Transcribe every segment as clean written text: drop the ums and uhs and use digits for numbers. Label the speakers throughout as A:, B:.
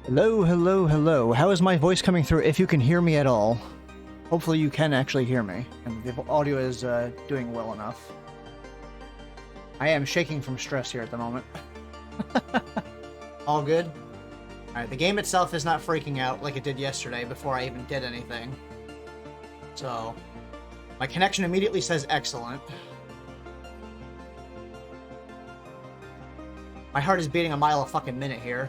A: Hello, hello, hello. How is my voice coming through, if you can hear me at all? Hopefully you can actually hear me, and the audio is doing well enough. I am shaking from stress here at the moment. All good? Alright, the game itself is not freaking out like it did yesterday before I even did anything. So, my connection immediately says excellent. My heart is beating a mile a fucking minute here.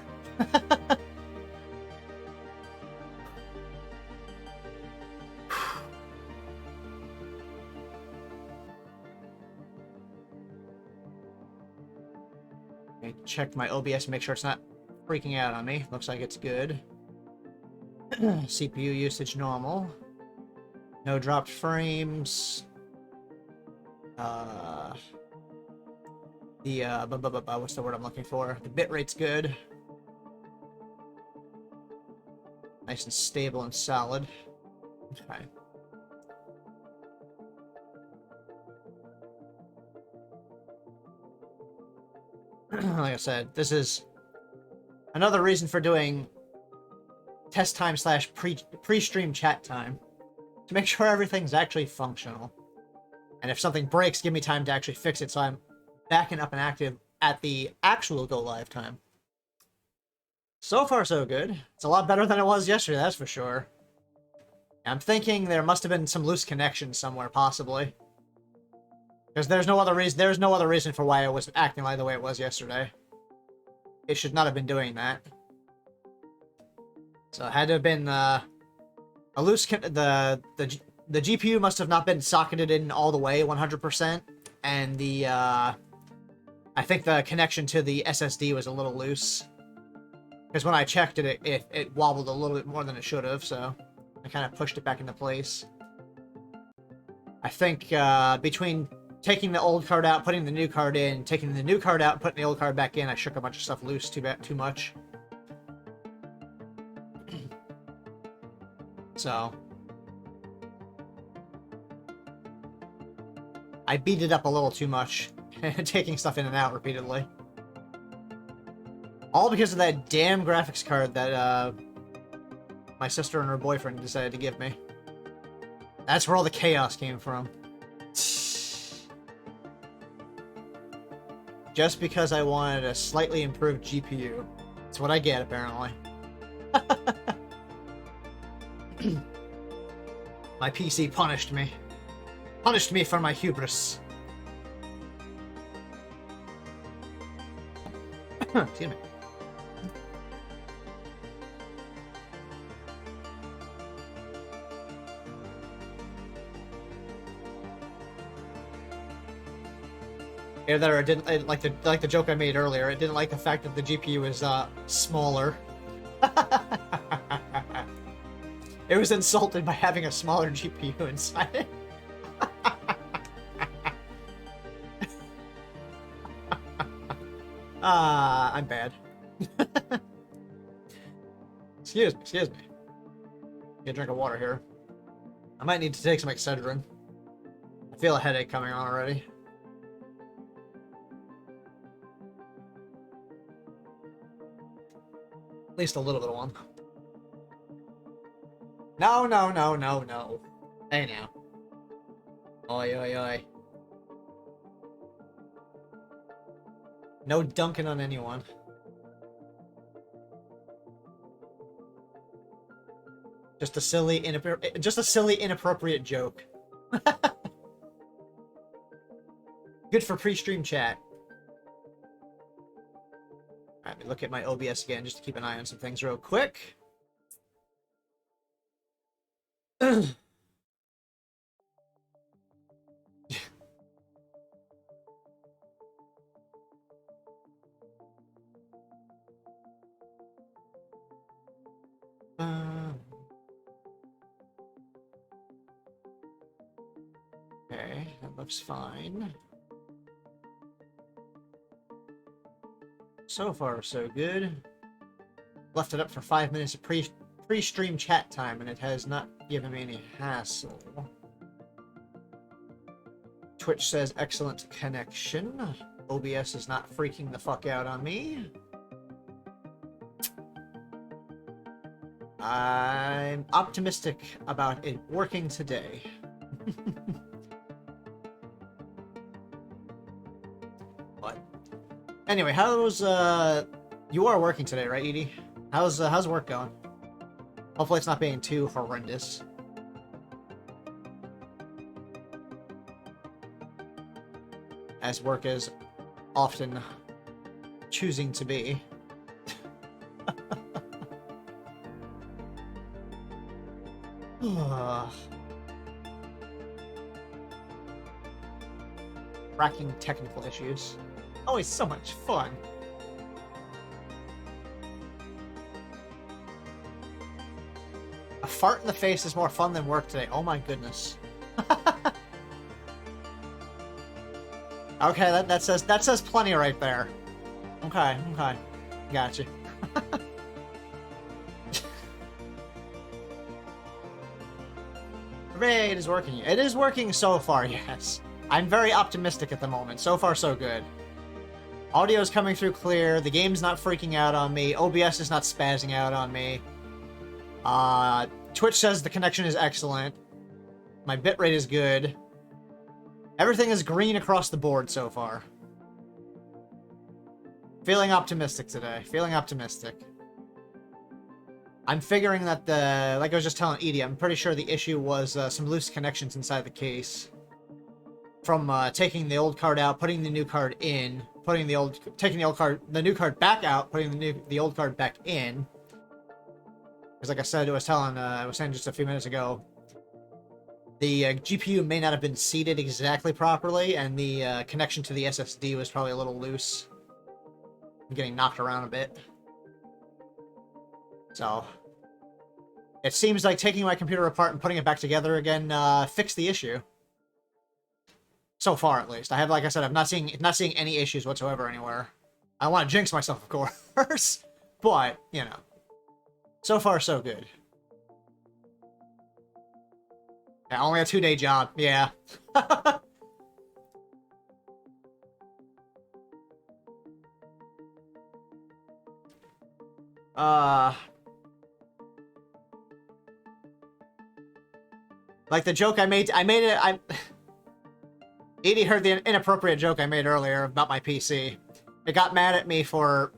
A: Check my OBS, make sure it's not freaking out on me. Looks like it's good. CPU usage normal. No dropped frames. What's the word I'm looking for? The bitrate's good. Nice and stable and solid. Okay. Like I said, this is another reason for doing test time slash pre-stream chat time, to make sure everything's actually functional. And if something breaks, give me time to actually fix it so I'm backing up and active at the actual go live time. So far, so good. It's a lot better than it was yesterday, that's for sure. I'm thinking there must have been some loose connection somewhere, possibly. Because there's no other reason for why it was acting like the way it was yesterday. It should not have been doing that. So it had to have been a loose the GPU must have not been socketed in all the way 100%, and the I think the connection to the SSD was a little loose. Because when I checked it, it wobbled a little bit more than it should have, so I kind of pushed it back into place. I think between taking the old card out, putting the new card in, taking the new card out, and putting the old card back in, I shook a bunch of stuff loose too much. So I beat it up a little too much, taking stuff in and out repeatedly. All because of that damn graphics card that my sister and her boyfriend decided to give me. That's where all the chaos came from. Just because I wanted a slightly improved GPU. That's what I get, apparently. My PC punished me. Punished me for my hubris. Excuse me. Either that or it didn't like the joke I made earlier. It didn't like the fact that the GPU is smaller. It was insulted by having a smaller GPU inside it. I'm bad. Excuse me. Get a drink of water here. I might need to take some Excedrin. I feel a headache coming on already. At least a little bit of one. No. Hey now. Oi. No dunking on anyone. Just a silly, inappropriate joke. Good for pre-stream chat. Alright, let me look at my OBS again just to keep an eye on some things real quick. Okay, that looks fine. So far, so good. Left it up for 5 minutes of pre-stream chat time, and it has not given me any hassle. Twitch says excellent connection. OBS is not freaking the fuck out on me. I'm optimistic about it working today. But anyway, how's you are working today, right, Edie? How's work going? Hopefully it's not being too horrendous. As work is often choosing to be. Cracking technical issues. Always so much fun. A fart in the face is more fun than work today. Oh my goodness. Okay, that says plenty right there. Okay, gotcha. Hooray, it is working. It is working so far, yes. I'm very optimistic at the moment. So far, so good. Audio is coming through clear. The game's not freaking out on me. OBS is not spazzing out on me. Twitch says the connection is excellent. My bitrate is good. Everything is green across the board so far. Feeling optimistic today. Feeling optimistic. I'm figuring that like I was just telling Edie, I'm pretty sure the issue was some loose connections inside the case. From taking the old card out, putting the new card in, taking the new card back out, putting the old card back in. Because like I said, I was saying just a few minutes ago, the GPU may not have been seated exactly properly, and the connection to the SSD was probably a little loose. I'm getting knocked around a bit. So, it seems like taking my computer apart and putting it back together again fixed the issue. So far, at least. Like I said, I'm not seeing any issues whatsoever anywhere. I want to jinx myself, of course, but you know, so far so good. Yeah, only a 2-day job. Yeah. Like the joke I made it. Edie heard the inappropriate joke I made earlier about my PC. It got mad at me for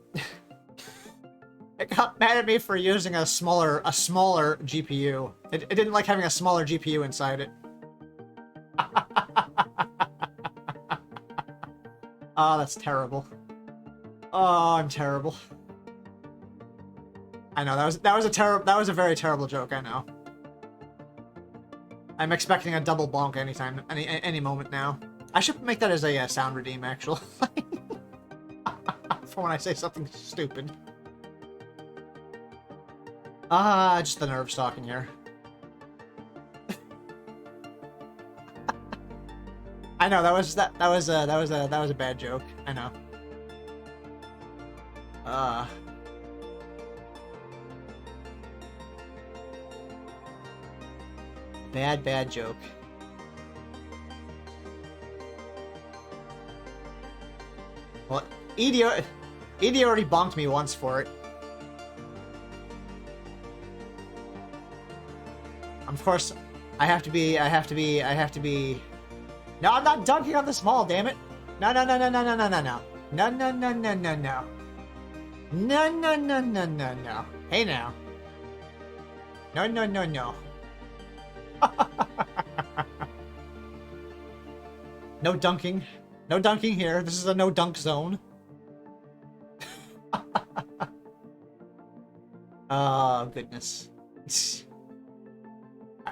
A: using a smaller GPU. It didn't like having a smaller GPU inside it. Oh, that's terrible. Oh, I'm terrible. I know that was a very terrible joke. I know. I'm expecting a double bonk anytime, any moment now. I should make that as a sound redeem, actually. For when I say something stupid. Just the nerves talking here. I know that was a bad joke. I know. Bad joke. Well, Edie already bonked me once for it. Of course, I have to be. No, I'm not dunking on the small, damn it. No. No. Hey now. No. No dunking. No dunking here. This is a no dunk zone. Oh, goodness.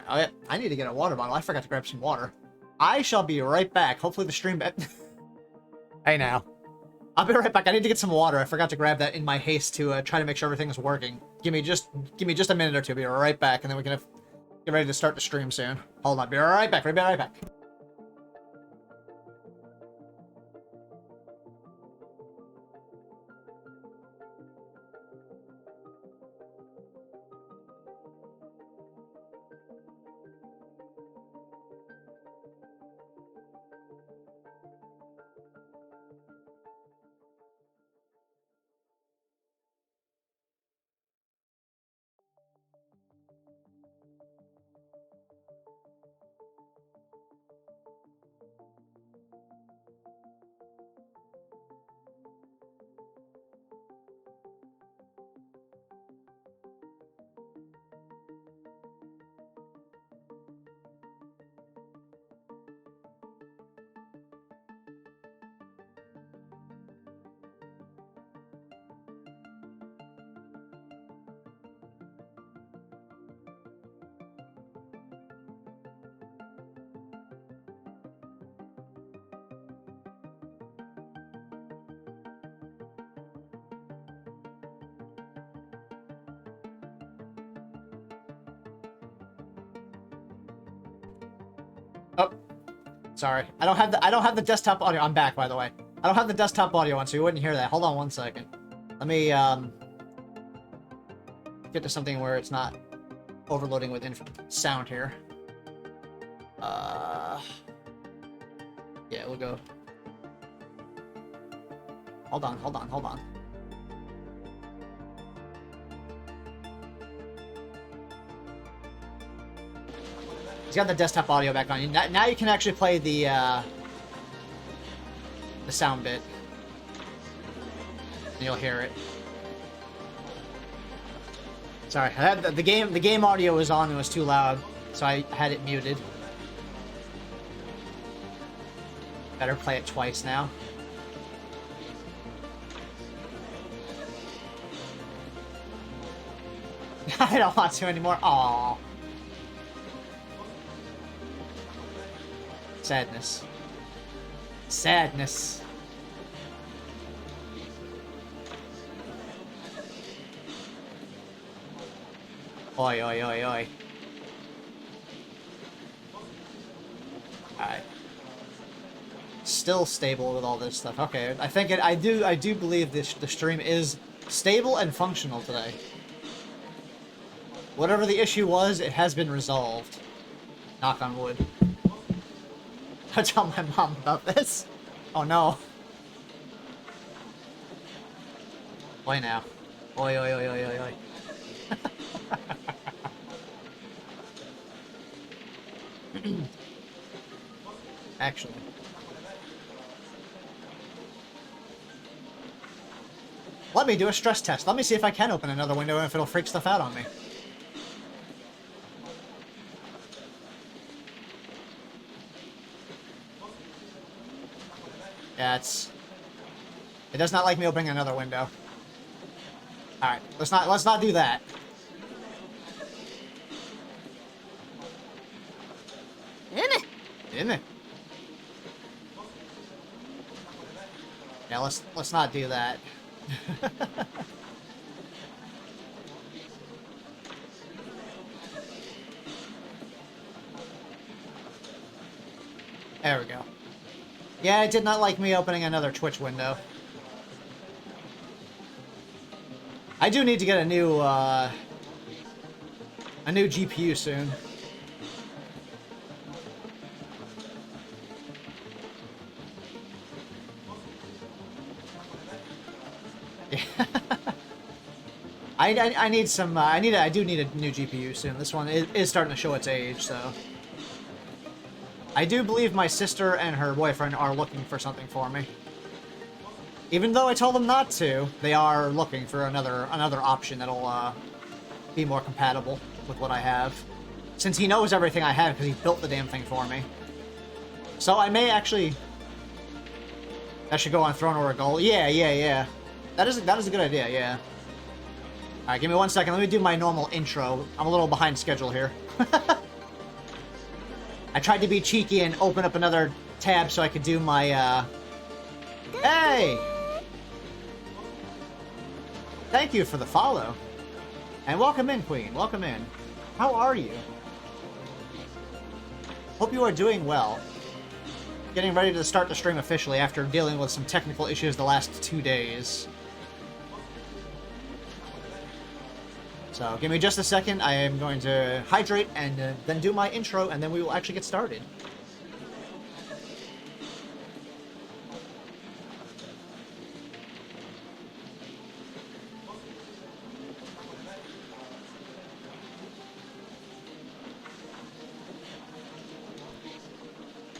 A: I need to get a water bottle. I forgot to grab some water. I shall be right back. Hopefully the stream... Hey now. I'll be right back. I need to get some water. I forgot to grab that in my haste to try to make sure everything is working. Give me just a minute or two. Be right back, and then we can get ready to start the stream soon. Hold on. Be right back. Be right back. Sorry, I don't have the desktop audio. I'm back, by the way. I don't have the desktop audio on, so you wouldn't hear that. Hold on one second. Let me get to something where it's not overloading with sound here. Yeah, we'll go. Hold on. He's got the desktop audio back on. Now you can actually play the sound bit. And you'll hear it. Sorry, I had the game audio was on and it was too loud, so I had it muted. Better play it twice now. I don't want to anymore. Aww. Sadness. Sadness. Oi, oi, oi, oi. Alright. Still stable with all this stuff. Okay, I think I do believe the stream is stable and functional today. Whatever the issue was, it has been resolved. Knock on wood. I'll tell my mom about this. Oh no. Oi now. Oi, oi, oi, oi, oi, oi. Actually. Let me do a stress test. Let me see if I can open another window and if it'll freak stuff out on me. Yeah, it does not like me opening another window. Alright, let's not do that. In it. Yeah, let's not do that. There we go. Yeah, it did not like me opening another Twitch window. I do need to get a new GPU soon. Yeah. I need some. I do need a new GPU soon. This one is starting to show its age, so. I do believe my sister and her boyfriend are looking for something for me. Even though I told them not to, they are looking for another option that'll be more compatible with what I have. Since he knows everything I have because he built the damn thing for me. So I may actually... That should go on Throne or a Goal. Yeah. That is a good idea, yeah. Alright, give me 1 second. Let me do my normal intro. I'm a little behind schedule here. I tried to be cheeky and open up another tab so I could do my, Hey! Thank you for the follow. And welcome in, Queen. Welcome in. How are you? Hope you are doing well. Getting ready to start the stream officially after dealing with some technical issues the last 2 days. So, give me just a second. I am going to hydrate and then do my intro, and then we will actually get started.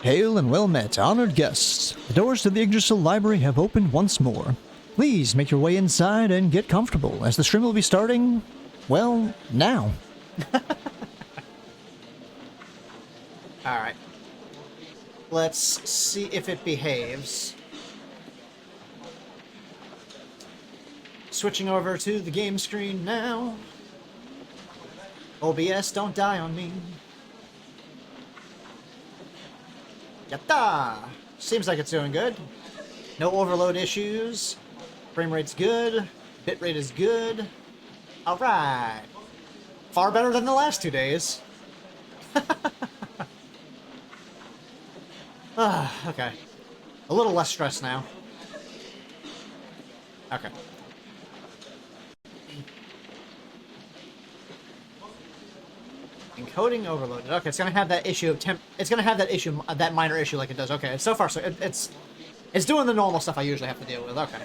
B: Hail and well met, honored guests. The doors to the Yggdrasil Library have opened once more. Please make your way inside and get comfortable, as the stream will be starting, well, now.
A: Alright. Let's see if it behaves. Switching over to the game screen now. OBS, don't die on me. Yatta! Seems like it's doing good. No overload issues. Frame rate's good. Bitrate is good. Alright. Far better than the last 2 days. Okay. A little less stress now. Okay. Encoding overloaded. Okay, it's gonna have that issue of It's gonna have that issue, that minor issue, like it does. Okay, so far so it's doing the normal stuff I usually have to deal with. Okay.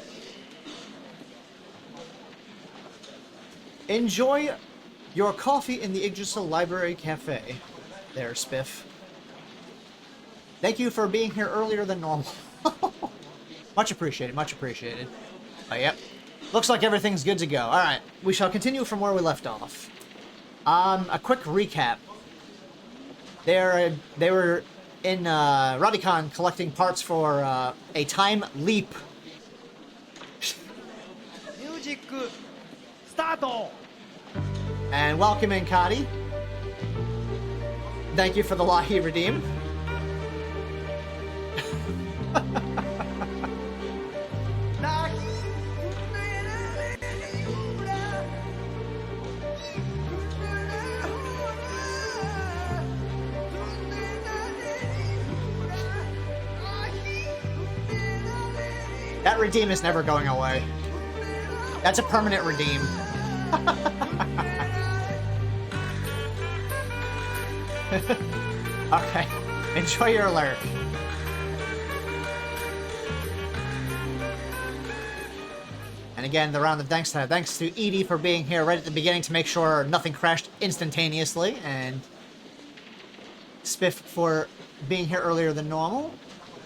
A: Enjoy your coffee in the Yggdrasil Library Cafe. There, Spiff. Thank you for being here earlier than normal. Much appreciated. Much appreciated. Yep. Looks like everything's good to go. All right, we shall continue from where we left off. A quick recap. They were in Radicon collecting parts for a time leap.
C: Music start.
A: And welcome in, Kadi. Thank you for the law he redeemed. That redeem is never going away. That's a permanent redeem. Okay, enjoy your alert. And again, the round of thanks to Edie for being here right at the beginning to make sure nothing crashed instantaneously, and Spiff for being here earlier than normal.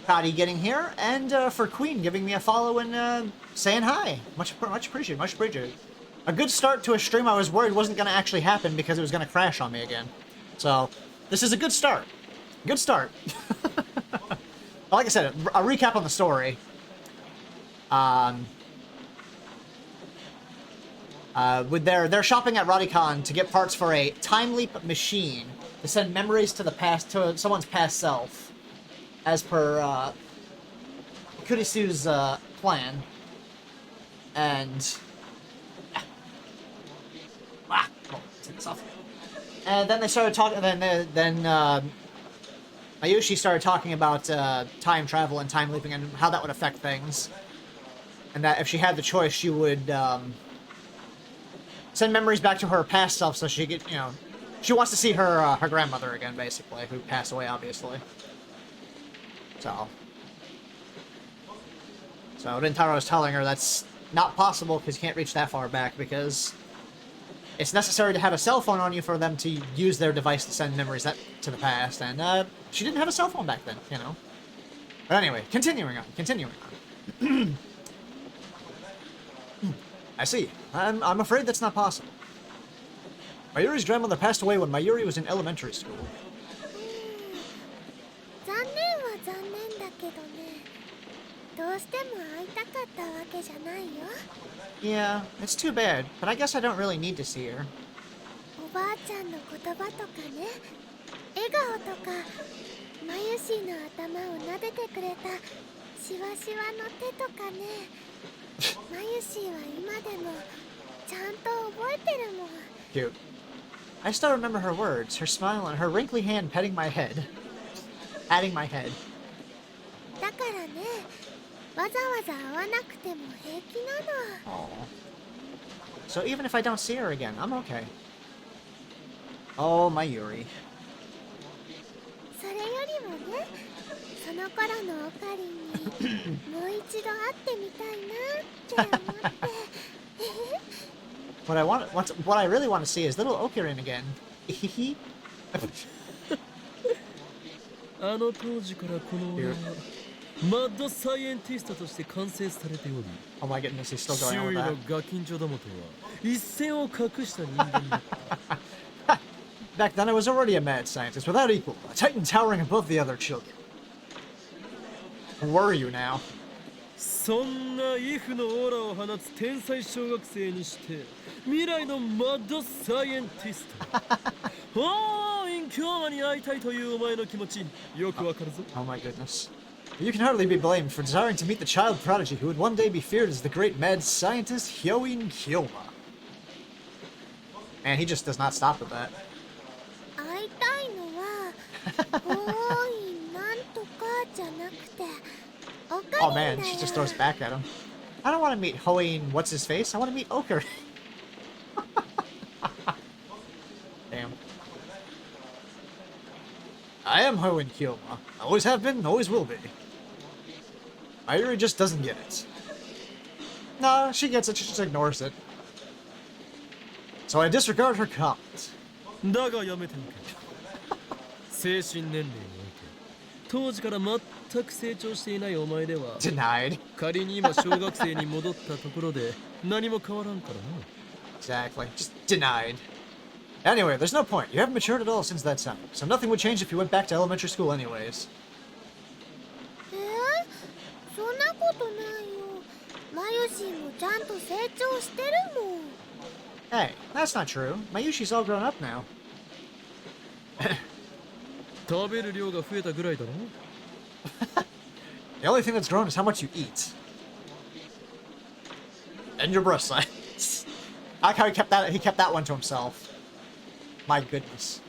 A: Cody getting here, and for Queen giving me a follow and saying hi. Much appreciated, much appreciated. A good start to a stream I was worried wasn't going to actually happen because it was going to crash on me again. So, this is a good start. Good start. Like I said, a recap on the story. They're shopping at Radicon to get parts for a time leap machine to send memories to the past, to someone's past self, as per Kurisu's plan. And take this off. And then they started talking. Then Mayushi started talking about time travel and time leaping and how that would affect things, and that if she had the choice, she would send memories back to her past self, so she could, she wants to see her her grandmother again, basically, who passed away, obviously. So Rintaro is telling her that's not possible because you can't reach that far back because it's necessary to have a cell phone on you for them to use their device to send memories to the past, and she didn't have a cell phone back then, But anyway, continuing on. I see. I'm afraid that's not possible. Mayuri's grandmother passed away when Mayuri was in elementary school. Yeah, it's too bad, but I guess I don't really need to see her. Cute. I still remember her words, her smile, and her wrinkly hand patting my head. Patting my head. Oh. So even if I don't see her again, I'm okay. Oh, Mayuri. What I really want to see is little Okirin again. Oh my goodness, he's still going on with that. Back then I was already a mad scientist without equal, a titan towering above the other children. Who are you now?
D: そんなイフのオーラを放つ天才小学生にして未来のマッドサイエンティストおー、今日まに会いたいというお前の気持ちよくわかるぞ。
A: Oh my goodness. You can hardly be blamed for desiring to meet the child prodigy who would one day be feared as the great mad scientist Hyoin Kyoma. And he just does not stop with that. Oh man, she just throws back at him. I don't want to meet Hoin, what's his face? I want to meet Oker. Damn. I am Hoin Kyoma. Always have been, always will be. Mayuri just doesn't get it. No, she gets it, she just ignores it. So I disregard her comment.
D: だがやめておけ。精神年齢において当時から全く成長していないお前では
A: Denied.
D: 仮に今小学生に戻ったところで何も変わらんからな。
A: Exactly. Just denied. Anyway, there's no point. You haven't matured at all since that time, so nothing would change if you went back to elementary school anyways.
E: そんなことないよ。マユシンもちゃんと成長してるもん。
A: Hey, that's not true. Mayushi's all grown up now.
D: 食べる量が増えたぐらいだろ。
A: The only thing that's grown is how much you eat. And your breast size. I like how he kept that one to himself. My goodness.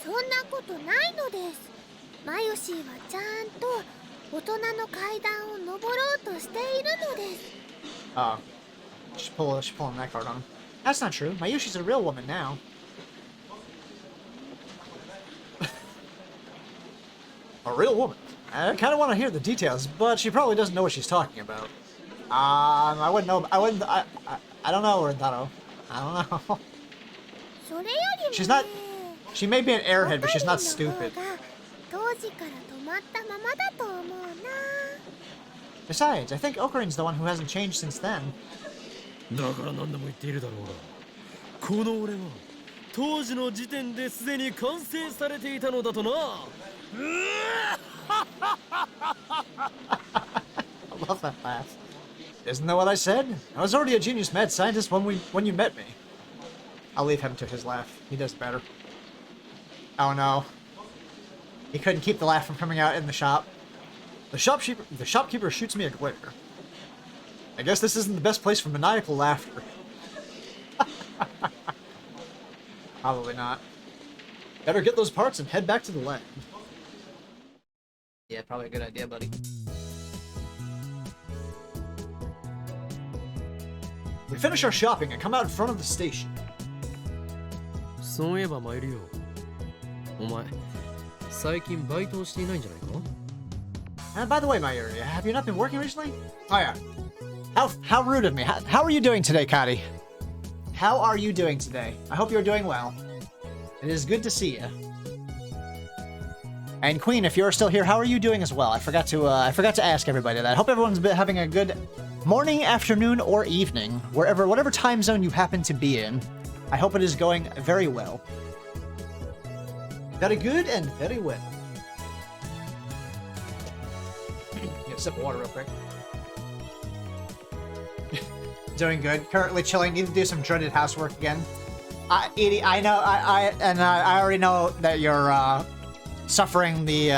E: そんなことないのです。マユシーはちゃんと大人の階段を登ろうとしているのです。
A: Oh. She's pulling that card on him. That's not true. Mayushi's a real woman now. A real woman. I kind of want to hear the details, but she probably doesn't know what she's talking about. I wouldn't know. I don't know, Rentaro. I don't know.
E: それよりもね、
A: She's not. She may be an airhead, but she's not stupid.
E: 当時から止まったままだと思うな。
A: Besides, I think Okarin's the one who hasn't changed since then.
D: だから何でも言っているだろうが、この俺は当時の時点ですでに完成されていたのだとな。
A: I love that laugh. Isn't that what I said? I was already a genius mad scientist when you met me. I'll leave him to his laugh. He does better. Oh no. He couldn't keep the laugh from coming out in the shop. The shopkeeper shoots me a glare. I guess this isn't the best place for maniacal laughter. Probably not. Better get those parts and head back to the land. Yeah, probably a good idea, buddy. We finish our shopping and come out in front of the station.
D: そういえば参るよ。お前、最近バイトをしていないんじゃないか？
A: By the way, Mayuri, have you not been working recently? Oh yeah. How rude of me. How are you doing today, Kari? How are you doing today? I hope you're doing well. It is good to see you. And Queen, if you're still here, how are you doing as well? I forgot to ask everybody that. I hope everyone's been having a good morning, afternoon, or evening, whatever time zone you happen to be in. I hope it is going very well. Very good and very well. Get a sip of water real quick. Doing good. Currently chilling. Need to do some dreaded housework again. Edie, I know. I already know that you're suffering the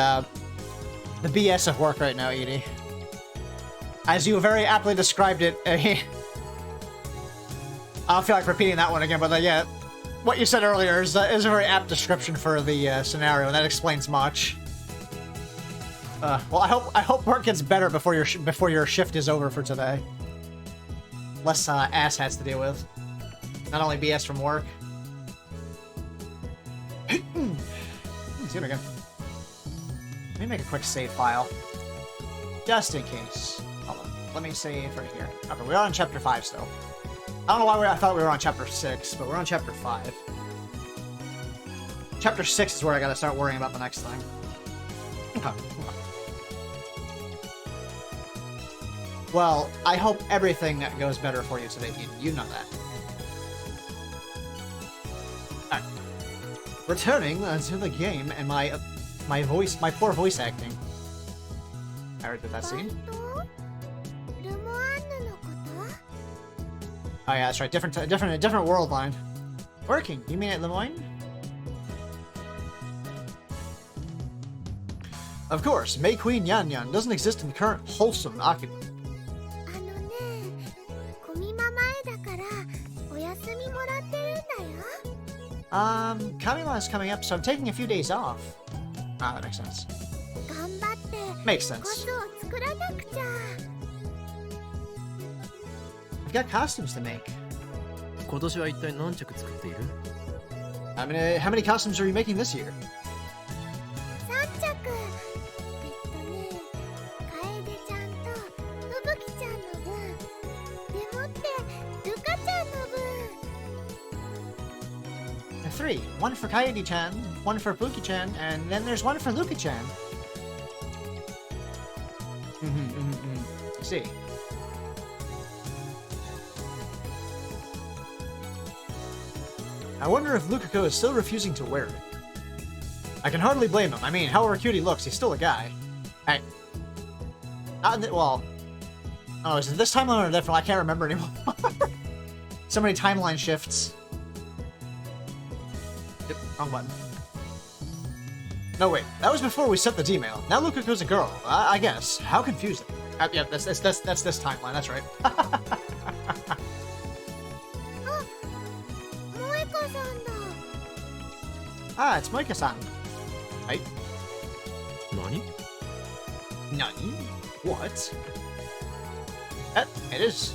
A: BS of work right now, Edie. As you very aptly described it. I don't feel like repeating that one again, but yeah, what you said earlier is a very apt description for the scenario, and that explains much. Well, I hope work gets better before your shift is over for today. Less asshats to deal with. Not only BS from work. Let's do it again. Let me make a quick save file. Just in case. Hold on. Let me save right here. Okay, we're on chapter 5 still. I don't know why I thought we were on chapter 6, but we're on chapter 5. Chapter 6 is where I gotta start worrying about the next thing. Okay. Well, I hope everything goes better for you today, Eden. You know that. Alright. Returning to the game and my poor voice acting. I already did that scene. Oh yeah, that's right. Different world line. Working? You mean at Lemoyne? Of course, May Queen Yan Yan doesn't exist in the current wholesome occupant. Kamima's coming up, so I'm taking a few days off. Ah, that makes sense.
E: 頑張って
A: Makes
E: コ
A: sense.
E: スを作らなくちゃ。
A: I've got costumes to make.
D: 今年は一体何着作っている？
A: How many costumes are you making this year?
E: 3着。楓ちゃんとふぶきちゃんの分。でもってルカちゃんの分。
A: 3. One for Kaede-chan, one for Buki-chan, and then there's one for Luka-chan. I see. I wonder if Lukako is still refusing to wear it. I can hardly blame him. I mean, however cute he looks, he's still a guy. Hey. Not in the, well... Oh, is it this timeline or a different? I can't remember anymore. So many timeline shifts. Yep, wrong button. No, wait. That was before we set the D-mail. Now Lukako's a girl. I guess. How confusing. Yep, that's this timeline. That's right.
E: 萌香さんだ。
A: Ah, it's Moika-san. Right?
D: 何？
A: Nani? What? It is.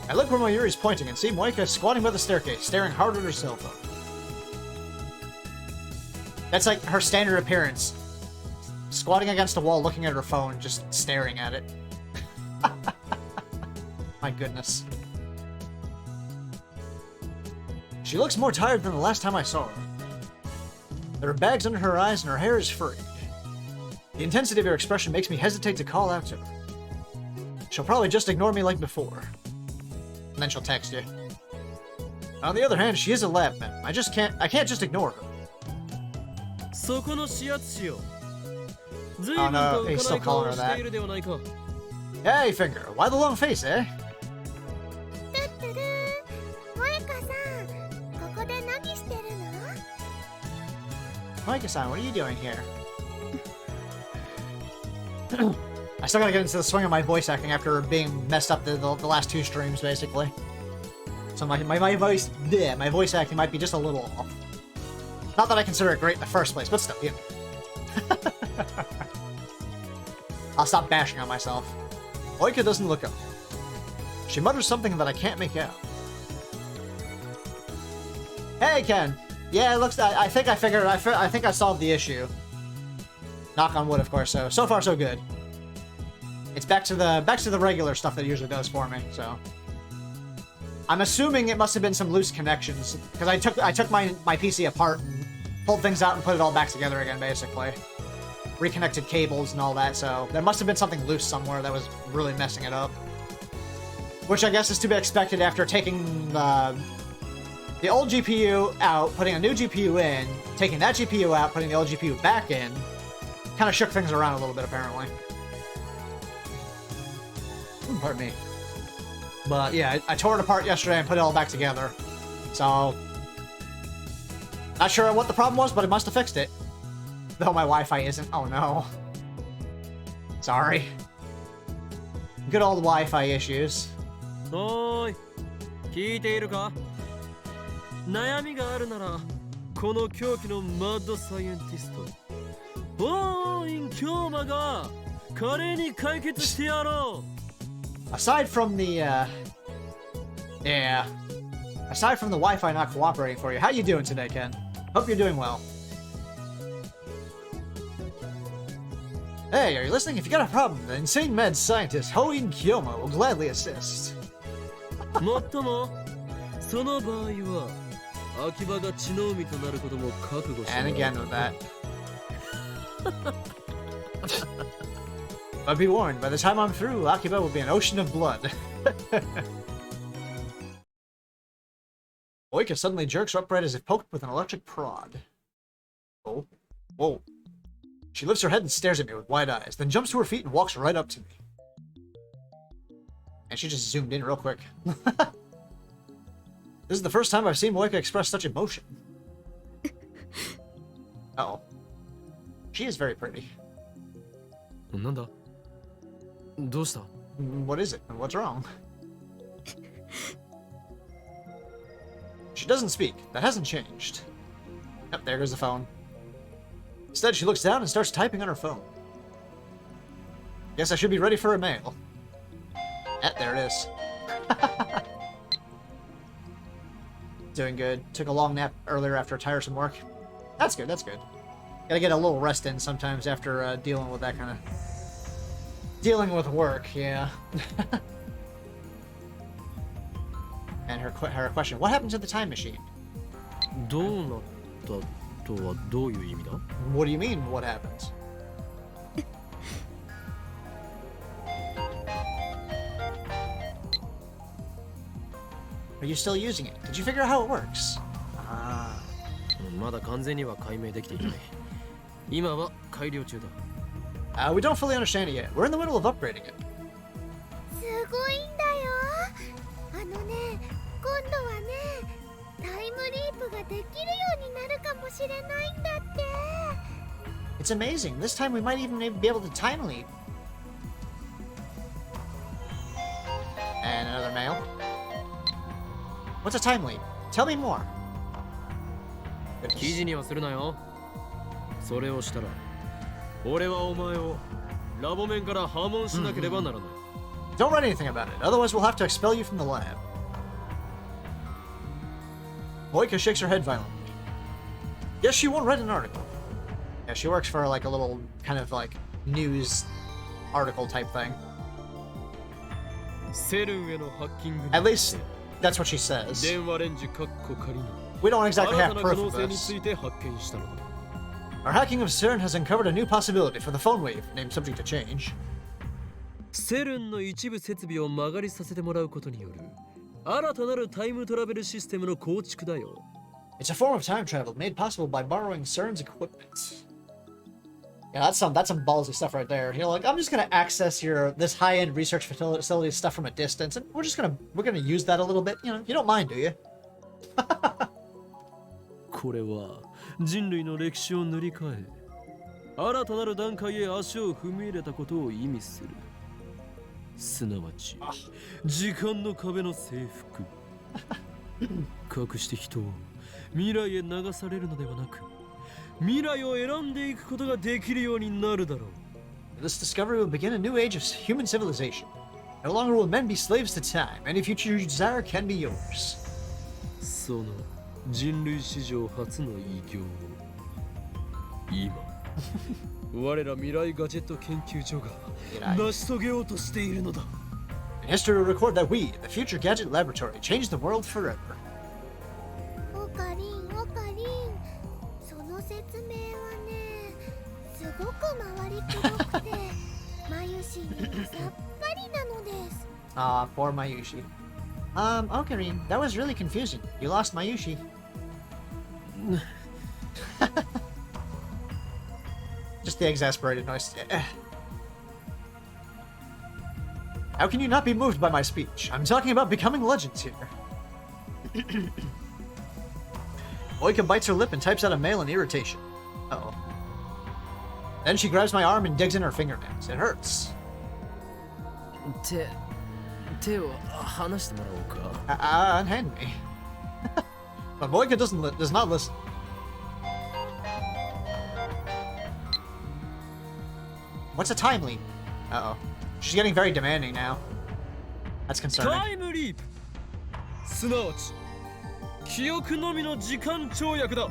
A: I look where Mayuri's pointing and see Moika squatting by the staircase, staring hard at her cell phone. That's like her standard appearance. Squatting against a wall, looking at her phone, just staring at it. My goodness. She looks more tired than the last time I saw her. There are bags under her eyes and her hair is furry. The intensity of her expression makes me hesitate to call out to her. She'll probably just ignore me like before. And then she'll text you. On the other hand, she is a lab mem. I can't just ignore her.
D: そこの指圧しよう。随
A: Oh
D: 分
A: no,
D: と
A: he's
D: 浮か
A: still
D: ない顔
A: calling
D: を
A: her
D: して
A: that.
D: いるではないか。
A: Hey, Finger, why the long face, eh?
E: トゥットゥルー。萌香さん、ここで何してるの？
A: Moika-san, what are you doing here? I still gotta get into the swing of my voice acting after being messed up the last 2 streams, basically. So my voice, yeah, my voice acting might be just a little off. Not that I consider it great in the first place, but still, you know. I'll stop bashing on myself. Moika doesn't look up. She mutters something that I can't make out. Hey, Ken! Yeah, it looks. I think I figured. I think I solved the issue. Knock on wood, of course. So far, so good. It's back to the regular stuff that it usually does for me. So I'm assuming it must have been some loose connections because I took my PC apart and pulled things out and put it all back together again, basically. Reconnected cables and all that. So there must have been something loose somewhere that was really messing it up. Which I guess is to be expected after taking the old GPU out, putting a new GPU in, taking that GPU out, putting the old GPU back in. Kind of shook things around a little bit, apparently. Pardon me. But yeah, I tore it apart yesterday and put it all back together. So, not sure what the problem was, but it must have fixed it. Though my Wi-Fi isn't. Oh no. Sorry. Good old Wi-Fi issues.
D: おーい、聞いているか？悩みがあるなら、この狂気のマッドサイエンティスト、オーイン京馬が華麗に解決してやろう。
A: Aside from the, yeah. Aside from the Wi-Fi not cooperating for you, how you doing today, Ken? Hope you're doing well. Hey, are you listening? If you got a problem, the insane med scientist Hoin Kyomo will gladly assist.
D: もっとも、その場合は、秋葉が血の海となることも覚悟しろ。
A: And again with that. But be warned, by the time I'm through, Akiba will be an ocean of blood. Oika suddenly jerks upright as if poked with an electric prod. Oh. Whoa. She lifts her head and stares at me with wide eyes, then jumps to her feet and walks right up to me. And she just zoomed in real quick. This is the first time I've seen Moika express such emotion. Uh-oh. She is very pretty.
D: なんだ？どうした？
A: What is it? What's wrong? She doesn't speak. That hasn't changed. Yep, there goes the phone. Instead, she looks down and starts typing on her phone. Guess I should be ready for a mail. There it is. Doing good. Took a long nap earlier after tiresome work. That's good, that's good. Gotta get a little rest in sometimes after dealing with that kind of... Dealing with work, yeah. And her question, what happened to the time machine?
D: どうなったとはどういう意味だ?
A: What do you mean, what happened? Are you still using it? Did you figure out how it works?
D: まだ完全には解明できていない。今は改良中だ。
A: We don't fully understand it yet. We're in the middle of upgrading it.
E: すごいんだよ。あのね、今度はね、タイムリープができるようになるかもしれないんだって。
A: It's amazing. This time we might even be able to time leap. And another mail. What's a time leap? Tell me more.
D: 記事にはするなよ。それをしたら、俺はお前をラボ面から破門しなければならない。
A: Don't write anything about it, otherwise we'll have to expel you from the lab. Moika shakes her head violently. Yes, she won't write an article. Yeah, she works for like a little kind of like news article type thing.
D: セルンへのハッキングに
A: At least that's what she says.
D: 電話レンジカッコ仮の
A: We don't exactly
D: 新
A: have
D: たな
A: proof
D: 可能
A: of
D: 性に
A: this.
D: ついて発見したのだ。
A: Our hacking of CERN has uncovered a new possibility for the phone wave, named subject to change.
D: セルンの一部設備を曲がりさせてもらうことによる新たなるタイムトラベルシステムの構築だよ。
A: It's a form of time travel made possible by borrowing CERN's equipment. Yeah, that's some ballsy stuff right there. You know, like I'm just gonna access this high-end research facility stuff from a distance, and we're gonna use that a little bit. You know, you don't mind, do you?
D: これは人類の歴史を塗り替え、新たなる段階へ足を踏み入れたことを意味する。すなわち、時間の壁の征服。かくして人を未来へ流されるのではなく、未来を選んでいくことができるようになるだろう。
A: This discovery will begin a new age of human civilization. No longer will men be slaves to time. Any future you desire can be yours.
D: その人類史上初の偉業を今我ら未来ガジェット研究所が成し遂げようとしているのだ。
A: And history will record that we, the Future Gadget Laboratory, changed the world forever.
E: オカリン、オカリン、その説明はね、すごく回りくどくて、マユシにはさっぱりなのです。
A: Poor Mayushi. Ocarine, that was really confusing. You lost Mayushi. Just the exasperated noise. How can you not be moved by my speech? I'm talking about becoming legends here. Oika bites her lip and types out a mail in irritation. Uh-oh. Then she grabs my arm and digs in her fingernails. It hurts.
D: 手を離してもらおうか。
A: Unhand me. But Moika does not listen. What's a time leap? Uh-oh. She's getting very demanding now. That's
D: タ
A: concerning.
D: イムリープ。すなわち記憶のみの時間跳躍だ。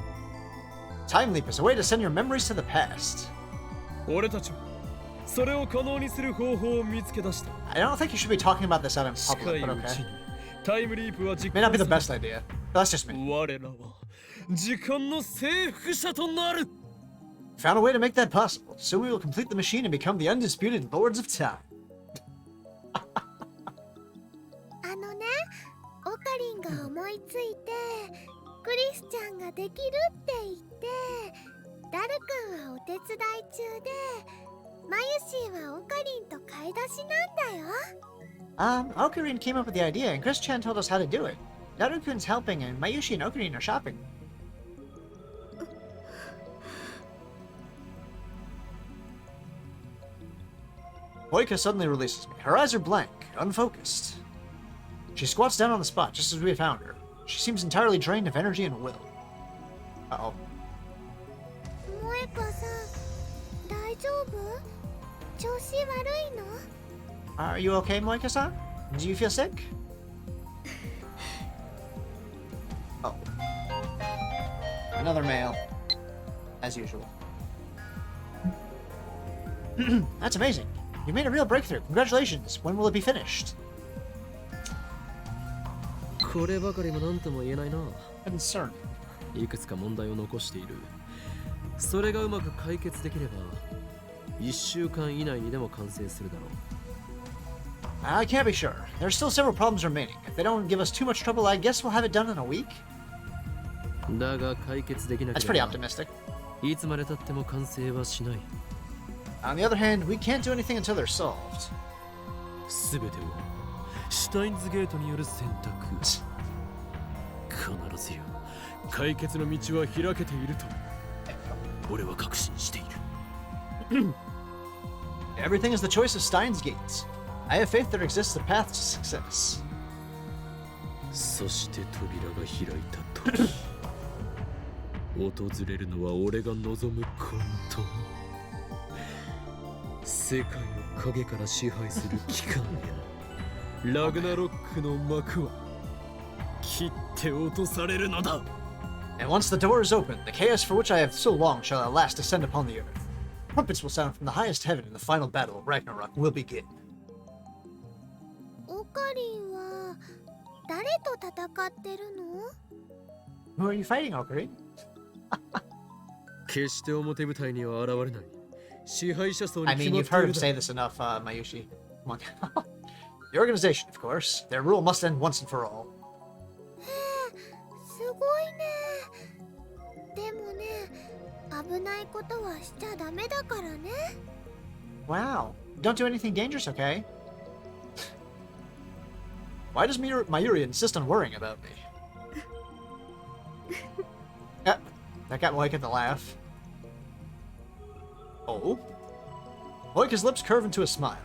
A: Time leap is a way to send your memories to the past.
D: 俺たちはそれを可能にする方法を見つけ出した。
A: I don't think you should be talking about this out in
D: 近
A: public,
D: い
A: but
D: うち
A: okay.
D: にタイムリープは実
A: May not be the
D: 行
A: best idea, but that's just me.
D: 我らは時間の征服者となる。
A: Found a way to make that possible. Soon we will complete the machine and become the undisputed lords of time.
E: あのね、オカリンが思いついて、クリスちゃんができるって言って、ダル君はお手伝い中で、マユシーはオカリンと買い出しなんだよ。
A: Ocarine came up with the idea, and Chris-chan told us how to do it. Narukun's helping, and Mayushi and Ocarine are shopping. Moika suddenly releases me. Her eyes are blank, unfocused. She squats down on the spot, just as we had found her. She seems entirely drained of energy and will. Uh-oh.
E: 萌かさん、大丈夫？調子悪いの？
A: Are you okay, Moika-san? Do you feel sick? Oh. Another male. As usual. That's amazing. You made a real breakthrough. Congratulations. When will it be finished?
D: こればかりも何とも言えないな。
A: Concern.
D: いくつか問題を残している。それがうまく解決できれば、1週間以内にでも完成するだろう。
A: I can't be sure. There are still several problems remaining. If they don't give us too much trouble, I guess we'll have it done in a week?
D: だが解決できなけ
A: That's
D: れ
A: pretty
D: ば、
A: optimistic.
D: いつまで経っても完成はしない。
A: On the other hand, we can't do anything until they're solved.
D: すべてはシュタインズゲートによる選択。必ずや解決の道は開けていると俺は確信している。
A: Everything is the choice of Steins gates. I have faith there exists a path to success.
D: そして扉が開いた時訪れるのは俺が望む混沌。世界を影から支配する機関へのラグナロックの幕は切って落とされるのだ。
A: And once the door is open, the chaos for which I have so long shall at last descend upon the earth. Trumpets will sound from the highest heaven and the final battle of Ragnarok will begin.
E: オカリンは誰と戦ってるの？
A: Who are you fighting, Okari?
D: 決して表舞台には現れない支配者層に
A: I
D: 決
A: mean,
D: まっ
A: you've
D: てい
A: heard
D: る
A: him
D: だ。
A: say this enough, Mayushi. Come on. The organization, of course. Their rule must end once and for all.
E: すごいね。でもね、危ないことはしちゃダメだからね。
A: Wow. Don't do anything dangerous, okay? Why does Mayuri insist on worrying about me? That got Moika to laugh. Oh? Moika's lips curve into a smile.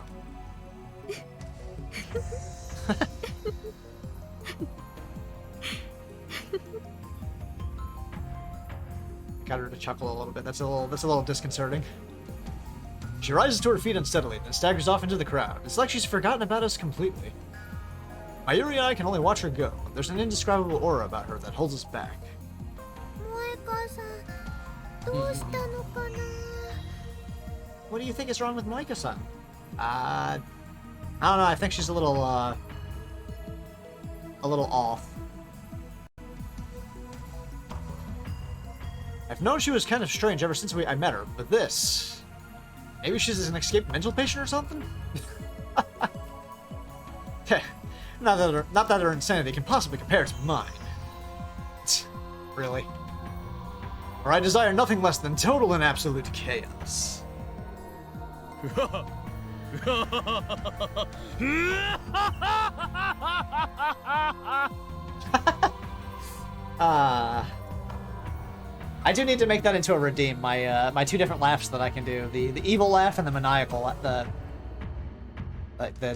A: Got her to chuckle a little bit. That's a little disconcerting. She rises to her feet unsteadily, then staggers off into the crowd. It's like she's forgotten about us completely. Mayuri and I can only watch her go. There's an indescribable aura about her that holds us back.
E: 萌香さん、どうしたのかな？
A: What do you think is wrong with Moika-san? I don't know. I think she's a little off. I've known she was kind of strange ever since I met her, but this... Maybe she's an escaped mental patient or something? Not that her insanity can possibly compare to mine. Really? For I desire nothing less than total and absolute chaos. I do need to make that into a redeem. My two different laughs that I can do: the evil laugh and the maniacal, the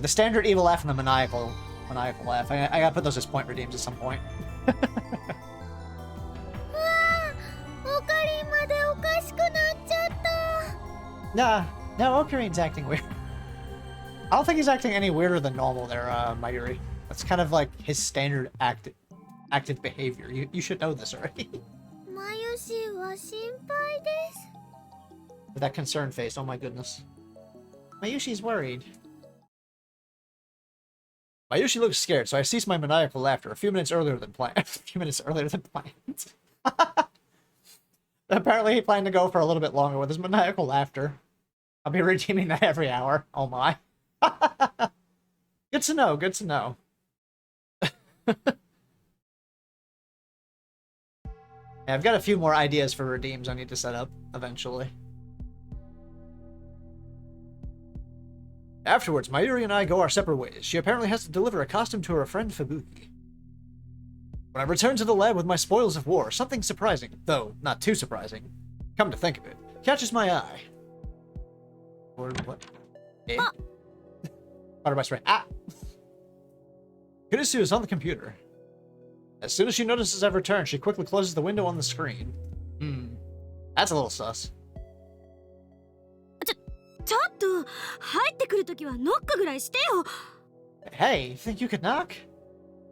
A: standard evil laugh and the maniacal laugh. I gotta put those as point redeems at some point.
E: うわあ、オカリンまでおかしくなっちゃった。
A: No, Okarin's acting weird. I don't think he's acting any weirder than normal there, Mayuri. That's kind of like his standard active behavior. You should know this already.
E: マユシは心配です。
A: With that concerned face, oh my goodness. Mayushi's worried. Mayushi looks scared, so I cease my maniacal laughter a few minutes earlier than planned. Apparently he planned to go for a little bit longer with his maniacal laughter. I'll be redeeming that every hour. Oh my. Good to know, good to know. Yeah, I've got a few more ideas for redeems I need to set up eventually. Afterwards, Mayuri and I go our separate ways. She apparently has to deliver a costume to her friend Fubuki. When I return to the lab with my spoils of war, something surprising, though not too surprising, come to think of it, catches my eye. Or what? Eh? Water by spray. Ah! Kurisu is on the computer. As soon as she notices I've returned, she quickly closes the window on the screen. That's a little sus.
F: 入ってくるときはノックぐらいしてよ。
A: Hey, you think you could knock?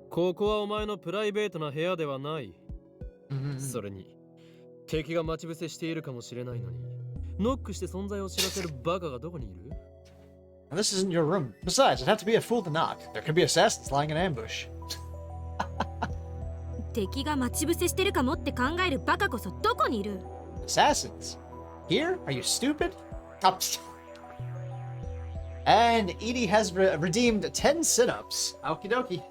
D: ここはお前のプライベートな部屋ではない。 それに敵が待ち伏せしているかもしれないのにノックして存在を知らせるバカがどこにいる？
A: And this isn't your room. Besides, I'd have to be a fool to knock. There could be assassins lying in ambush.
F: 敵が待ち伏せしてるかもって考えるバカこそどこにいる？
A: Assassins? Here? Are you stupid? Oh, and Edie has redeemed 10 sit-ups. Okie dokie.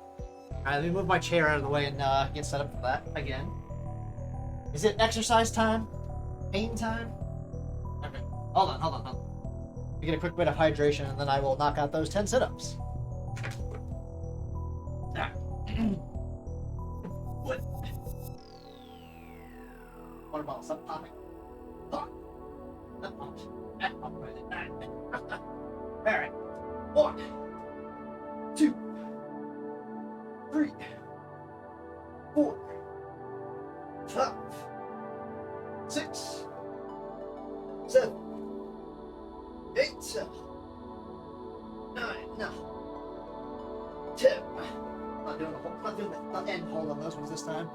A: Alright, let me move my chair out of the way and get set up for that again. Is it exercise time? Pain time? Okay. Hold on. We get a quick bit of hydration and then I will knock out those 10 sit-ups. What? Water bottle, stop popping. Fuck. That popped. That popped right there. Alright. 1, 2, 3, 4, 5, 6, 7, 8, 9, no. 10. Not doing the whole, not end hold on those ones this time.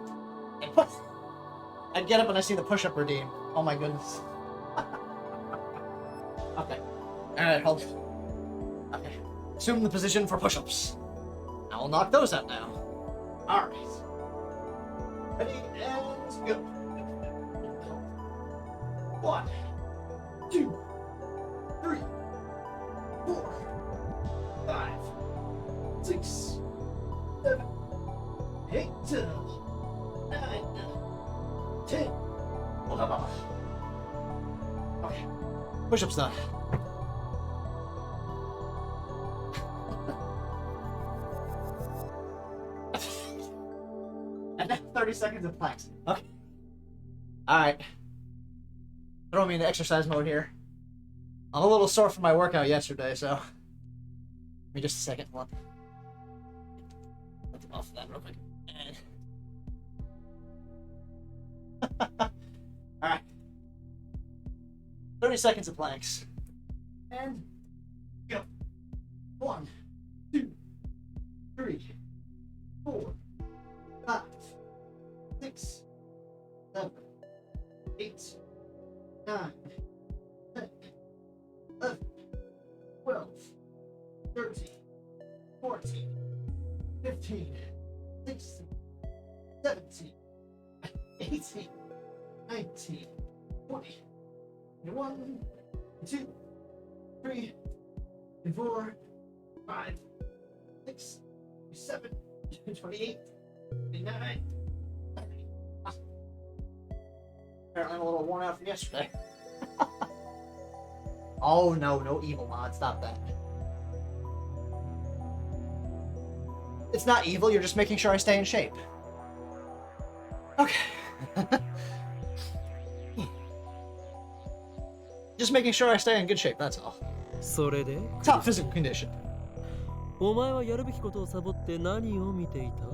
A: I'd get up and I see the push-up redeem. Oh my goodness. Okay. Alright, hold. Okay. Assume the position for push-ups. I will knock those out now. Alright. Ready and go. 1, 2, 3, 4, 5, 6, 7, 8, 9, 10. Hold on. Okay. Push-ups done. And then 30 seconds of planks. Okay. Alright. Throw me into exercise mode here. I'm a little sore from my workout yesterday, so. Give me just a second. Hold on. Let them off of that real quick. And... Alright. 30 seconds of planks. And go. 1, 2, 3, 4, 5, 6, 7, 8, 9, 10, 11, 12, 13, 14, 15, 16, 17, 18, 19, 20, 21, 2, 3, 4, 5, 6, 7, 28, 29, 30. Apparently I'm a little worn out from yesterday. Oh no evil mod, stop that. It's not evil, you're just making sure I stay in shape. Okay. Just making sure I stay in good shape, that's all.
D: それで
A: Top physical condition.
D: お前はやるべきことをサボって何を見ていた？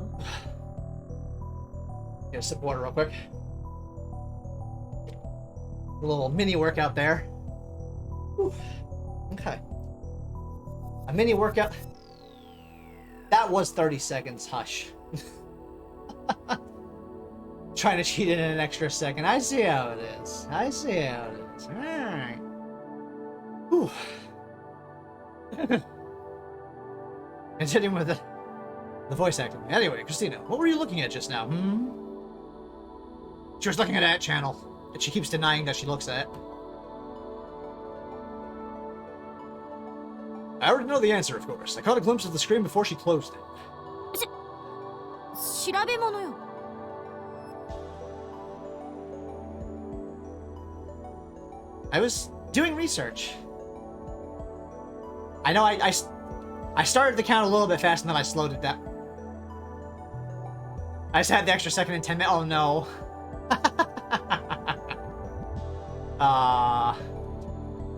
A: Get a sip of water real quick. A little mini workout there. Whew. Okay. A mini workout. That was 30 seconds, hush. Trying to cheat in an extra second. I see how it is. Alright. Whew. Continuing with the voice acting. Anyway, Christina, what were you looking at just now? She was looking at that channel that she keeps denying that she looks at. I already know the answer, of course. I caught a glimpse of the screen before she closed it.
F: 調べ物よ。
A: I was doing research. I know I started the count a little bit fast and then I slowed it down. I just had the extra second and 10 minutes. Oh no.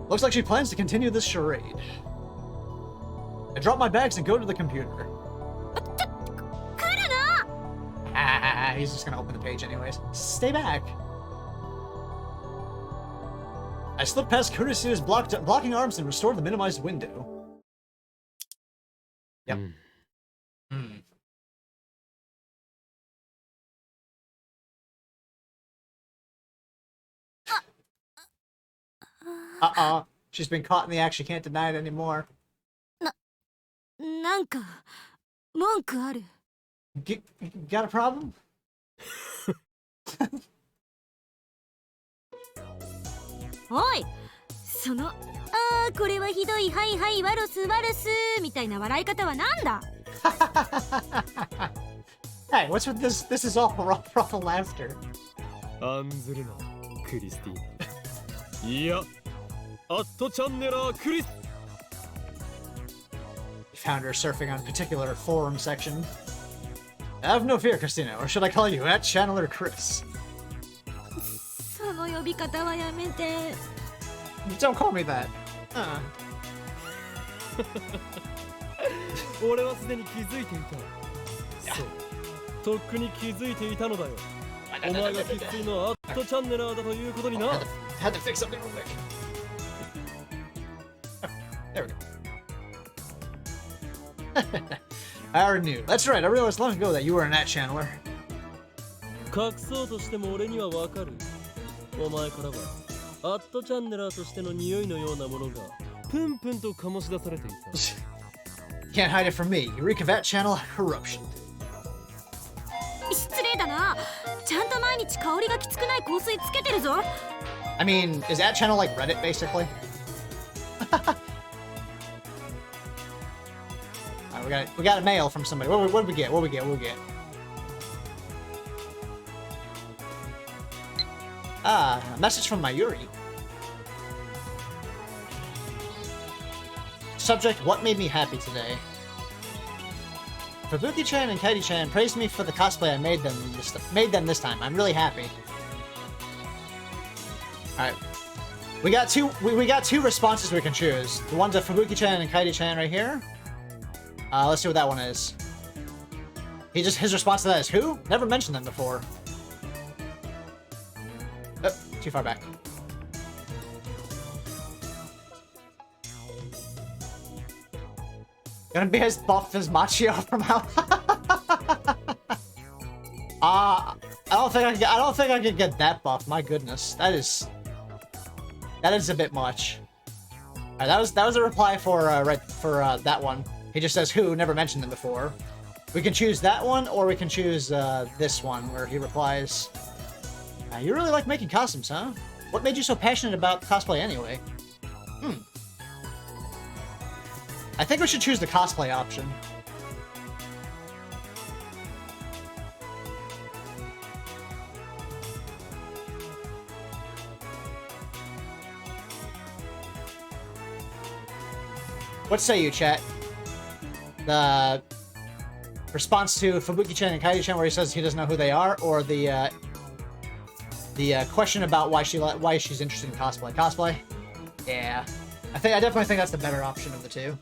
A: Looks like she plans to continue this charade. I drop my bags and go to the computer. He's just gonna open the page anyways. Stay back. I slipped past Kurisu's blocking arms and restored the minimized window. Yep. Hmm. Uh-uh. She's been caught in the act. She can't deny it anymore.
F: なんか文句ある。
A: Got a problem?
F: おい、そのこれはひどい、はいはい、ワルスワルスみたいな笑い方はなんだ。
A: Hey, what's with this? This is all ruffle laughter.
D: 案ずるな、クリスティーナ。いや、アットチャンネラークリス。
A: Found her surfing on particular forum section. Have no fear, Christina, or should I call you @Chandler Chris?
F: その呼び方はやめて。
A: Don't call me that.
D: 俺はすでに気づいていた。そう、とっくに気づいていたのだよ。お前が生粋のアットチャンネラーだということにな。
A: Had to fix something real quick. There we go. I already knew. That's right, I realized long ago that you were a Nat Chandler.
D: 隠そうとしても俺にはわかる。お前からはアットチャンネラーとしての匂いのようなものがプンプンと醸し出されていた。
A: Can't hide it from me. You reek of @Channel corruption.
F: 失礼だな。ちゃんと毎日香りがきつくない香水つけてるぞ。
A: I mean, is @Channel like Reddit, basically? Alright, we got a mail from somebody. What did we get? What did we get? Ah, a message from Mayuri. Subject: What made me happy today? Fubuki-chan and Kaidi-chan praised me for the cosplay I made them this time. I'm really happy. All right, we got two responses we can choose. The ones of Fubuki-chan and Kaidi-chan right here. Let's see what that one is. His response to that is who? Never mentioned them before. Oh, too far back. Gonna be as buff as Machio from how? I don't think I can get that buff. My goodness, that is a bit much. Alright, that was a reply for that one. He just says who, never mentioned them before. We can choose that one, or we can choose this one, where he replies, you really like making costumes, huh? What made you so passionate about cosplay anyway? I think we should choose the cosplay option. What say you, chat? The response to Fubuki-chan and Kaidi-chan where he says he doesn't know who they are, or the question about why she's interested in cosplay. Cosplay? Yeah. I definitely think that's the better option of the two.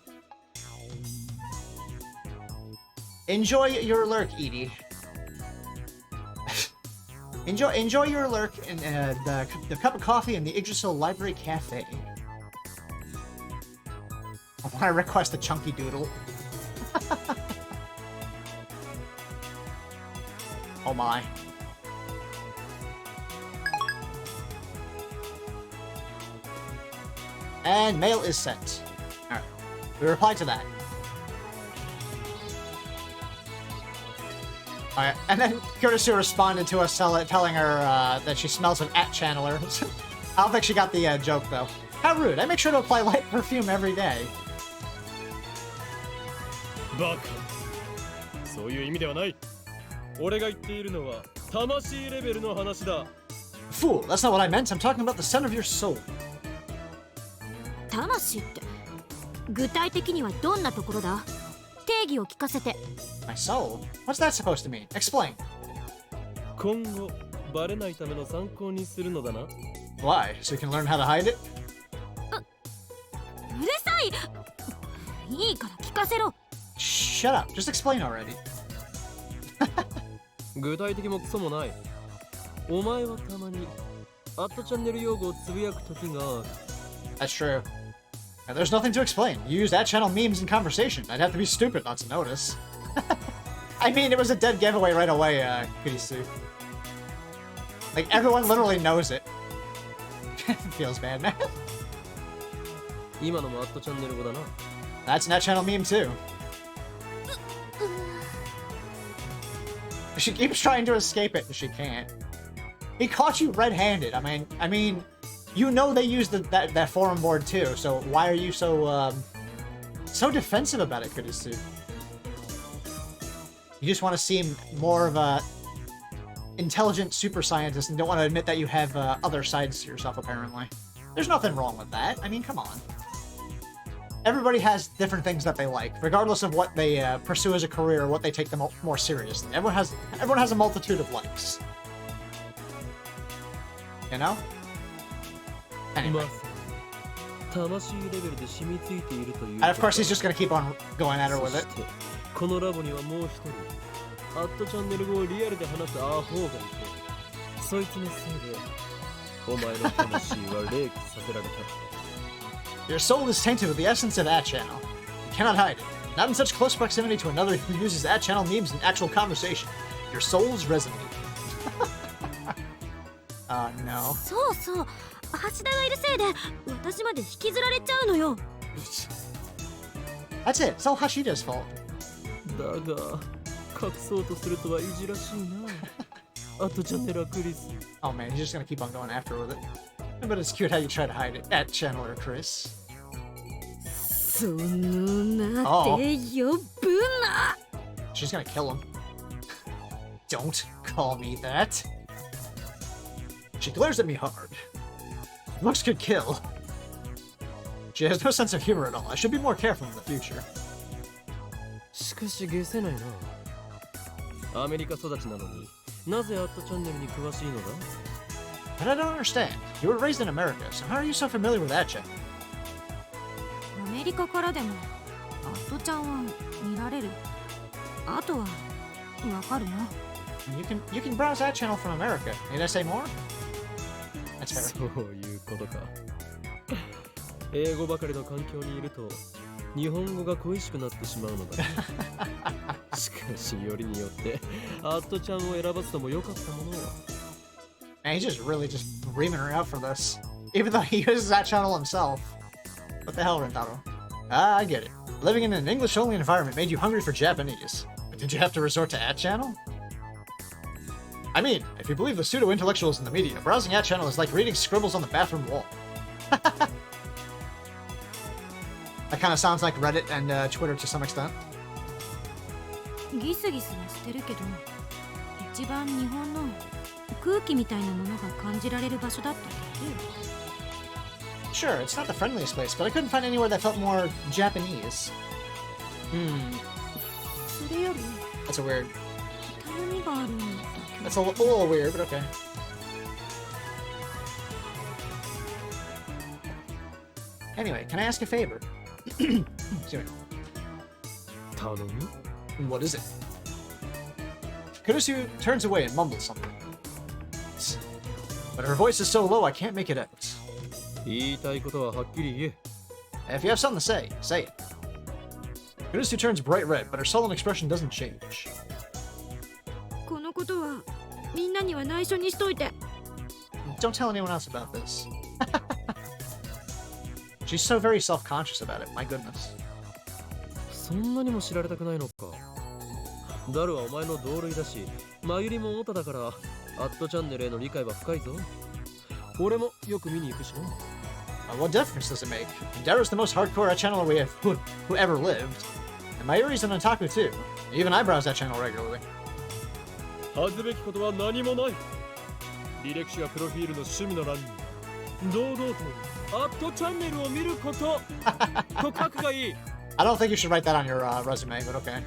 A: Enjoy your lurk, Edie. enjoy your lurk in the cup of coffee in the Yggdrasil Library Cafe. I want to request a chunky doodle. Oh my. And mail is sent. Alright. We replied to that. Alright, and then Kurisu responded to us telling her that she smells of @Channeler. I don't think she got the joke, though. How rude. I make sure to apply light perfume every day.
D: バカ。そういう意味ではない。俺が言っているのは魂レベルの話だ。
A: Fool, that's not what I meant. I'm talking about the center of your soul.
F: 魂って具体的にはどんなところだ？定義を聞かせて。
A: My soul? What's that supposed to mean? Explain.
D: 今後バレないための参考にするのだな。
A: Why? So you can learn how to hide it?
F: うるさい。いいから聞かせろ。
A: Shut up. Just explain already.
D: 具体的もクソもない。お前はたまにアットチャンネル用語をつぶやく時がある。
A: That's true. And there's nothing to explain. You use that channel memes in conversation. I'd have to be stupid not to notice. I mean, it was a dead giveaway right away, Kurisu. Like, everyone literally knows it. Feels bad, man.
D: 今のもアットチャンネル語だな。
A: That's that channel meme, too. She keeps trying to escape it, but she can't. He caught you red-handed. I mean, you know they use that forum board too. So why are you so so defensive about it, Kurisu? You just want to seem more of a intelligent super scientist and don't want to admit that you have other sides to yourself. Apparently, there's nothing wrong with that. I mean, come on. Everybody has different things that they like, regardless of what they pursue as a career or what they take them more seriously. Everyone has a multitude of likes. You know? Anyway. And of course he's just gonna keep on going at her with it.
D: このラボにはもう一人、アットチャンネル語をリアルで話すアホがいて、そいつのせいで、お前の魂は冷気させられた。
A: Your soul is tainted with the essence of that channel. You cannot hide it. Not in such close proximity to another who uses that channel memes in actual conversation. Your souls resonate. No.
F: そうそう、橋田がいるせいで私まで引きずられちゃうのよ。
A: That's it. It's all Hashida's fault.
D: だが、隠そうとするとはいじらしいな。アットチャンネルはクリス。
A: Oh man, he's just gonna keep on going after with it. But it's cute how you try to hide it. At Channeler Chris.
F: そのなって呼ぶな。
A: She's gonna kill him. Don't call me that. She glares at me hard. Looks could kill. She has no sense of humor at all. I should be more careful in the future.
D: しかしゲせないな。アメリカ育ちなのに、なぜアットチャンネルに詳しいのだ？
A: But I don't understand. You were raised in America, so how are you so familiar with that channel?
F: アメリカからでもアットちゃんは見られる。あとはわかるな。
A: You can browse that channel from America. Need I say more? That's fair.
D: そういうことか。英語ばかりの環境にいると日本語が恋しくなってしまうのだ。しかしよりによってアットちゃんを選ばずともよかったものは。
A: Man, he's just really just reaming her out for this. Even though he uses that channel himself. What the hell, Rentaro? Ah, I get it. Living in an English-only environment made you hungry for Japanese. But did you have to resort to At Channel? I mean, if you believe the pseudo-intellectuals in the media, browsing At Channel is like reading scribbles on the bathroom wall. That kind of sounds like Reddit and Twitter to some extent.
F: ギスギスはしてるけど、一番日本の空気みたいなものが感じられる場所だっただけ。
A: Sure, it's not the friendliest place, but I couldn't find anywhere that felt more Japanese. Hmm.
F: それより
A: That's a weird.
F: 頼みがあるんだけど。
A: That's a little weird, but okay. Anyway, can I ask a favor? Excuse me.
D: 頼み？
A: What is it? Kurisu turns away and mumbles something. But her voice is so low I can't make it out.
D: 言いたいことははっきり言え。
A: If you have something to say, say it. Kurisu turns bright red, but her sullen expression doesn't change.
F: このことはみんなには内緒にしといて。
A: Don't tell anyone else about this. She's so very self-conscious about it, my goodness.
D: そんなにも知られたくないのか。ダルはお前の同類だし、マユリもオタだから、アットチャンネルへの理解は深いぞ。俺もよく見に行くしな。
A: What difference does it make? Daru's the most hardcore channeler we have who ever lived. And Mayuri's an otaku too. Even I browse that channel regularly.
D: 恥ずべきことは何もない。履歴書やプロフィールの趣味の欄に、堂々とアットチャンネルを見ることと書くがいい。
A: I don't think you should write that on your resume, but okay.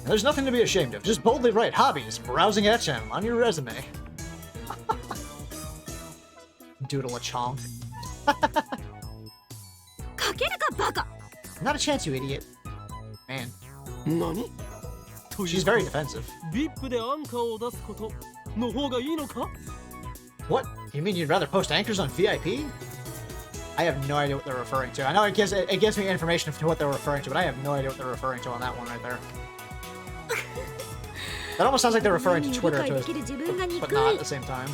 A: There's nothing to be ashamed of. Just boldly write hobbies, browsing at channel on your resume. Doodle a chonk.
F: 書けるかバカ。
A: Not a chance, you idiot. Man,
D: 何？
A: she's very defensive.
D: VIP でアンカーを出すこと。の方がいいのか？
A: What? You mean you'd rather post anchors on VIP? I have no idea what they're referring to. I know it gives me information to what they're referring to, but I have no idea what they're referring to on that one right there. That almost sounds like they're referring to Twitter, but not at the same time.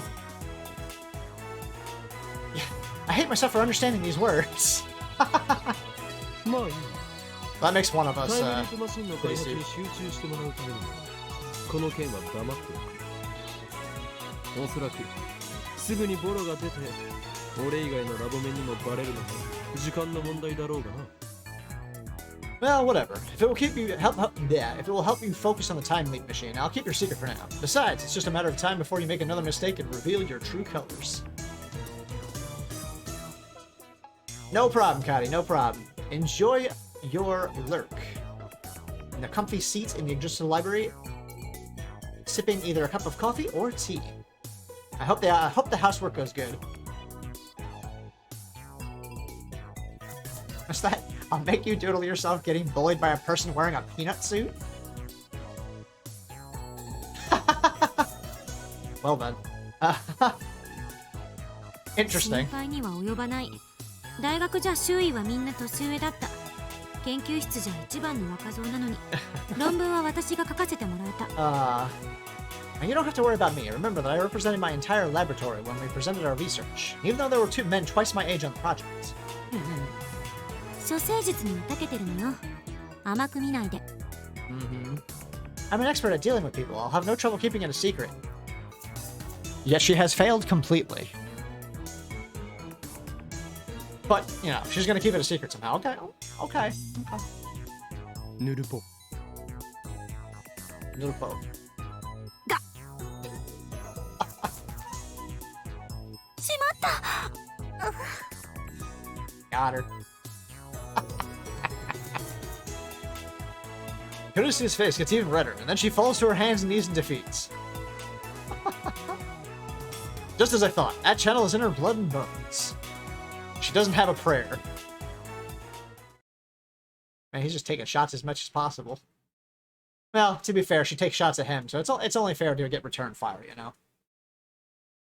A: Yeah, I hate myself for understanding these words. That makes one of us
D: タイムリープマシンの開
A: pretty
D: 発
A: stupid.
D: に集中してもらうためにこの件は黙っておく。おそらくすぐにボロが出て俺以外のラボメにもバレるのも時間の問題だろうがな。
A: Well, whatever. If it will keep you if it will help you focus on the time leak machine, I'll keep your secret for now. Besides, it's just a matter of time before you make another mistake and reveal your true colors. No problem, Kadi, no problem. Enjoy your lurk in the comfy seats in the Yggdrasil library, sipping either a cup of coffee or tea. I hope the housework goes good. What's that? I'll make you doodle yourself getting bullied by a person wearing a peanut suit? Well then. Interesting.
F: 心配には及ばない。大学じゃ周囲はみんな年上だった。研究室じゃ一番の若造なのに論文は私が書かせてもらえた。
A: And you don't have to worry about me. Remember that I represented my entire laboratory when we presented our research, even though there were two men twice my age on the project.
F: 処世術には長けてるのよ。甘く見ないで。
A: I'm an expert at dealing with people. I'll have no trouble keeping it a secret. Yet she has failed completely. But, you know, she's gonna keep it a secret somehow. Okay. Okay.
D: ヌルポ
A: Little boat.
F: しまった。
A: Got her. Hirusu's face gets even redder, and then she falls to her hands and knees in defeats. Just as I thought, that channel is in her blood and bones. She doesn't have a prayer. Man, he's just taking shots as much as possible. Well, to be fair, she takes shots at him, so it's only fair to get return fire, you know?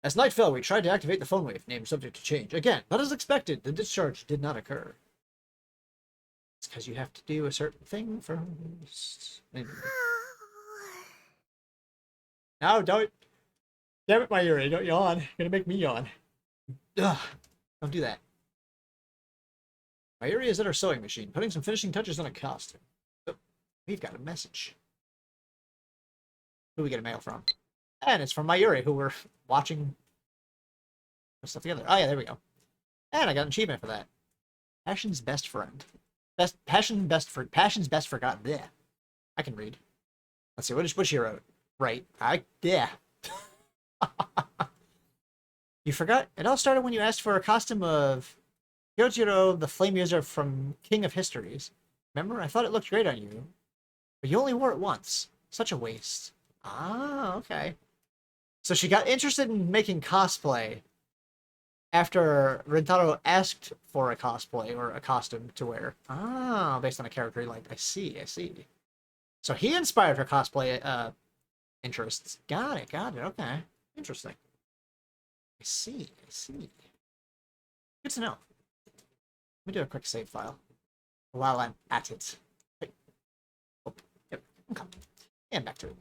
A: As night fell, we tried to activate the phone wave, name subject to change. Again, not as expected, the discharge did not occur. It's because you have to do a certain thing first. Maybe. No, don't. Damn it, Mayuri, don't yawn. You're gonna make me yawn. Ugh, don't do that. Mayuri is at her sewing machine, putting some finishing touches on a costume. Oh, we've got a message. Who we get a mail from? And it's from Mayuri, who we're watching stuff together. Oh yeah, there we go. And I got an achievement for that. Passion's best friend. Passion's best forgotten. Yeah, I can read. Let's see, what she wrote. Right. Yeah. You forgot? It all started when you asked for a costume of Kyojiro, the flame user from King of Histories. Remember? I thought it looked great on you. But you only wore it once. Such a waste. Ah, okay. So she got interested in making cosplay after Rintaro asked for a cosplay or a costume to wear. Ah, based on a character he liked. I see. So he inspired her cosplay interests. Got it. Okay. Interesting. I see. Good to know. Let me do a quick save file while I'm at it. Wait. Oh, yep. Okay. And back to it.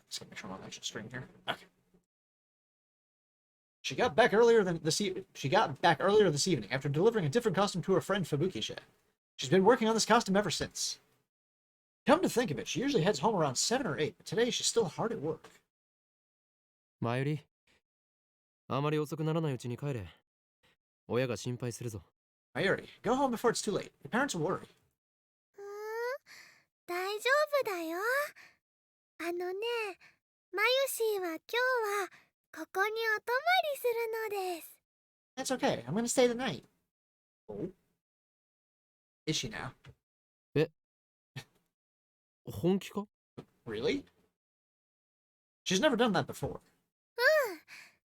A: Just gonna make sure I'm on the actual stream here. Okay. She got back earlier this evening after delivering a different costume to her friend Fabukisha. She's been working on this costume ever since. Come to think of it, she usually heads home around 7 or 8, but today she's still hard at work.
D: マユリ、あまり遅くならないうちに帰れ。親が心配するぞ。
A: Mayuri, go home before it's too late. Your parents will worry.
E: 大丈夫だよ。あのね、マユシーは今日はここにお泊まりするのです。
A: That's okay. I'm gonna stay the night. Oh. Is she now?
D: 本気か？
A: Really? She's never done that before.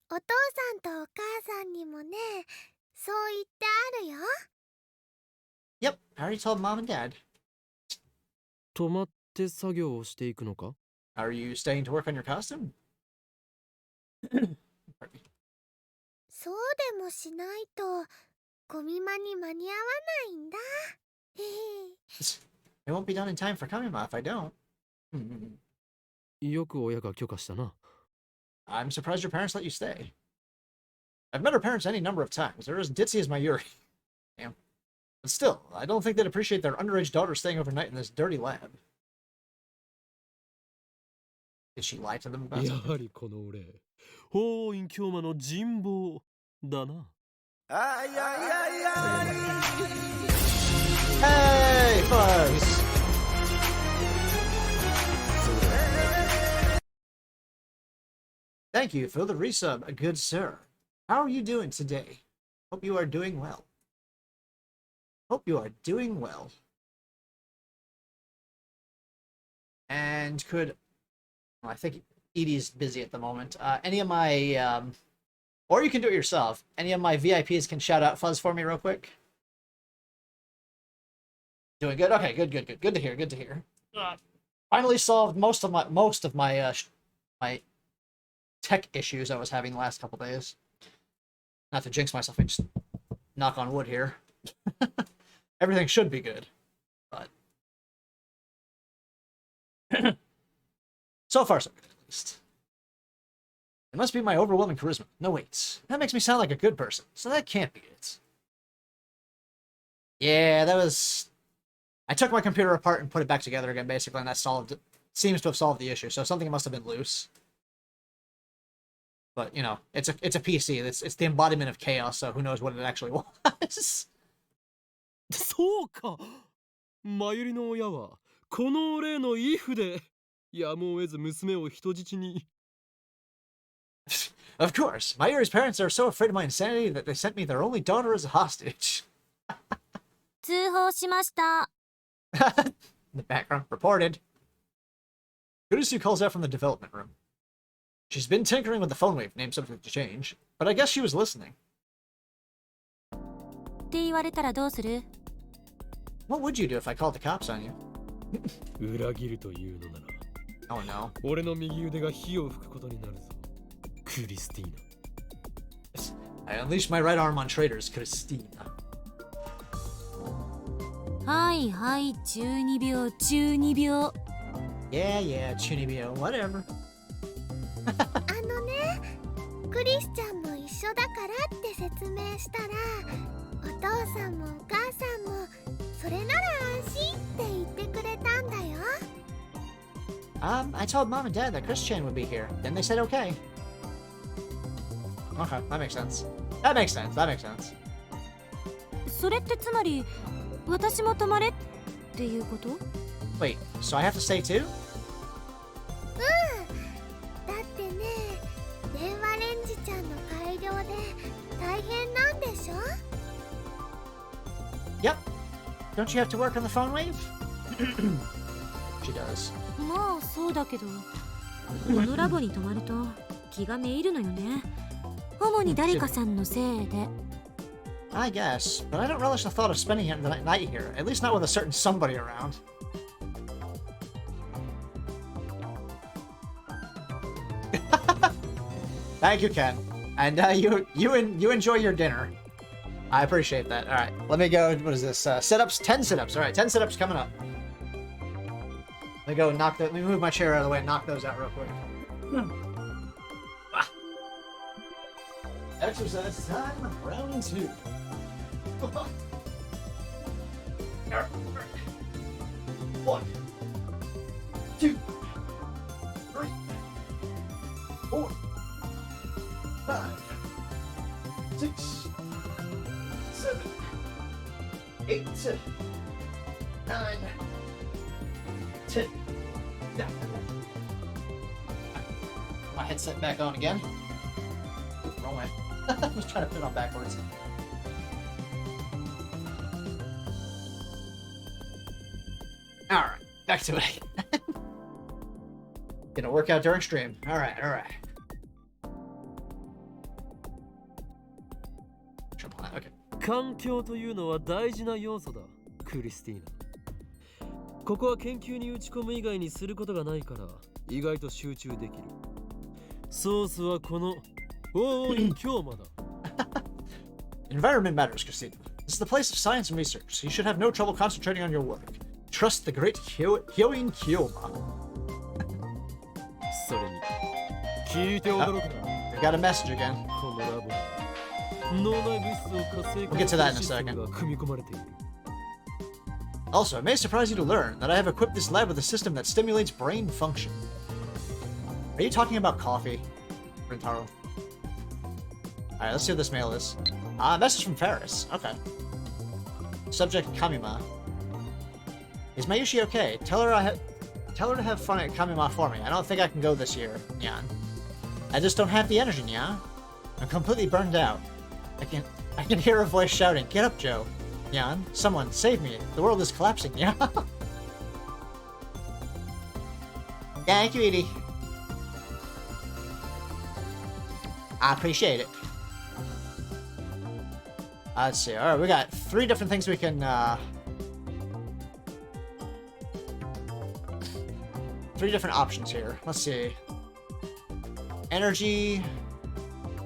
E: お父さんとお母さんにもね、そう言ってあるよ。
A: Yep, I already told mom and dad.
D: 泊まって作業をしていくのか？
A: Are you staying to work on your costume? Pardon me.
E: そうでもしないとゴミ間に間に合わないんだ。へへ。
A: It won't be done in time for Kamima if I don't. Hmm.
D: よく親が許可したな。
A: I'm surprised your parents let you stay. I've met her parents any number of times. They're as ditzy as my Yuri. Damn. But still, I don't think they'd appreciate their underage daughter staying overnight in this dirty lab. Did she lie to them about
D: や
A: something?
D: はりこの俺、法院京馬の人望だな。
A: Hey, Fuzz! Thank you for the resub, good sir. How are you doing today? Hope you are doing well. Hope you are doing well. And could... Well, I think Edie's busy at the moment. Any of my... or you can do it yourself. Any of my VIPs can shout out Fuzz for me real quick. Doing good? Okay, good. Good to hear, good to hear. Finally solved most of my my tech issues I was having the last couple days. Not to jinx myself, I just knock on wood here. Everything should be good, but so far so good at least. It must be my overwhelming charisma. No wait, that makes me sound like a good person, so that can't be it. Yeah, that was... I took my computer apart and put it back together again, basically, and that seems to have solved the issue. So something must have been loose. But you know, it's a PC. It's the embodiment of chaos. So who knows what it actually was?
D: そうか。マユリの親はこの俺のイフでやむを得ず娘を人質に。
A: Of course, Mayuri's parents are so afraid of my insanity that they sent me their only daughter as a hostage.
F: 通報しました。
A: In the background, reported. Kurusu calls out from the development room. She's been tinkering with the phone wave name subject to change, but I guess she was listening.
F: って言われたらどうする？
A: What would you do if I called the cops on you?
D: 裏切るというのなら、
A: Oh no.
D: 俺の右腕が火を吹くことになるぞ。クリスティーナ。
A: I unleashed my right arm on traitors, Christina.
F: はいはい12秒12秒。
A: Yeah, Chunibyo, whatever.
E: あのね、クリスちゃんも一緒だからって説明したら、お父さんもお母さんもそれなら安心って言ってくれたんだよ。
A: I told Mom and Dad that Christian would be here. Then they said okay. Okay, that makes sense. That makes sense.
F: それってつまり私も泊まれっていうこと？
A: Wait, so I have to stay too?
E: だってね、電話レンジちゃんの改良で大変なんでしょ？
A: Yep. Don't you have to work on the phone wave? She does.
F: まあそうだけど、このラボに泊まると気がめいるのよね。主に誰かさんのせいで。
A: I guess, but I don't relish the thought of spending the night here, at least not with a certain somebody around. Thank you, Ken. And you enjoy your dinner. I appreciate that. All right, let me go. What is this? Sit-ups? 10 sit-ups. All right, 10 sit-ups coming up. Let me go knock that. Let me move my chair out of the way and knock those out real quick. Exercise time, round 2. One, 2, 3, 4, 5, 6, 7, 8, 9, 10. Yeah. My headset back on again. Wrong way. I was trying to put it on backwards. Alright, back to it. Gonna work out during stream. Alright. Okay.
D: 環境というのは大事な要素だ、クリスティーナ。ここは研究に打ち込む以外にすることがないから、意外と集中できる。ソースはこの黄金京馬だ。
A: Environment matters, Christina. This is the place of science and research. You should have no trouble concentrating on your work. Trust the great Hyoin Kyoma.
D: それに聞いて驚くな。
A: I got a message again.
D: このラボに脳内物質を活性化
A: We'll get to
D: す
A: that
D: る
A: in a
D: システ
A: second.
D: ムが組み込まれている。
A: Also, it may surprise you to learn that I have equipped this lab with a system that stimulates brain function. Are you talking about coffee, Rintaro? Alright, let's see what this mail is. A message from Ferris. Okay. Subject Kamima. Is Mayushi okay? Tell her to have fun at Kamima for me. I don't think I can go this year, Nyan. I just don't have the energy, Nyan. I'm completely burned out. I can hear her voice shouting, "Get up, Joe." Nyan, someone save me. The world is collapsing, Nyan. Thank you, Edie. I appreciate it. Let's see. Alright, we got 3 different things we can, 3 different options here. Let's see. Energy.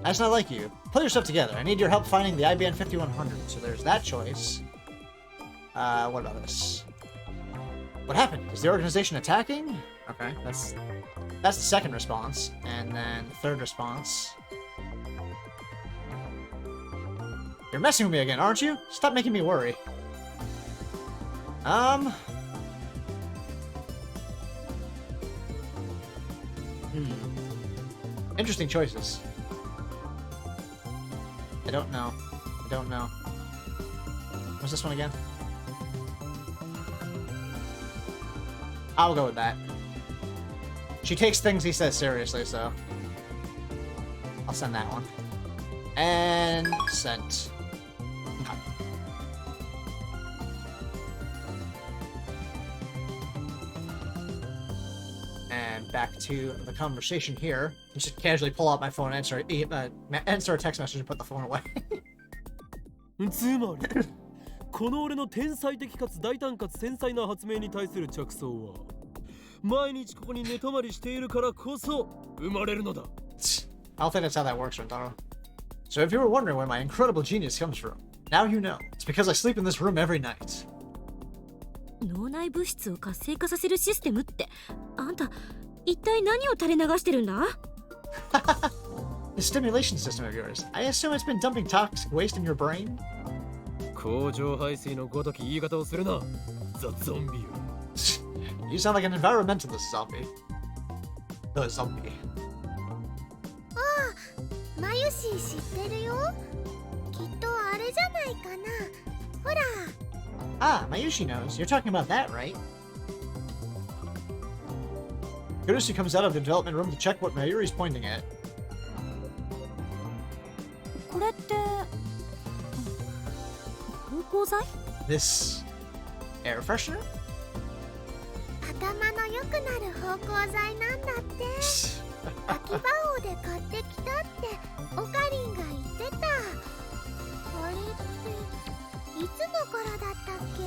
A: That's not like you. Pull your stuff together. I need your help finding the IBN 5100. So there's that choice. What about this? What happened? Is the organization attacking? Okay, that's the second response. And then the third response. You're messing with me again, aren't you? Stop making me worry. Interesting choices. I don't know. What's this one again? I'll go with that. She takes things he says seriously, so I'll send that one. And sent. Okay. And back to the conversation here. Just casually pull out my phone, answer a text message, and put the phone away.
D: つまりこの俺の天才的かつ大胆かつ繊細な発明に対する着想は毎日ここに寝泊まりしているからこそ生まれるのだ。
A: I don't think that's how that works, Rintaro. So if you were wondering where my incredible genius comes from, now you know. It's because I sleep in this room every night.
F: 脳内物質を活性化させるシステムってあんた一体何を垂れ流してるんだ？
A: The stimulation system of yours. I assume it's been dumping toxic waste in your brain?
D: 工場排水のごとき言い方をするな。ザ・ゾンビよ。
A: You sound like an environmentalist zombie. The zombie.
E: マユシー知ってるよ。きっとあれじゃないかな。ほら。
A: Ah, Mayushi knows. You're talking about that, right? Kurusu comes out of the development room to check what Mayuri's pointing at.
F: これって芳香剤？
A: This air freshener?
E: 頭の良くなる芳香剤なんだって。秋葉王で買ってきたってオカリンが言ってた。あれっていつのからだったっけ？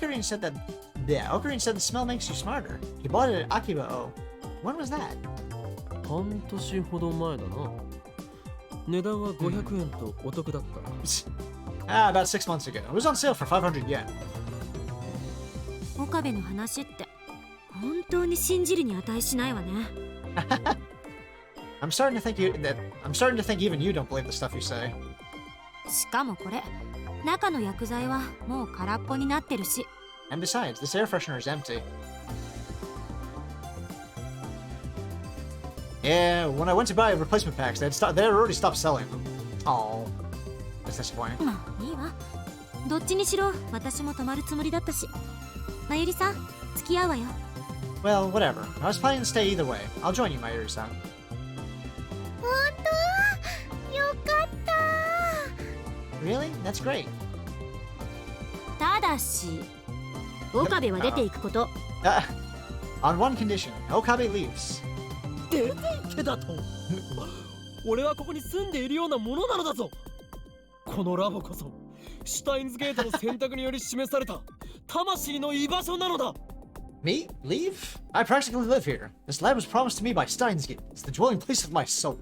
A: Ocarina said that. Yeah, Ocarina said the smell makes you smarter. He bought it at Akiba-O. When was that?
D: 半年ほど前だな。値段は500円とお得だった。
A: About 6 months ago. It was on sale for 500 yen.
F: 岡部の話って本当に信じるに値しないわね。
A: I'm starting to think even you don't believe the stuff you say.
F: しかもこれ中の薬剤はもう空っぽになってるし。
A: And besides, this air freshener is empty. Yeah, when I went to buy replacement packs, they had already stopped selling them. Oh, that's disappointing.
F: まあいいわ。どっちにしろ私も泊まるつもりだったし。まゆりさん、付き合うわよ。
A: Well, whatever. I was planning to stay either way. I'll join you, Mayuri-san.
E: 本当？よかった。
A: Really? That's great.
F: ただし岡部は出ていくこと。
A: On one condition, Okabe leaves.
D: 出ていけだと。俺はここに住んでいるようなものなのだぞ。このラボこそシュタインズゲートの選択により示された魂の居場所なのだ。
A: Me? Leave? I practically live here. This lab was promised to me by Steins. It's the dwelling place of my soul.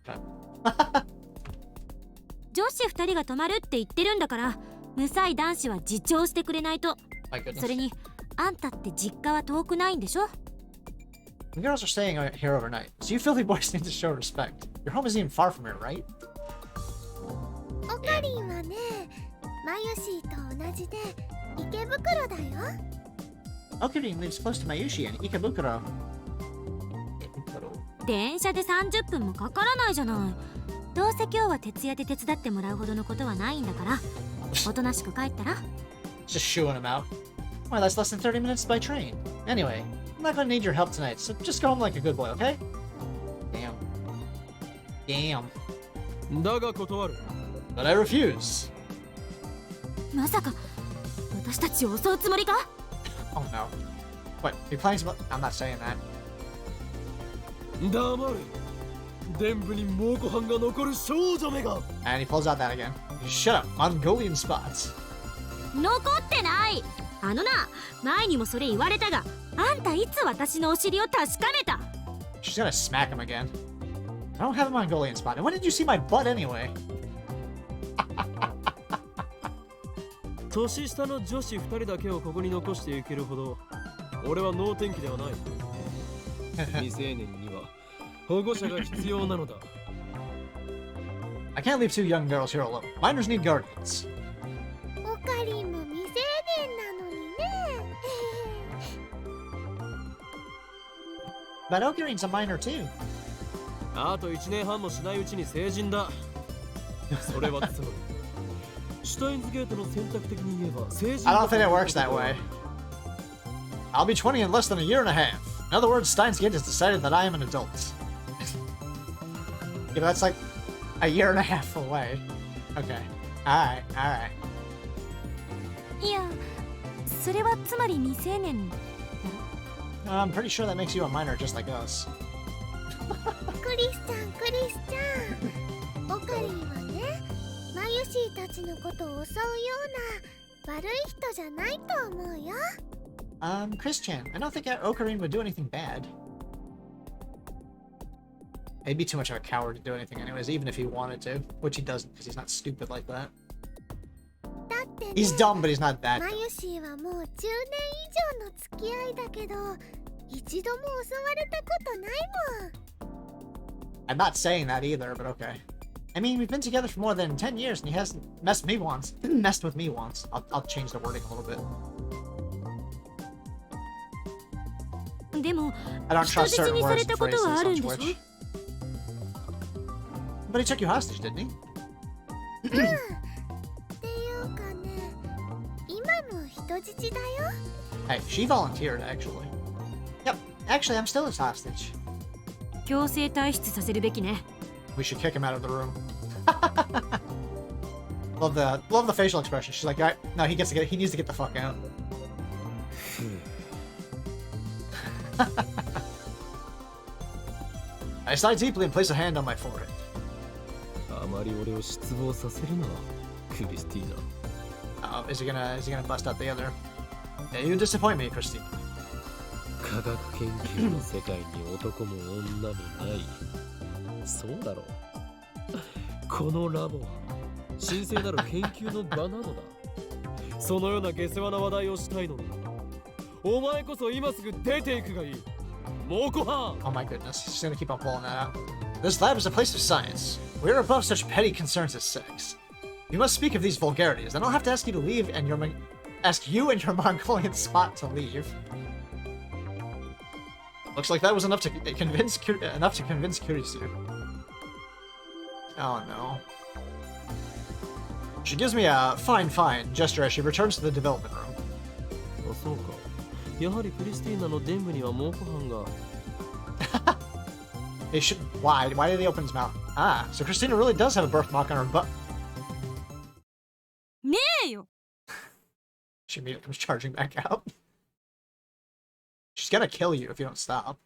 A: Okay.
F: 女子2人が泊まるって言ってるんだから、無才男子は自重してくれないと。
A: My goodness.
F: それにあんたって実家は遠くないんでしょ？
A: The girls are staying here overnight, so you filthy boys need to show respect. Your home isn't even far from here, right?
E: オカリンはね、マユシーと同じで池袋だよ。
A: Okarin lives close to Mayushi and Ikebukuro.
F: 電車で30分もかからないじゃない。どうせ今日は徹夜で手伝ってもらうほどのことはないんだから、おとなしく帰ったら？
A: Just shooing him out. Why, that's less than 30 minutes by train. Anyway, I'm not gonna need your help tonight, so just go home like a good boy, okay? Damn. Damn.
D: だが断る。
A: But I refuse.
F: まさか私たちを襲うつもりか？
A: Oh no. What, you planning to... I'm not saying that.
D: 黙れ。伝部に猛虎犯が残る少女めが。
A: And he pulls out that again. Shut up, Mongolian spots.
F: 残ってない。あのな、前にもそれ言われたが、あんたいつ私のお尻を確かめた？
A: She's gonna smack him again. I don't have a Mongolian spot. And when did you see my butt anyway?
D: 年下の女子2人だけをここに残していけるほど俺は能天気ではない。未成年には保護者が必要なのだ。
A: I can't leave two young girls here alone. Minors need guardians.
E: オカリンも未成年なのにね。
A: But Okarin's a minor too.
D: あと1年半もしないうちに成人だ。それはつまりシュタインズゲートの選択的に言えば成人。
A: I don't think it works that way. I'll be 20 in less than a year and a half. In other words, Steins Gate has decided that I am an adult. Yeah, but that's like a year and a half away. Okay. Alright, alright.
F: いや、それはつまり未成年。
A: I'm pretty sure that makes you a minor just like us.
E: クリスちゃん、クリスちゃん。オカリンはね、マユシーたちのことを襲うような悪い人じゃないと思うよ。
A: Chris-chan, I don't think Okarin would do anything bad. He'd be too much of a coward to do anything anyways, even if he wanted to. Which he doesn't, because he's not stupid like that.
E: だってね、
A: He's dumb, but he's not that
E: マ
A: dumb.
E: ユシーはもう10年以上の付き合いだけど、一度も襲われたことないもん。
A: I'm not saying that either, but okay. I mean, we've been together for more than 10 years, and he hasn't messed me once. Messed with me once. I'll change the wording a little bit.
F: でも
A: I don't
F: 人
A: trust
F: 質
A: certain
F: にさ
A: words
F: れ
A: and
F: たことは
A: phrases
F: ある
A: on
F: んでしょ？
A: Twitch. But he took you hostage, didn't he?
E: っていうかね、今も人質だよ。
A: Hey, she volunteered, actually. Yep, actually, I'm still his hostage.
F: 強制退出させるべきね。
A: We should kick him out of the room. love the facial expression. She's like, all right, no, he needs to get the fuck out. I sigh deeply and place a hand on my forehead.
D: あまり俺を失望させるな、クリスティーナ。
A: Oh, is he gonna bust out the other? Yeah, you disappoint me, Christine.
D: 科学研究の世界に男も女もない。そうだろう。このラボは神聖なる研究の場なのだ。そのような下世話な話題をしたいのだ。お前こそ今すぐ出ていくがいい。猛虎犯。
A: Oh my goodness, she's gonna keep on pulling that out. This lab is a place of science. We are above such petty concerns as sex. You must speak of these vulgarities, then I'll have to ask you to leave and ask you and your Mongolian spot to leave. Looks like that was enough to convince Kurisu. Oh no. She gives me a fine gesture as she returns to the development room.
D: あ、そうか。やはりクリスティーナの伝部には猛虎犯が。
A: They should. Why? Why did he open his mouth? Ah, so Christina really does have a birthmark on her butt.
F: ねえよ。
A: She immediately comes charging back out. She's gonna kill you if you don't stop.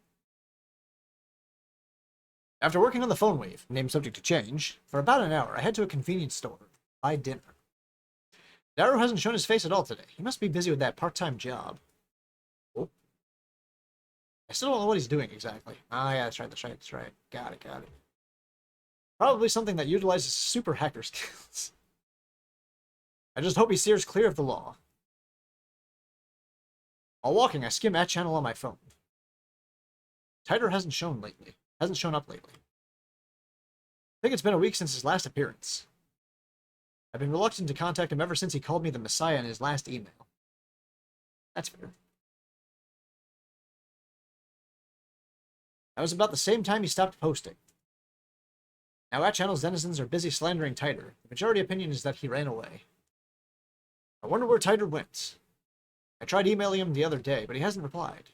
A: After working on the phone wave, name subject to change, for about an hour, I head to a convenience store to buy dinner. Daru hasn't shown his face at all today. He must be busy with that part-time job. I still don't know what he's doing exactly. Ah, yeah, that's right, that's right, that's right. Got it, got it. Probably something that utilizes super hacker skills. I just hope he steers clear of the law. While walking, I skim that channel on my phone. Titor hasn't shown up lately. I think it's been a week since his last appearance. I've been reluctant to contact him ever since he called me the Messiah in his last email. That's fair. That was about the same time he stopped posting. Now at channel's denizens are busy slandering Titor. The majority opinion is that he ran away. I wonder where Titor went. I tried emailing him the other day, but he hasn't replied.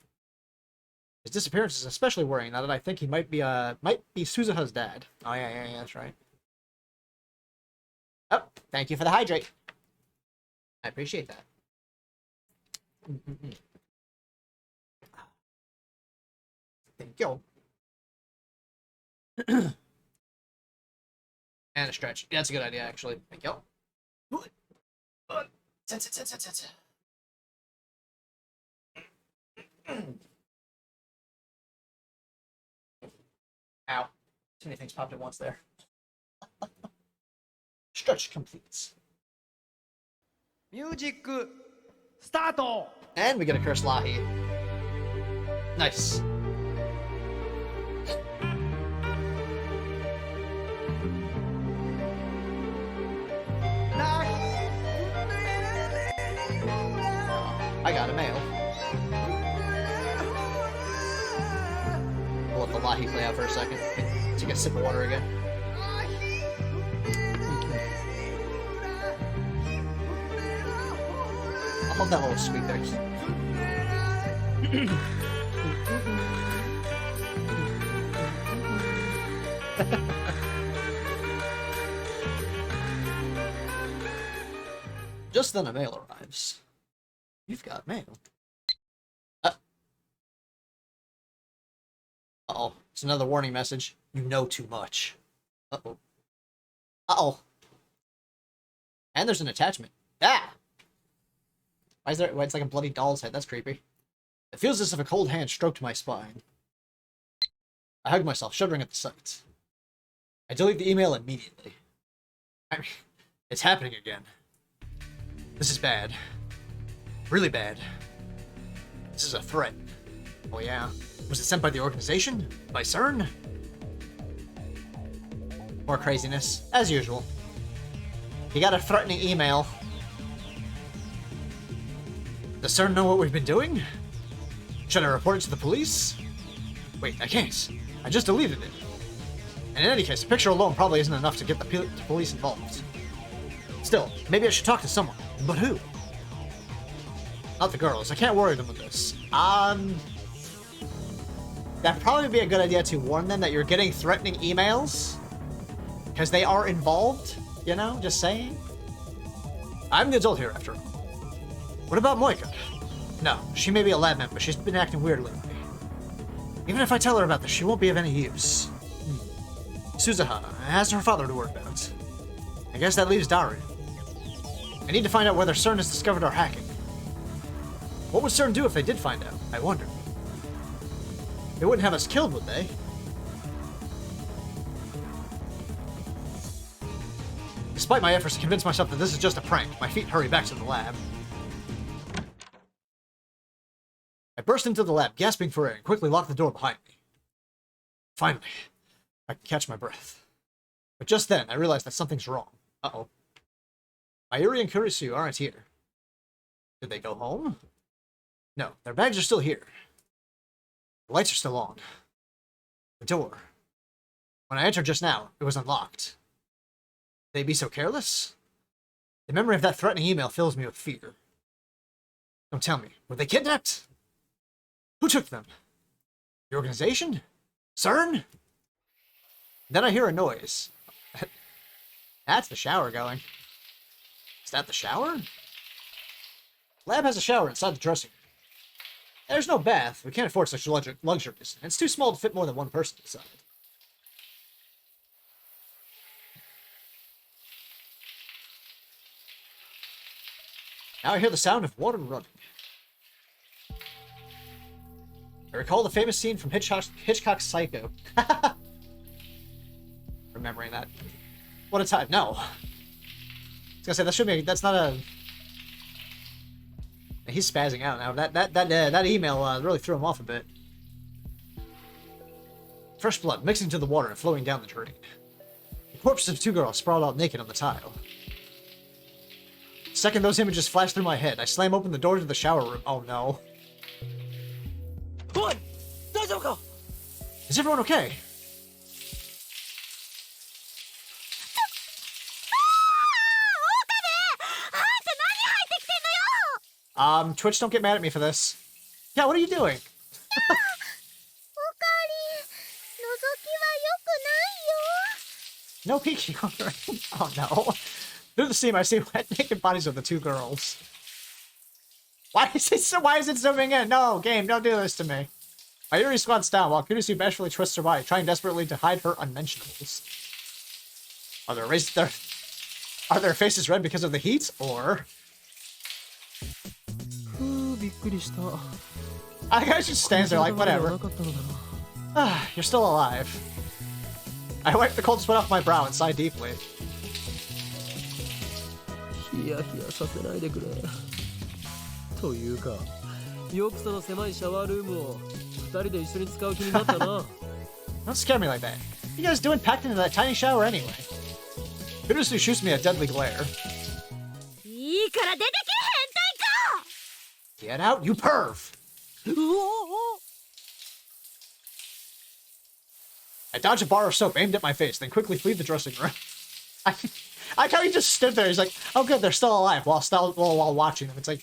A: His disappearance is especially worrying now that I think he might be Suzuha's dad. Oh yeah, that's right. Oh, thank you for the hydrate. I appreciate that. Thank you. And a stretch. Yeah, that's a good idea, actually. Thank you. Sit. Ow. Too many things popped at once there. Stretch completes.
C: ミュージックスタート
A: And we get a Curse Lahi. Nice. I got a mail. We'll let the Lahi play out for a second. Take a sip of water again. I love that little squeak there. Just then a mail arrives. You've got mail. Uh-oh. It's another warning message. You know too much. Uh-oh. Uh-oh. And there's an attachment. Ah! Why is there... It's like a bloody doll's head. That's creepy. It feels as if a cold hand stroked my spine. I hug myself, shuddering at the sight. I delete the email immediately. I mean, it's happening again. This is bad. Really bad. This is a threat. Oh yeah. Was it sent by the organization? By CERN? More craziness, as usual. You got a threatening email. Does CERN know what we've been doing? Should I report it to the police? Wait, I can't. I just deleted it. And in any case, a picture alone probably isn't enough to get the police involved. Still, maybe I should talk to someone. But who? Not the girls. I can't worry them with this. That'd probably be a good idea to warn them that you're getting threatening emails. Because they are involved, you know? Just saying. I'm the adult here, after all. What about Moika? No, she may be a lab member, but she's been acting weird lately. Even if I tell her about this, she won't be of any use. Suzuha has her father to worry about. I guess that leaves Daru. I need to find out whether CERN has discovered our hacking. What would CERN do if they did find out? I wonder. They wouldn't have us killed, would they? Despite my efforts to convince myself that this is just a prank, my feet hurry back to the lab. I burst into the lab, gasping for air, and quickly locked the door behind me. Finally, I can catch my breath. But just then, I realized that something's wrong. Uh-oh. Mayuri and Kurisu aren't here. Did they go home? No, their bags are still here. The lights are still on. The door. When I entered just now, it was unlocked. Would they be so careless? The memory of that threatening email fills me with fear. Don't tell me, were they kidnapped? Who took them? The organization? CERN? Then I hear a noise. That's the shower going. Is that the shower? Lab has a shower inside the dressing room. There's no bath. We can't afford such luxuries. And it's too small to fit more than one person inside. Now I hear the sound of water running. I recall the famous scene from Hitchcock's Psycho. Remembering that. What a time. No. I was gonna say, that should be... That's not a... He's spazzing out now. That email really threw him off a bit. Fresh blood mixing to the water and flowing down the drain. The corpses of 2 girls sprawled out naked on the tile. The second those images flashed through my head, I slam open the door to the shower room. Oh no. Is everyone okay? Twitch, don't get mad at me for this. Yeah, what are you doing? No peeking. Oh no. Through the seam, I see wet naked bodies of the 2 girls. Why is it zooming in? No, game, don't do this to me. Mayuri squats down while Kurusu bashfully twists her body, trying desperately to hide her unmentionables. Are their faces red because of the heat, or... I guess just stands there like, whatever. You're still alive. I wiped the cold sweat off my brow and sighed deeply. Don't scare me like that. What are you guys doing packed into that tiny shower anyway? Kurusu shoots me a deadly glare. Get out, you perv! I dodge a bar of soap aimed at my face, then quickly flee the dressing room. I like how he just stood there. He's like, "Oh, good, they're still alive." While watching them, it's like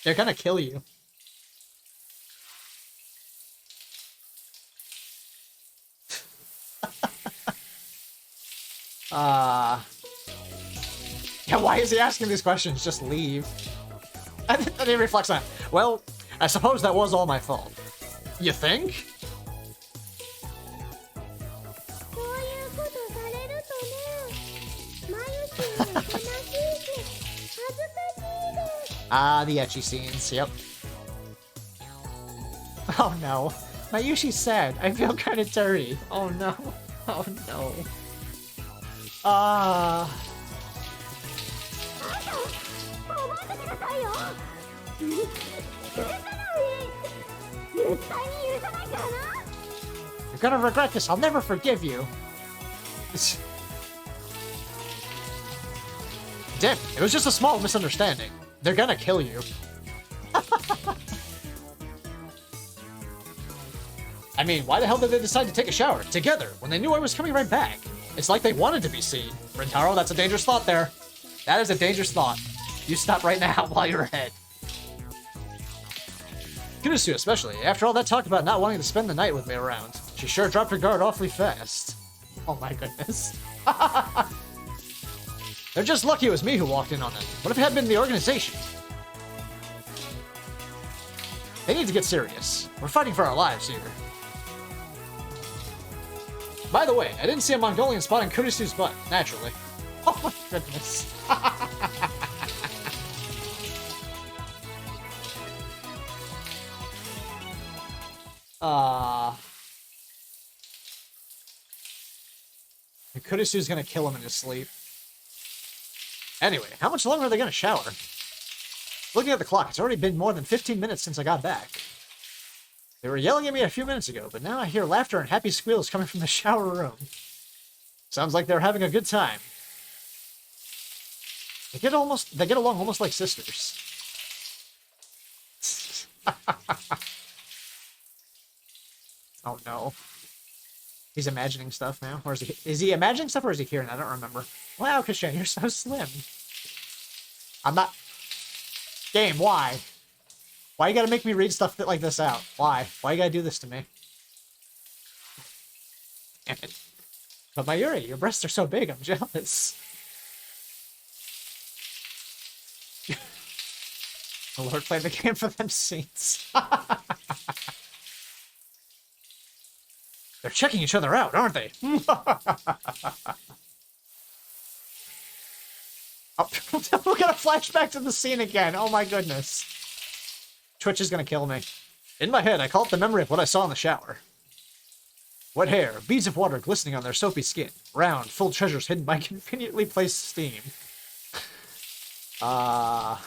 A: they're gonna kill you. Yeah, why is he asking these questions? Just leave. And then he reflects on it. Well, I suppose that was all my fault. You think? The ecchi scenes, yep. Oh no. Mayushi's sad. I feel kind of dirty. Oh no. Oh no. You're gonna regret this. I'll never forgive you. Damn, it was just a small misunderstanding. They're gonna kill you. I mean, why the hell did they decide to take a shower together when they knew I was coming right back? It's like they wanted to be seen. Rintaro, that's a dangerous thought there. That is a dangerous thought. You stop right now while you're ahead. Kurusu especially. After all that talk about not wanting to spend the night with me around, she sure dropped her guard awfully fast. Oh my goodness. They're just lucky it was me who walked in on them. What if it had been the organization? They need to get serious. We're fighting for our lives here. By the way, I didn't see a Mongolian spotting Kurisu's butt, naturally. Oh my goodness. Kurisu's gonna kill him in his sleep. Anyway, how much longer are they gonna shower? Looking at the clock, it's already been more than 15 minutes since I got back. They were yelling at me a few minutes ago, but now I hear laughter and happy squeals coming from the shower room. Sounds like they're having a good time. They get along almost like sisters. Oh no. He's imagining stuff now? Or is he imagining stuff or is he hearing? I don't remember. Wow, Kashan, you're so slim. I'm not... Game, why? Why you gotta make me read stuff like this out? Why? Why you gotta do this to me? Damn it. But Mayuri, your breasts are so big, I'm jealous. The Lord played the game for them scenes. They're checking each other out, aren't they? Oh, we're gonna flash back to the scene again. Oh my goodness. Twitch is gonna kill me. In my head, I call it the memory of what I saw in the shower. Wet hair, beads of water glistening on their soapy skin, round, full treasures hidden by conveniently placed steam. Oh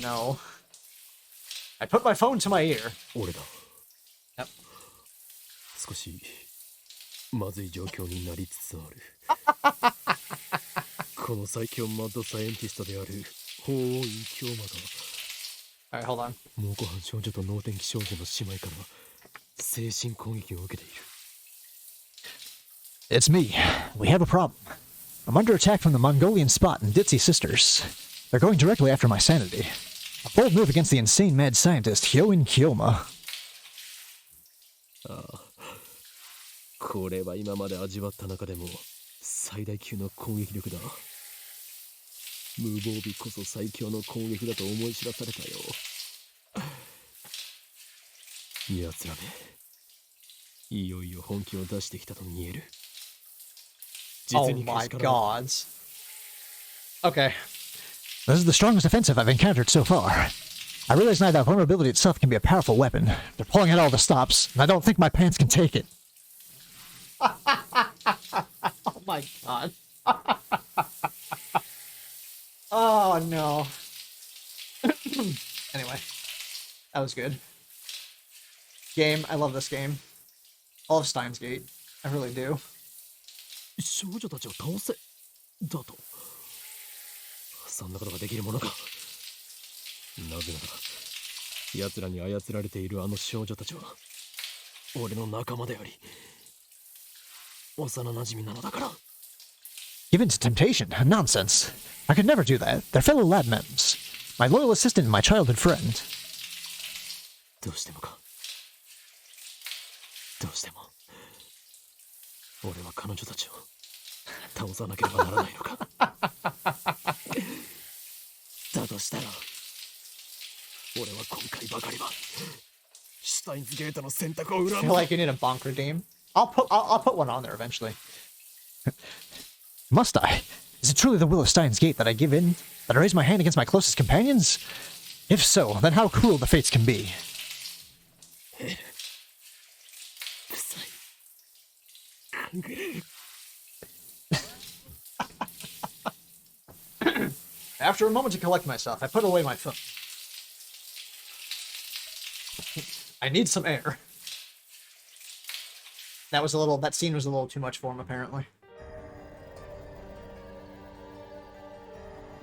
A: no. I put my phone to my ear.
D: 俺だ。
A: Yep.
D: 少しまずい状況になりつつある。この最強マッドサイエンティストである法王院京馬が
A: Alright, hold on.
D: 猛虎犯少女と能天気少女の姉妹から精神攻撃を受けている。
B: It's me. We have a problem. I'm under attack from the Mongolian Spot and Ditzy Sisters. They're going directly after my sanity. A bold move against the insane mad scientist Hyoin Kyoma.
D: これは今まで味わった中でも最大級の攻撃力だ。無防備こそ最強の攻撃だと思い知らされたよ。奴らめ、いよいよ本気を出してきたと見える。
A: Oh my gods. Okay.
B: This is the strongest offensive I've encountered so far. I realize now that vulnerability itself can be a powerful weapon. They're pulling out all the stops, and I don't think my pants can take it.
A: Oh my god. Oh no. Anyway. That was good. Game. I love this game. All of Steins Gate. I really do.
D: 少女たちを倒せだとそんなことができるものか。なぜなら奴らに操られているあの少女たちは俺の仲間であり幼馴染なのだから。
B: Given to temptation? Nonsense. I could never do that. They're fellow lab members. My loyal assistant and my childhood friend.
D: どうしてもか。どうしても俺は彼女たちを倒さなければならないのか。だとしたら俺は今回ばかりはシュタインズゲートの選択を恨
A: I
D: む。
A: feel like you need a bonk redeem. I'll put one on there eventually.
B: Must I? Is it truly the will of Steins Gate that I give in? That I raise my hand against my closest companions? If so, then how cruel the fates can be.
A: After a moment to collect myself, I put away my phone. I need some air. That scene was a little too much for him, apparently.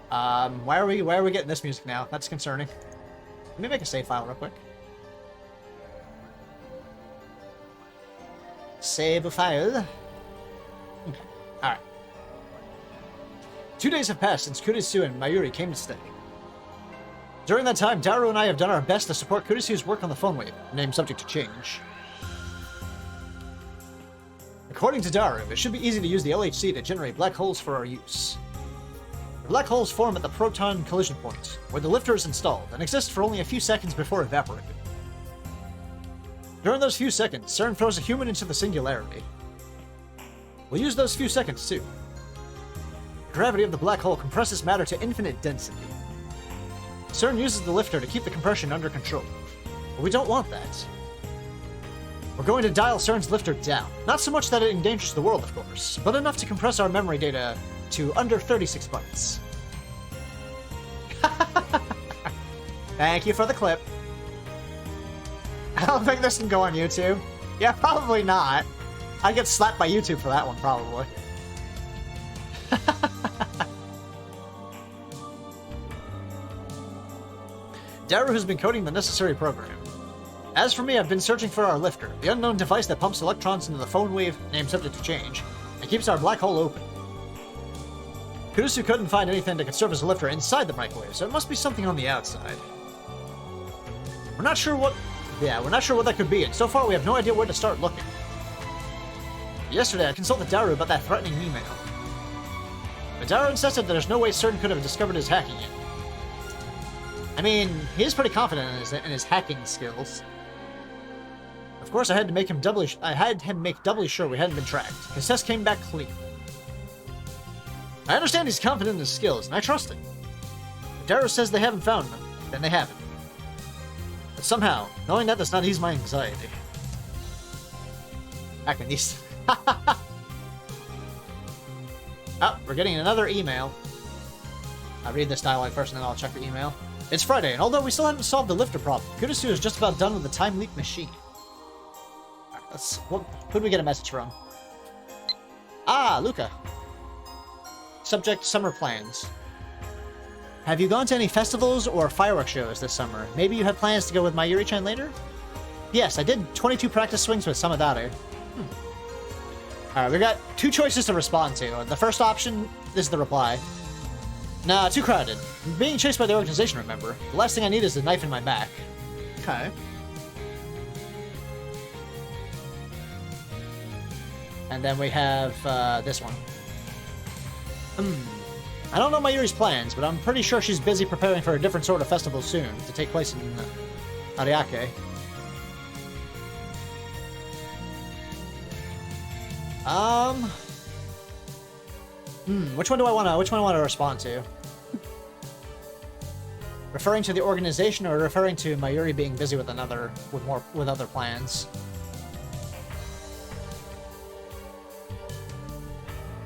A: Why are we getting this music now? That's concerning. Let me make a save file real quick. Save a file. Okay. Alright. 2 days have passed since Kurisu and Mayuri came to stay. During that time, Daru and I have done our best to support Kurisu's work on the phone wave, name subject to change. According to Daru, it should be easy to use the LHC to generate black holes for our use. The black holes form at the proton collision point, where the lifter is installed, and exist for only a few seconds before evaporating. During those few seconds, CERN throws a human into the singularity. We'll use those few seconds too. The gravity of the black hole compresses matter to infinite density. CERN uses the lifter to keep the compression under control, but we don't want that. We're going to dial CERN's lifter down, not so much that it endangers the world, of course, but enough to compress our memory data to under 36 bytes. Thank you for the clip. I don't think this can go on YouTube. Yeah, probably not. I'd get slapped by YouTube for that one, probably. Daru has been coding the necessary program. As for me, I've been searching for our lifter, the unknown device that pumps electrons into the phone wave, name subject to change, and keeps our black hole open. Kurisu couldn't find anything that could serve as a lifter inside the microwave, so it must be something on the outside. We're not sure what that could be, and so far we have no idea where to start looking. Yesterday, I consulted Daru about that threatening email. But Daru insisted that there's no way CERN could have discovered his hacking it. I mean, he is pretty confident in his hacking skills. Of course, I had him make doubly sure we hadn't been tracked. His test came back clean. I understand he's confident in his skills, and I trust him. If Daru says they haven't found them, then they haven't. somehow, knowing that does not ease my anxiety. Back in these. Oh, we're getting another email. I'll read this dialogue first and then I'll check the email. It's Friday, and although we still haven't solved the lifter problem, Kurusu is just about done with the time leak machine. Alright, who did we get a message from? Ah, Luca. Subject, summer plans. Have you gone to any festivals or fireworks shows this summer? Maybe you have plans to go with Mayuri-chan later? Yes, I did 22 practice swings with Samadare. Alright, we got 2 choices to respond to. The first option is the reply. Nah, too crowded. I'm being chased by the organization, remember? The last thing I need is a knife in my back. Okay. And then we have this one. I don't know Mayuri's plans, but I'm pretty sure she's busy preparing for a different sort of festival soon to take place in Ariake. Which one do I want to respond to? Referring to the organization or referring to Mayuri being busy with other plans?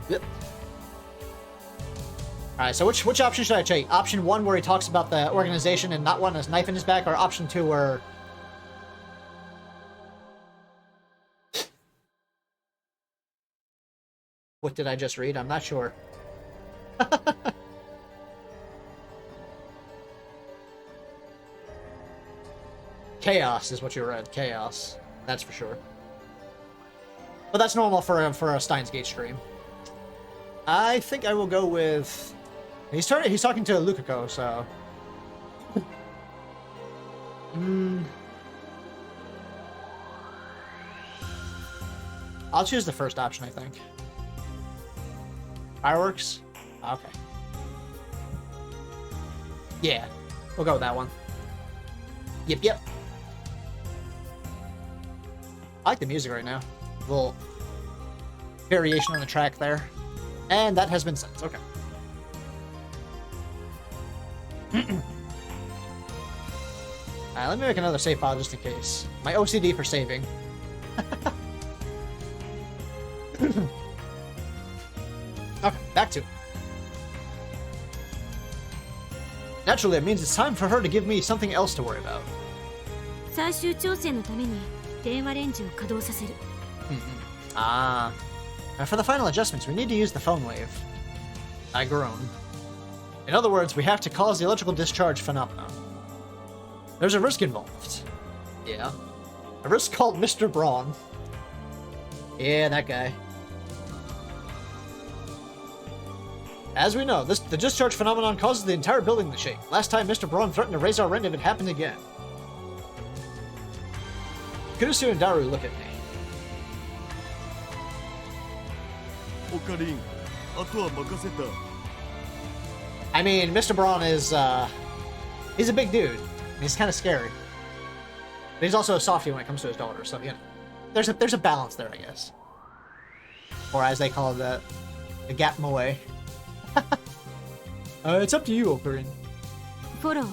A: Yep. Alright, so which option should I take? Option 1 where he talks about the organization and not wanting his knife in his back, or option 2 where... What did I just read? I'm not sure. Chaos is what you read. Chaos. That's for sure. But that's normal for a Steins Gate stream. I think I will go with... He's talking to Lukako, so... I'll choose the first option, I think. Fireworks? Okay. Yeah, we'll go with that one. Yep. I like the music right now. A little variation on the track there. And that has been sent. Okay. Let me make another save file just in case. My OCD for saving. Okay, back to it. Naturally, it means it's time for her to give me something else to worry about.
F: 最終調整のために電話レンジを稼働させる。
A: Ah. For the final adjustments, we need to use the phone wave. I groan. In other words, we have to cause the electrical discharge phenomenon. There's a risk involved. Yeah. A risk called Mr. Braun. Yeah, that guy. As we know, the discharge phenomenon causes the entire building to shake. Last time, Mr. Braun threatened to raise our rent if it happened again. Kurusu and Daru look at me. I mean, Mr. Braun is, he's a big dude. He's kind of scary. But he's also a softie when it comes to his daughter, so, you know. There's a balance there, I guess. Or as they call it, the gap moe. It's up to you, Okarin.
F: フォロー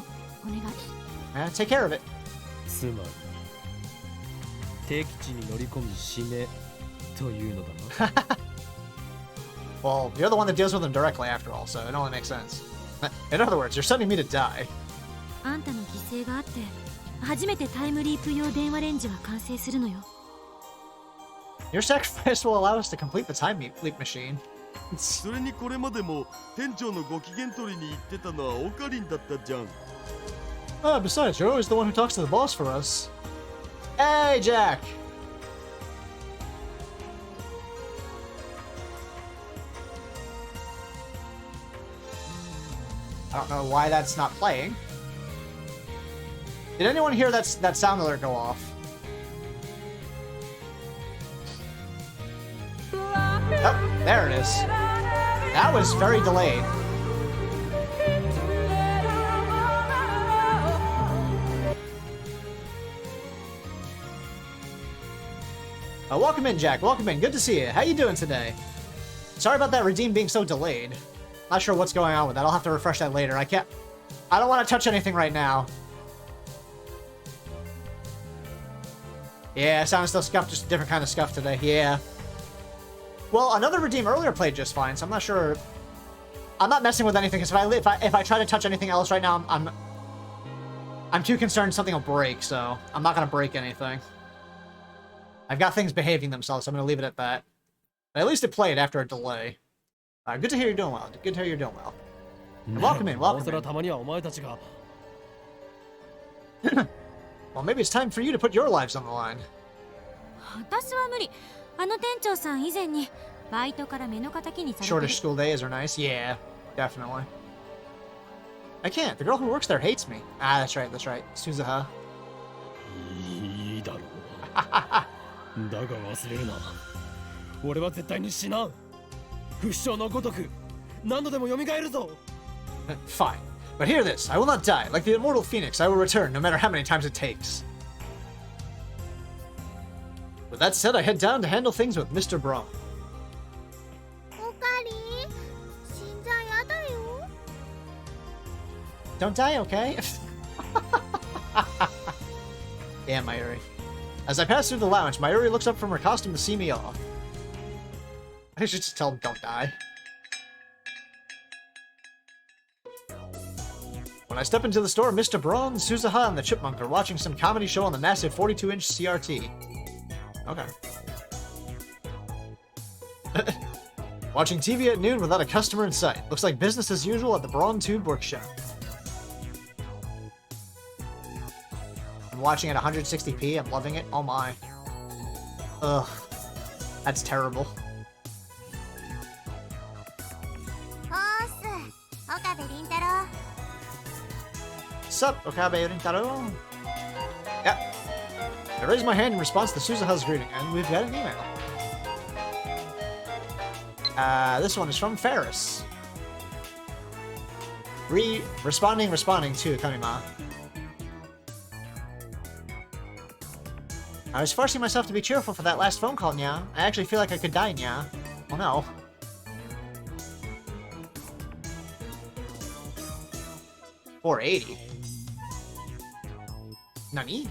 F: お願い。
A: Take care of it.
D: つまり敵地に乗り込み死ねというのだな。
A: Well, you're the one that deals with him directly after all, so it only makes sense. In other words, you're sending me to die.
F: あんたの犠牲があって初めてタイムリープ用電話レンジは完成するのよ。
A: Your sacrifice will allow us to complete the time leap machine.
G: それにこれまでも店長のご機嫌取りに行ってたのはオカリンだったじゃん。
A: Besides, you're always the one who talks to the boss for us. Hey, Jack! I don't know why that's not playing. Did anyone hear that sound alert go off? Oh, there it is. That was very delayed. Welcome in, Jack. Welcome in. Good to see you. How you doing today? Sorry about that redeem being so delayed. Not sure what's going on with that. I'll have to refresh that later. I don't want to touch anything right now. Yeah, sound still scuffed, just a different kind of scuff today. Yeah. Well, another Redeem earlier played just fine, so I'm not sure. I'm not messing with anything, because if I try to touch anything else right now, I'm too concerned something will break, so I'm not gonna break anything. I've got things behaving themselves, so I'm gonna leave it at that. But at least it played after a delay. Good to hear you're doing well. Good to hear you're doing well. And welcome in, welcome in.
D: たまにはお前たちが
A: Well, maybe it's time for you to put your lives on the line.
F: 私は無理。あの店長さん以前にバイトから目の敵にされてる。
A: Shorter school days are nice. Yeah, definitely. I can't. The girl who works there hates me. Ah, that's right, that's right. Suzuha.
D: いいだろうだが忘れるな俺は絶対に死なん不死鳥のごとく何度でも蘇るぞ
A: Fine. But hear this. I will not die. Like the immortal phoenix, I will return no matter how many times it takes. With that said, I head down to handle things with Mr. Braun.
E: オカリン、死んじゃやだよ。
A: Don't die, okay? Yeah, Mayuri. As I pass through the lounge, Mayuri looks up from her costume to see me off. I should just tell him, don't die. When I step into the store, Mr. Braun, Suzuha, and the Chipmunk are watching some comedy show on the massive 42-inch CRT. Okay. Watching TV at noon without a customer in sight. Looks like business as usual at the Braun Tube Workshop. I'm watching at 160p. I'm loving it. Oh my. Ugh. That's terrible.
E: おーす、岡部倫太郎。
A: Sup, Okabe Rintaro? Yeah. I raise my hand in response to Suzuha's greeting, and we've got an email. This one is from Ferris. Responding to Kamima. I was forcing myself to be cheerful for that last phone call, Nya. I actually feel like I could die, Nya. Oh no. $480. Nani?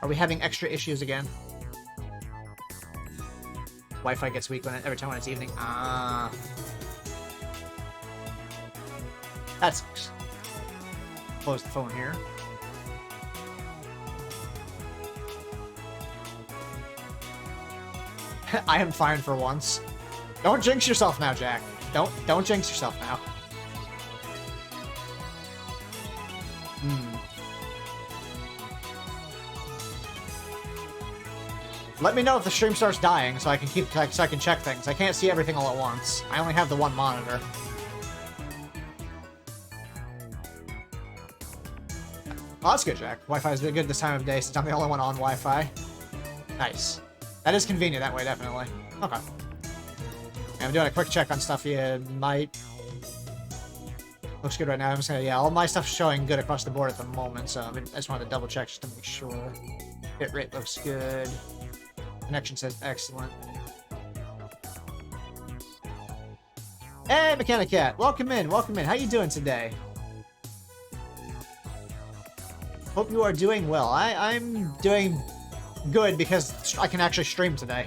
A: Are we having extra issues again? Wi-Fi gets weak every time when it's evening. Ah. That sucks. Close the phone here. I am fine for once. Don't jinx yourself now, Jack. Don't jinx yourself now. Let me know if the stream starts dying so I can so I can check things. I can't see everything all at once. I only have the one monitor. Oh, that's good, Jack. Wi-Fi is good this time of day since I'm the only one on Wi-Fi. Nice. That is convenient that way, definitely. Okay. I'm doing a quick check on stuff. Yeah, might... Looks good right now. I'm just gonna... Yeah, all my stuff's showing good across the board at the moment, so I just wanted to double check just to make sure. Hit rate looks good. Connection says excellent. Hey, Mechanic Cat! Welcome in, welcome in. How you doing today? Hope you are doing well. I'm doing good because I can actually stream today.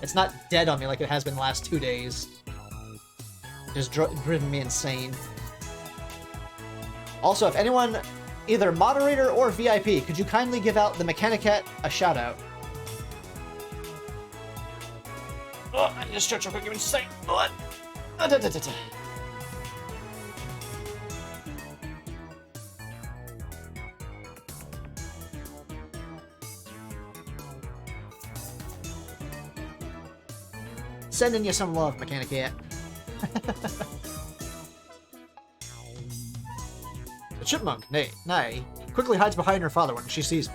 A: It's not dead on me like it has been the last 2 days. Just driven me insane. Also, if anyone, either moderator or VIP, could you kindly give out the Mechanic Cat a shout out? Oh, I need to stretch real quick. Give me a second. What? Sending you some love, Mechanic Cat. The Chipmunk, nay, quickly hides behind her father when she sees me.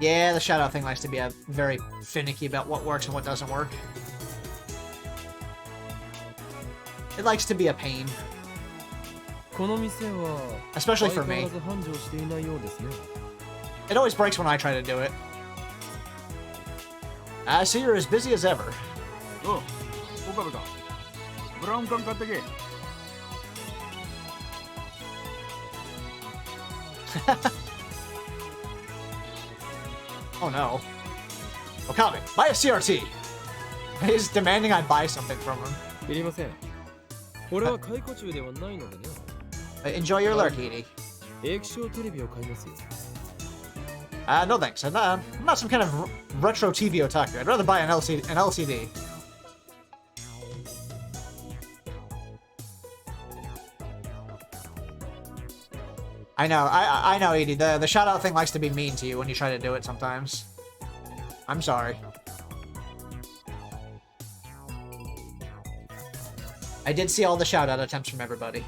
A: Yeah, the shout-out thing likes to be very finicky about what works and what doesn't work. It likes to be a pain. Especially for me. It always breaks when I try to do it. I see you're as busy as ever.
H: おう、岡部か。ブラウン管買ってけ。
A: Oh no. Okabe, buy a CRT! He's demanding I buy something from him.
D: いりません。俺は解雇中ではないのでね。
A: Enjoy your lurk, Edie.
D: 液晶テレビを買いますよ。
A: No thanks. I'm not some kind of retro TV otaku. I'd rather buy an LCD. I know, I know, Edie. The shout out thing likes to be mean to you when you try to do it sometimes. I'm sorry. I did see all the shout out attempts from everybody.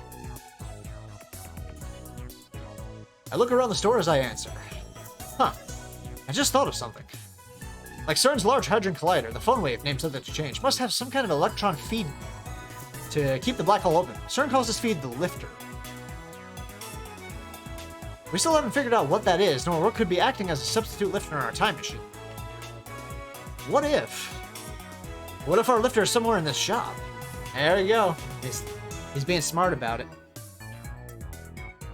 A: I look around the store as I answer. Huh. I just thought of something. Like CERN's Large Hadron Collider, the phone wave named subject to change, must have some kind of electron feed to keep the black hole open. CERN calls this feed the lifter. We still haven't figured out what that is, nor what could be acting as a substitute lifter in our time machine. What if? What if our lifter is somewhere in this shop? There you go. He's being smart about it.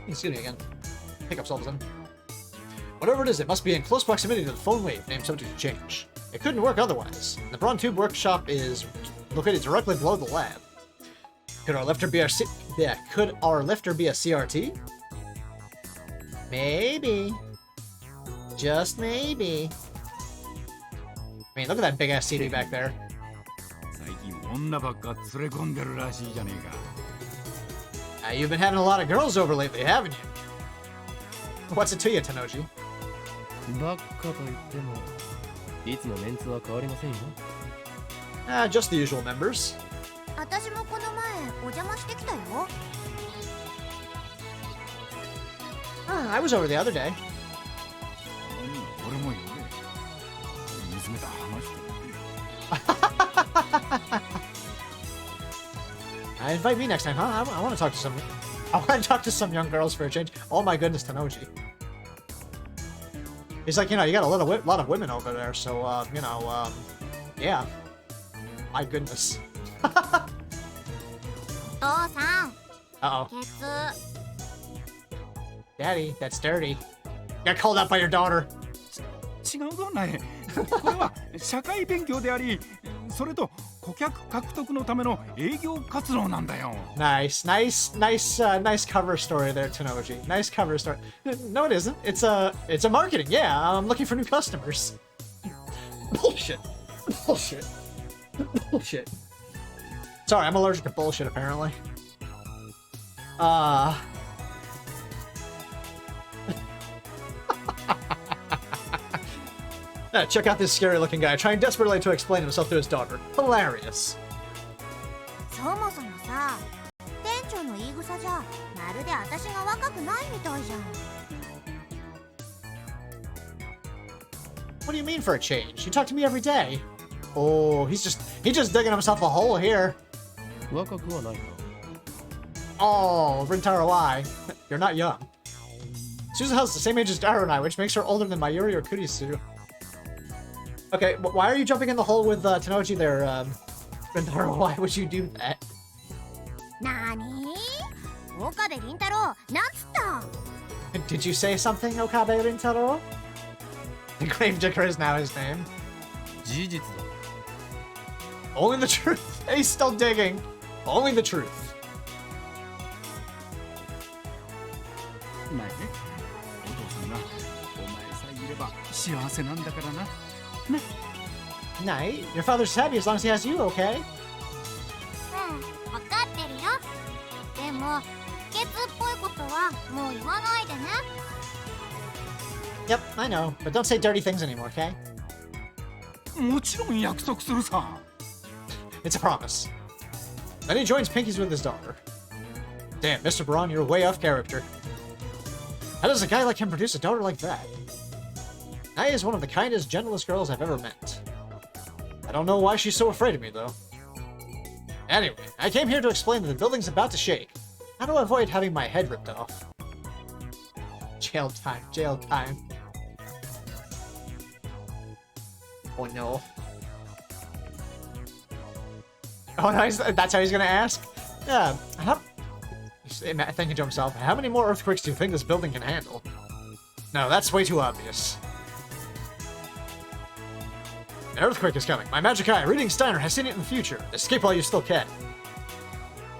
A: Excuse me again. Hiccups all of a sudden. Whatever it is, it must be in close proximity to the phone wave named subject to change. It couldn't work otherwise. The Braun Tube workshop is located directly below the lab. Could our lifter be could our lifter be a CRT? Maybe. Just maybe. I mean, look at that big ass CD back there.
H: 最近女ばっか連れ込んでるらしいじゃねえか。
A: You've been having a lot of girls over lately, haven't you? What's it to you, Tanoji?
D: ばっかと言っても、いつもメンツは変わりませんよ。
A: Just the usual members.
E: 私もこの前お邪魔してきたよ。
A: I was over the other day.
H: 俺も呼べ。娘と話して
A: Invite me next time, huh? I want to talk to some. I want to talk to some young girls for a change. Oh my goodness, Tanoji. He's like, you know, you got a lot of women over there, so you know, yeah. My goodness.
E: お父さん、
A: Uh-oh.
E: ケツ。
A: Daddy, that's dirty. Got called out by your daughter.
H: 違うぞね。これは社会勉強であり、それと顧客獲得のための営業活動なんだよ。
A: Nice cover story there, Tanoji. Nice cover story. No, it isn't. It's a marketing. Yeah, I'm looking for new customers. Bullshit. Bullshit. Bullshit. Sorry, I'm allergic to bullshit, apparently. Check out this scary-looking guy trying desperately to explain himself to his daughter. Hilarious.
E: そもそもさ、店長の言い草じゃまるで私が若くないみたいじゃん。
A: What do you mean for a change? You talk to me every day. Oh, he's just digging himself a hole here.
D: 若くはないか。
A: Oh, Rintaro, why? You're not young. Suzuha's the same age as Daru and I, which makes her older than Mayuri or Kurisu. Okay, why are you jumping in the hole with Tanoji there, Rintaro? Why would you do that?
E: なーに？岡部倫太郎、なんつった？
A: Did you say something, Okabe Rintaro? The Gravedigger is now his name.
D: 事実だ。
A: Only the truth. He's still digging. Only the truth.
H: ないね。お父さんがお前さえいれば幸せなんだからな。ね。
A: Night. Your father's happy as long as he has you, okay?
E: うん、わかってるよ。でも、ケツっぽいことはもう言わないでね。
A: Yep, I know. But don't say dirty things anymore, okay?
H: もちろん約束するさ。
A: It's a promise. Then he joins Pinkies with his daughter. Damn, Mr. Braun, you're way off character. How does a guy like him produce a daughter like that? Naya is one of the kindest, gentlest girls I've ever met. I don't know why she's so afraid of me, though. Anyway, I came here to explain that the building's about to shake. How to avoid having my head ripped off? Jail time, jail time. Oh no. Oh, nice. That's how he's gonna ask? Yeah. He's thinking to himself, how many more earthquakes do you think this building can handle? No, that's way too obvious. An earthquake is coming. My magic eye, reading Steiner, has seen it in the future. Escape while you still can.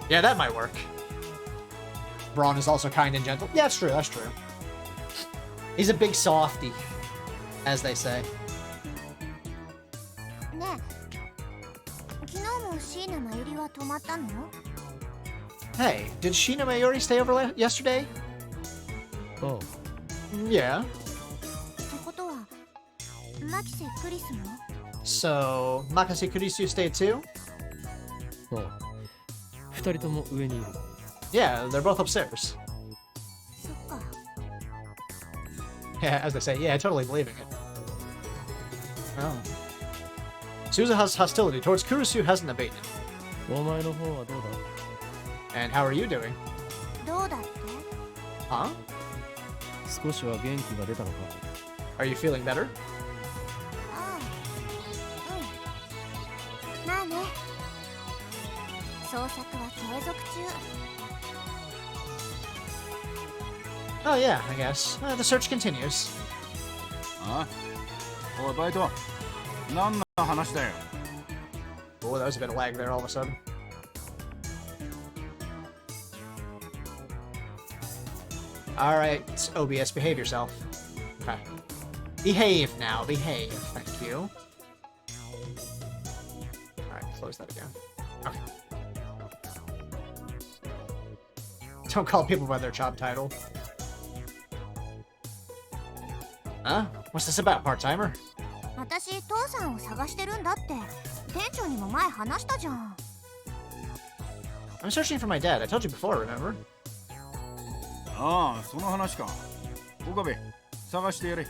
A: Yeah, that might work. Braun is also kind and gentle. Yeah, that's true, that's true. He's a big softy, as they say.
E: ねえ、昨日も椎名真由里は泊まったの？
A: Hey, did Sheena Mayuri stay over yesterday?
D: Oh.
A: Yeah.
E: ってことは、牧瀬クリスも？
A: So, Makase Kurisu stayed too?
D: ああ。二人とも上にいる。
A: Yeah, they're both upstairs.
E: そっか。
A: Yeah, as they say, yeah, totally believing it. Oh. Suzuha's hostility towards Kurisu hasn't abated.
D: お前の方はどう
A: And how are you doing?
E: どうだって？
A: Huh?
D: だ？少しは元気が出たのか。
A: Are you feeling better?
E: ああ、うん。まあね。捜索は継続中。
A: Oh yeah, I guess. The search continues.
H: あ？おいバイト、何の話だよ。
A: Oh, that was a bit of lag there all of a sudden. Alright, OBS, behave yourself. Okay. Behave now, behave. Thank you. Alright, close that again. Okay. Don't call people by their job title. Huh? What's this about, part-timer?
E: 私、父さんを探してるんだって。店長にも前話したじゃん。
A: I'm searching for my dad. I told you before, remember?
H: ああ、その話か。岡部、探してやれ。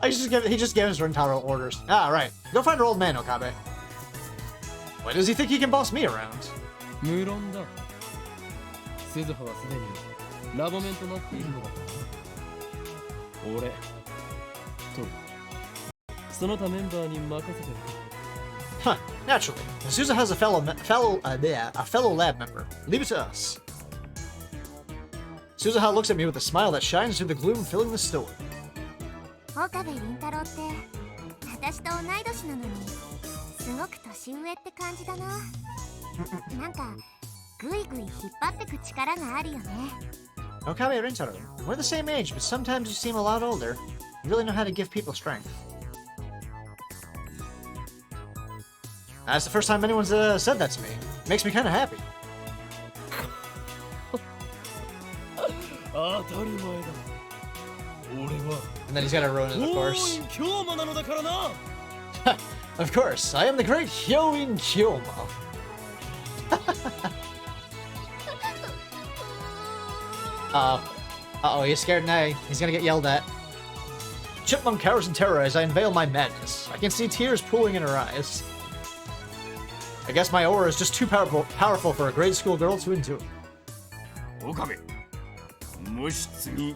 A: he just gives Rentaro orders. Ah, right. Go find your old man, Okabe. Why does he think he can boss me around?
D: 無論だ。鈴葉はすでにラボメンとなっているのだからな。俺とその他メンバーに任せてる。
A: Huh, naturally. Azusa has a fellow lab member. Leave it to us. Suzuha looks at me with a smile that shines through the gloom filling the store.
E: 岡部倫太郎って私と同い年なのにすごく年上って感じだな。なんかぐいぐい引っ張ってく力があるよね。
A: Okabe Rintaro, we're the same age, but sometimes you seem a lot older. You really know how to give people strength. That's the first time anyone's said that to me. Makes me kind of happy.
D: 当たり前だ。俺は
A: And then he's got to ruin it, of course.
D: 京馬なのだからな。
A: Of course, I am the great Hyoin Kyoma. Uh-oh, he's scared now. He's gonna get yelled at. Chipmunk cowers in terror as I unveil my madness. I can see tears pooling in her eyes. I guess my aura is just too powerful for a grade school girl to endure.
H: 岡部、もし次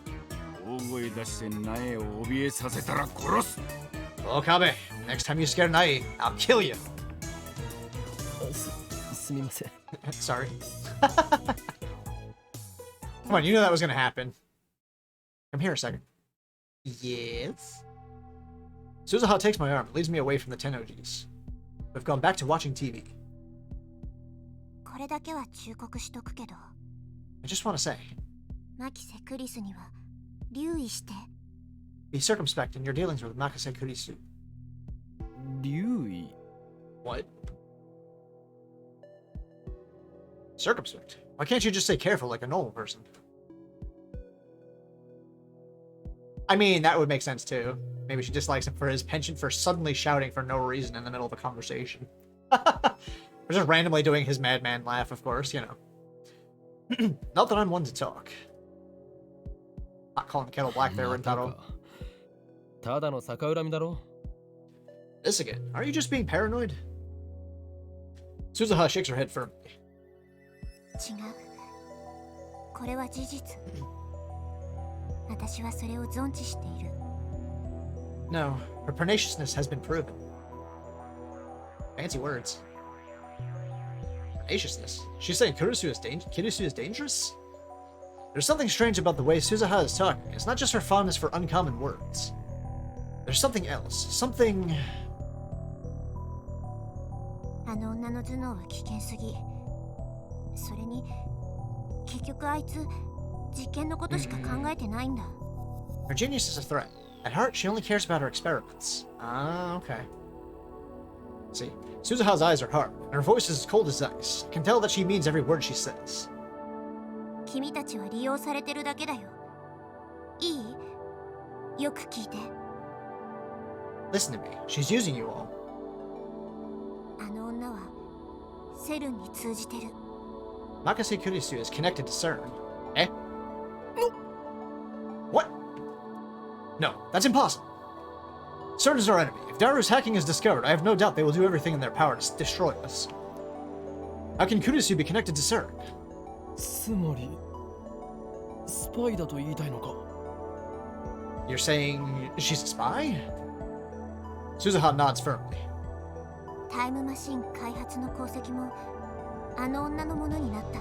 H: 大声出して苗を怯えさせたら殺す。
A: Okabe, next time you scare Nai, I'll kill you.
D: すみません。
A: Sorry. Come on, you knew that was gonna happen. Come here a second. Yes? Suzuha takes my arm and leads me away from the Tenojis. We've gone back to watching TV.
E: これだけは忠告しとくけど、
A: I just want to say,
E: 牧瀬クリスには留意して。
A: be circumspect in your dealings with Makase Kurisu.
D: 留意。
A: What? Circumspect? Why can't you just say careful like a normal person? I mean, that would make sense too. Maybe she dislikes him for his penchant for suddenly shouting for no reason in the middle of a conversation. Or just randomly doing his madman laugh, of course, you know. Not that I'm one to talk. Not calling the kettle black there, Rentaro.
D: ただの逆恨みだろ。
A: This again. Are you just being paranoid? Suzuha shakes her head firmly.
E: 違う。これは事実。私はそれを存知している。
A: No, her perniciousness has been proven. Fancy words. Tenaciousness? She's saying Kirisu is dangerous? There's something strange about the way Suzuha is talking. It's not just her fondness for uncommon words. There's something else. Something...
E: あの女の頭脳は危険すぎ。それに結局あいつ実験のことしか考えてないんだ。
A: Her genius is a threat. At heart, she only cares about her experiments. Ah, okay. See, Suzuha's eyes are hard, and her voice is as cold as ice. I can tell that she means every word she says.
E: 君たちは利用されてるだけだよ。いい？よく聞いて。
A: Listen to me. She's using you all.
E: あの女はセルンに通じてる。
A: Makase Kurisu is connected to CERN. Eh? What? No, that's impossible. CERN is our enemy. If Daru's hacking is discovered, I have no doubt they will do everything in their power to destroy us. How can Kurisu be connected to CERN?
D: つまりスパイだと言いたいのか。
A: You're saying she's a spy? Suzuha nods firmly.
E: タイムマシン開発の功績もあの女のものになった。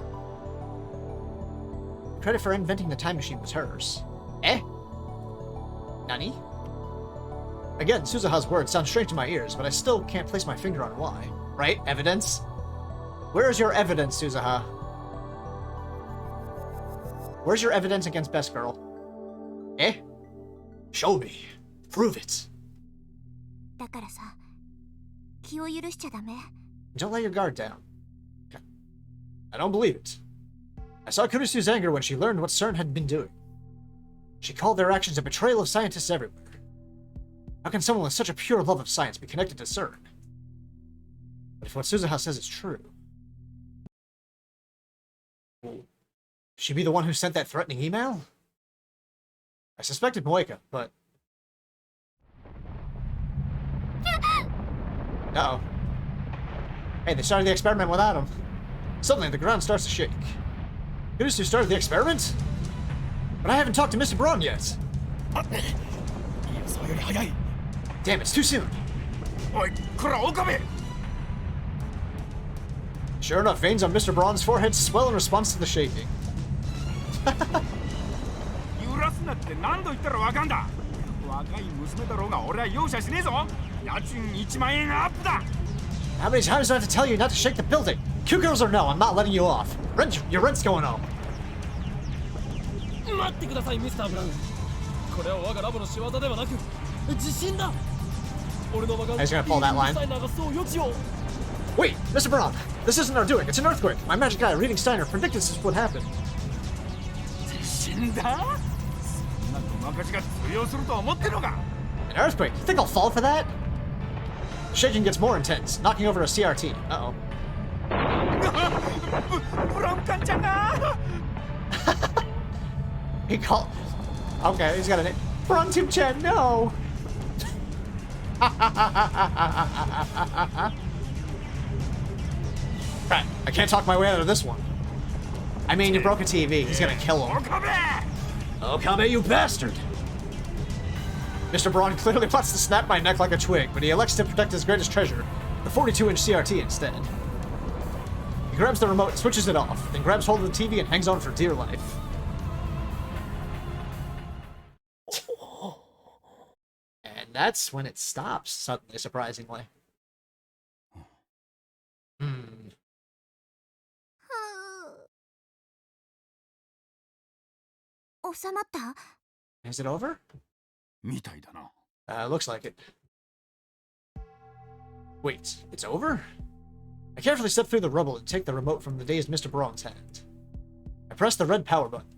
A: Credit for inventing the time machine was hers. Eh? Nani? Again, Suzuha's words sound strange to my ears, but I still can't place my finger on why. Right? Evidence? Where's your evidence, Suzuha? Where's your evidence against Best Girl? Eh? Show me. Prove it.
E: だからさ、気を許しちゃダメ。
A: Don't let your guard down. I don't believe it. I saw Kurisu's anger when she learned what CERN had been doing. She called their actions a betrayal of scientists everywhere. How can someone with such a pure love of science be connected to CERN? But if what Suzuha says is true... Will she be the one who sent that threatening email? I suspected Moeka, but... Uh-oh. Hey, they started the experiment without him. Suddenly, the ground starts to shake. Kurisu started the experiment? But I haven't talked to Mr. Braun yet. Damn, it's too soon.
H: おい、こら岡部。
A: Sure enough, veins on Mr. Braun's forehead swell in response to the shaking.
H: 揺らすなって何度言ったらわかんだ。若い娘だろうが俺は容赦しねえぞ。家賃1万円アップだ。
A: How many times do I have to tell you not to shake the building? Q girls or no, I'm not letting you off. Your rent's going up.
D: 待ってくださいミスターブラウン。これは我がラボの仕業ではなく地震だ。俺の
A: I was gonna pull that line. Wait, Mr. Braun, this isn't our doing, it's an earthquake. My magic eye reading Steiner predicted this would happen.
H: 地震だ。そんなごまかしが通用すると思ってるのか。
A: An earthquake? You think I'll fall for that? The shaking gets more intense, knocking over a CRT. Uh-oh.
H: ブラウンカンちゃんが。
A: He called... Okay, he's got a name. Brontim-chan, no! Right, I can't talk my way out of this one. I mean, you broke a TV. He's gonna kill him. Okabe, you bastard! Mr. Braun clearly wants to snap my neck like a twig, but he elects to protect his greatest treasure, the 42-inch CRT instead. He grabs the remote and switches it off, then grabs hold of the TV and hangs on for dear life. And that's when it stops, suddenly, surprisingly. Hmm.
E: 収まった？
A: Is it over?
H: みたいだな。
A: Looks like it. Wait, it's over? I carefully step through the rubble and take the remote from the dazed Mr. Braun's hand. I press the red power button.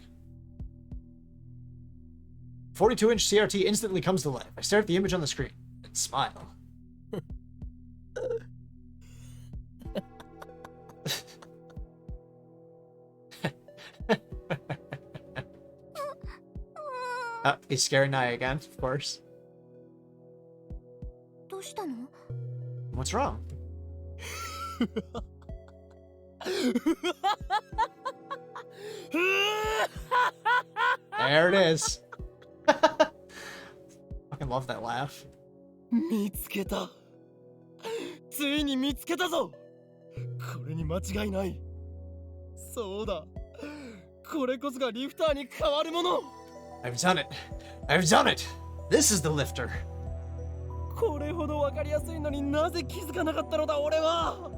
A: 42-inch CRT instantly comes to life. I stare at the image on the screen and smile. He's scaring Naya again, of course.
E: どうしたの？
A: What's wrong? There it is. Fucking love that laugh.
D: 見つけた。ついに見つけたぞ。これに間違いない。そうだ。これこそがリフターに変わるもの。
A: I've done it. I've done it. This is the lifter.
D: これほどわかりやすいのになぜ気づかなかったのだ俺は。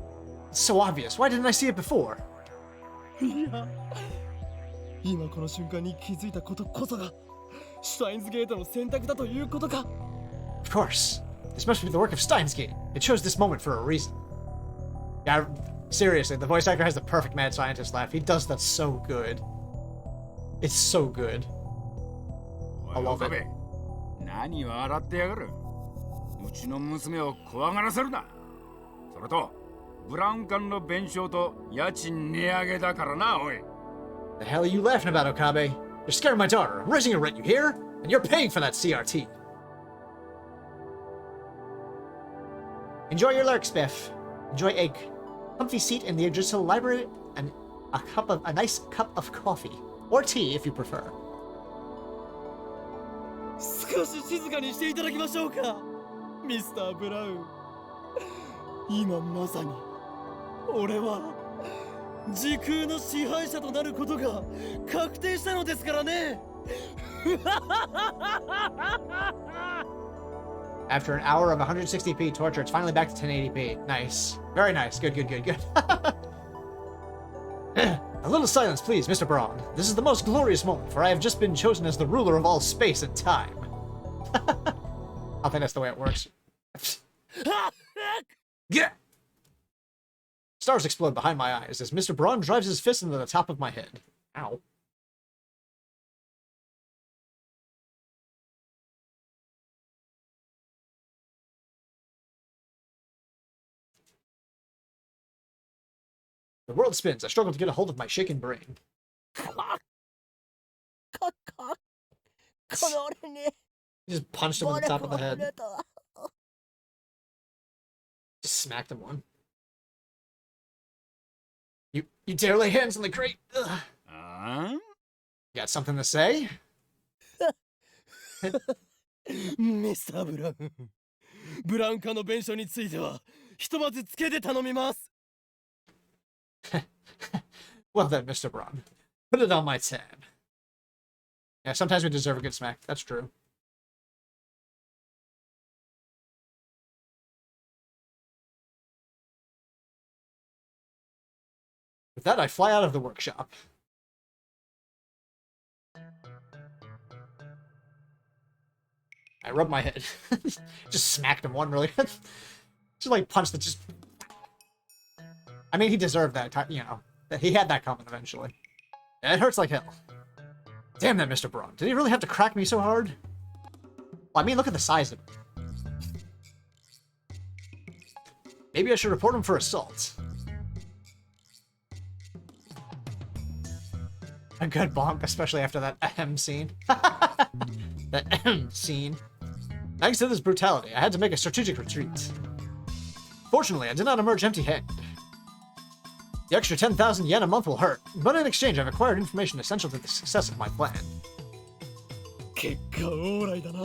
A: It's so obvious. Why didn't I see it before?
D: いや、今この瞬間に気づいたことこそがシュタインズゲートの選択だということか。
A: Of course. This must be the work of Steins Gate. It chose this moment for a reason. Yeah, seriously, the voice actor has the perfect mad scientist laugh. He does that so good. It's so good. I love it.
H: 何笑ってやがる。うちの娘を怖がらせるな。それとブラウン管の弁償と家賃値上げだからな、おい。
A: The hell are you laughing about, Okabe? You're scaring my daughter. I'm raising her rent, you hear? And you're paying for that CRT. Enjoy your lurks, Biff. Enjoy a comfy seat in the Yggdrasil library and a nice cup of coffee. Or tea, if you prefer.
D: 少し静かにしていただきましょうか、ミスター・ブラウン。今まさに俺は時空の支配者となることが確定したのですからね。
A: After an hour of 160p torture, it's finally back to 1080p. Nice. Very nice. Good, good, good, good. A little silence, please, Mr. Braun. This is the most glorious moment, for I have just been chosen as the ruler of all space and time. I think that's the way it works. Yeah! Stars explode behind my eyes as Mr. Braun drives his fist into the top of my head. Ow. The world spins. I struggle to get a hold of my shaken brain. He just punched him in the top of the head. Just smacked him one. You dare lay hands on the crate? Ugh. Got something to say?
D: ミスター・ブラウン、ブラウン化の弁償についてはひとまずつけて頼みます。
A: Well then, Mr. Braun, put it on my tab. Yeah, sometimes we deserve a good smack. That's true. With that, I fly out of the workshop. I rub my head. Just smacked him one really good. Just like punched the just... I mean, he deserved that, you know. He had that coming eventually. Yeah, it hurts like hell. Damn that Mr. Braun. Did he really have to crack me so hard? Well, I mean, look at the size of it. Maybe I should report him for assault. A good bonk, especially after that ahem scene. That ahem scene. Thanks to this brutality, I had to make a strategic retreat. Fortunately, I did not emerge empty-handed. The extra 10,000 yen a month will hurt, but in exchange I've acquired information essential to the success of my plan.
D: 結果オーライだな。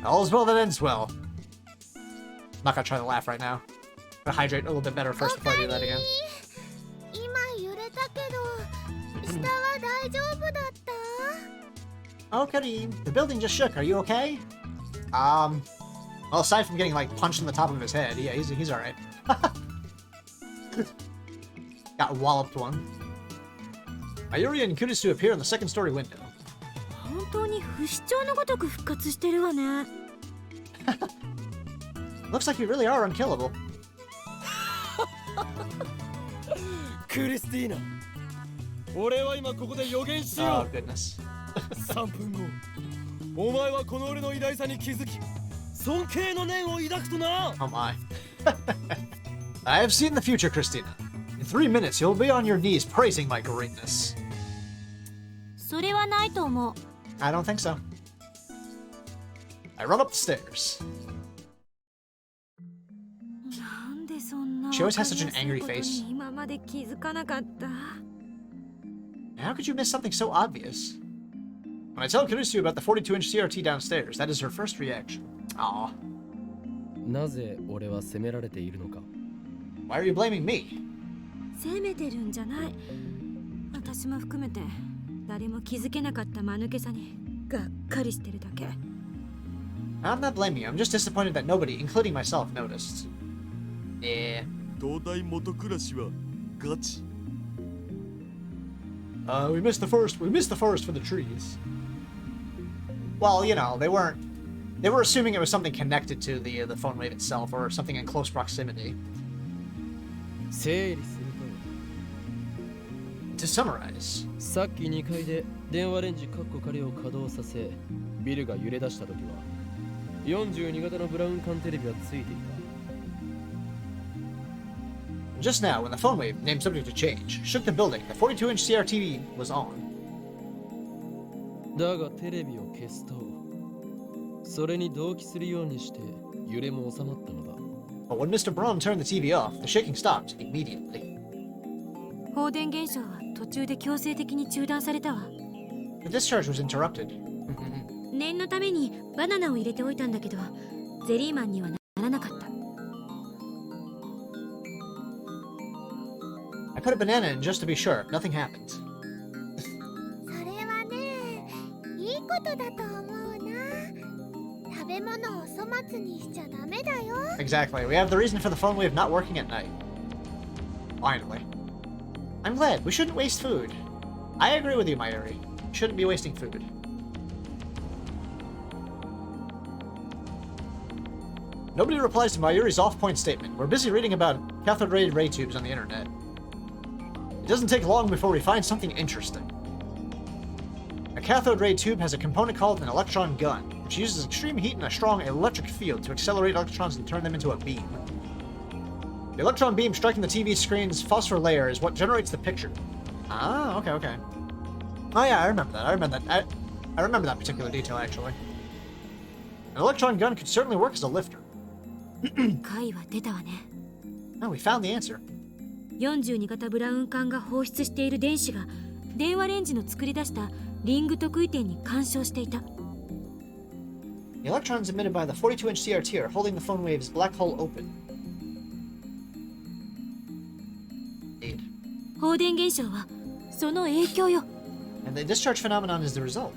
A: All's well that ends well. I'm not gonna try to laugh right now. I'm gonna hydrate a little bit better first before I do that again.
E: 今揺れたけど下は大丈夫だった？
A: Oh, Karim, the building just shook. Are you okay? Well, aside from getting, like, punched in the top of his head, yeah, he's alright. Got walloped one. Mayuri and Kurisu appear in the second story window.
F: 本当に不死鳥のごとく復活してるわね。
A: Looks like you really are unkillable.
D: クリスティーナ、俺は今ここで予言しよ
A: Oh, goodness.
D: う。3分後、お前はこの俺の偉大さに気づき、尊敬の念を抱くとな。
A: Oh my. I have seen the future, Christina. In 3 minutes, you'll be on your knees praising my greatness.
F: それはないと思う。
A: I don't think so. I run up the stairs.
F: なんでそんな
A: She always has such an angry
F: わかりや
A: face.
F: すいことに今まで気づかなかった。
A: How could you miss something so obvious? When I tell Kurisu about the 42-inch CRT downstairs, that is her first reaction. Aw.
D: なぜ俺は責められているのか。
A: Why are you blaming me?
F: 責めてるんじゃない。私も含めて誰も気づけなかった間抜けさにがっかりしてるだけ。
A: I'm not blaming you. I'm just disappointed that nobody, including myself, noticed. Yeah.
G: 東大元暮らしはガチ。
A: We missed the forest. We missed the forest for the trees. Well, you know, they were assuming it was something connected to the phone wave itself or something in close proximity.
D: 整理する
A: To summarize,
D: と、さっき2階で電話レンジカッコ仮を稼働させ、ビルが揺れ出した時は42型のブラウン管テレビはついていた。
A: just now, when the phone wave, named subject to change, shook the building, the 42-inch CRTV was on.
D: だがテレビを消すと、それに同期するようにして揺れも収まったのだ。
A: But when Mr. Braun turned the TV off, the shaking stopped immediately.
F: 放電現象は途中で強制的に中断されたわ。
A: The discharge was interrupted.
F: 念のためにバナナを入れておいたんだけど、ゼリーマンにはならなかった。
A: I put a banana in just to be sure. Nothing happened.
E: それはね、いいことだと思うな。食べ物を粗末にしちゃダメだよ。
A: Exactly. We have the reason for the phone wave not working at night. Finally. I'm glad. We shouldn't waste food. I agree with you, Mayuri. We shouldn't be wasting food. Nobody replies to Mayuri's off-point statement. We're busy reading about cathode ray tubes on the internet. It doesn't take long before we find something interesting. A cathode ray tube has a component called an electron gun, which uses extreme heat and a strong electric field to accelerate electrons and turn them into a beam. The electron beam striking the TV screen's phosphor layer is what generates the picture. Ah, okay. Oh yeah, I remember that. I remember that particular detail, actually. An electron gun could certainly work as a lifter.
F: 解は出たわね。
A: Oh, we found the answer.
F: 42型ブラウン管が放出している電子が電話レンジの作り出したリング特異点に干渉していた。
A: The electrons emitted by the 42-inch CRT are holding the phone wave's black hole open. Indeed.
F: 放電現象はその影響よ。
A: And the discharge phenomenon is the result.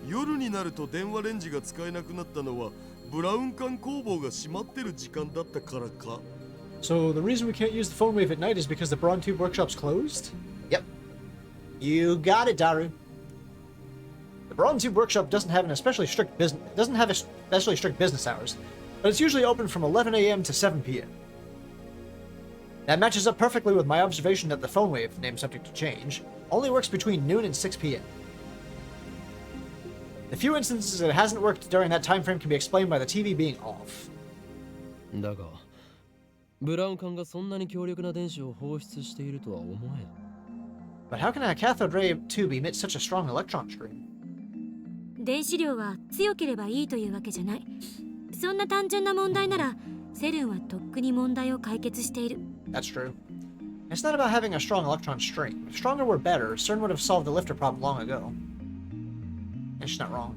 G: 夜になると電話レンジが使えなくなったのはブラウン管工房が閉まってる時間だったからか。
A: So the reason we can't use the phone wave at night is because the Braun Tube workshop's closed? Yep. You got it, Daru. The Braun Tube workshop doesn't have especially strict business hours, but it's usually open from 11 a.m. to 7 p.m. That matches up perfectly with my observation that the phone wave, named subject to change, only works between noon and 6 p.m. The few instances it hasn't worked during that time frame can be explained by the TV being off.
D: だが、ブラウン管がそんなに強力な電子を放出しているとは思えん。
A: But how can a cathode ray tube emit such a strong electron stream?
F: 電子量は強ければいいというわけじゃない。そんな単純な問題ならセルンはとっくに問題を解決している。
A: That's true. It's not about having a strong electron stream. If stronger were better, CERN would have solved the lifter problem long ago. And she's not wrong.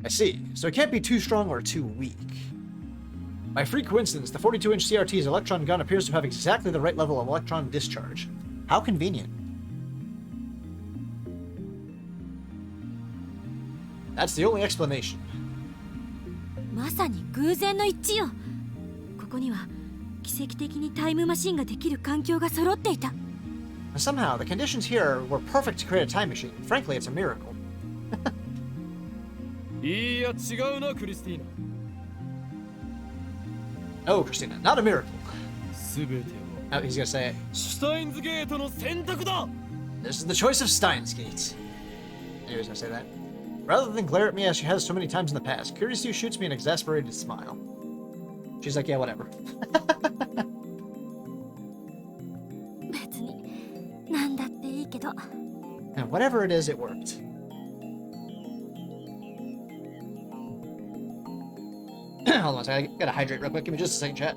A: I see. So it can't be too strong or too weak. By freak coincidence, the 42-inch CRT's electron gun appears to have exactly the right level of electron discharge. How convenient. That's the only explanation.
F: まさに偶然の一致よ。ここには奇跡的にタイムマシンができる環境が揃っていた。
A: Somehow, the conditions here were perfect to create a time machine. Frankly, it's a miracle.
D: いや違うな、クリスティーナ。
A: No, Christina, not a miracle.
D: すべて
A: Oh, he's gonna say it.
D: はシュタインズゲートの選択だ。
A: This is the choice of Steins Gate. I knew he was gonna say that. Rather than glare at me as she has so many times in the past, Kiryu shoots me an exasperated smile. She's like, yeah, whatever.
F: 別になんだっていいけど。
A: And whatever it is, it worked. Hold on a second, I gotta hydrate real quick. Give me just a second, chat.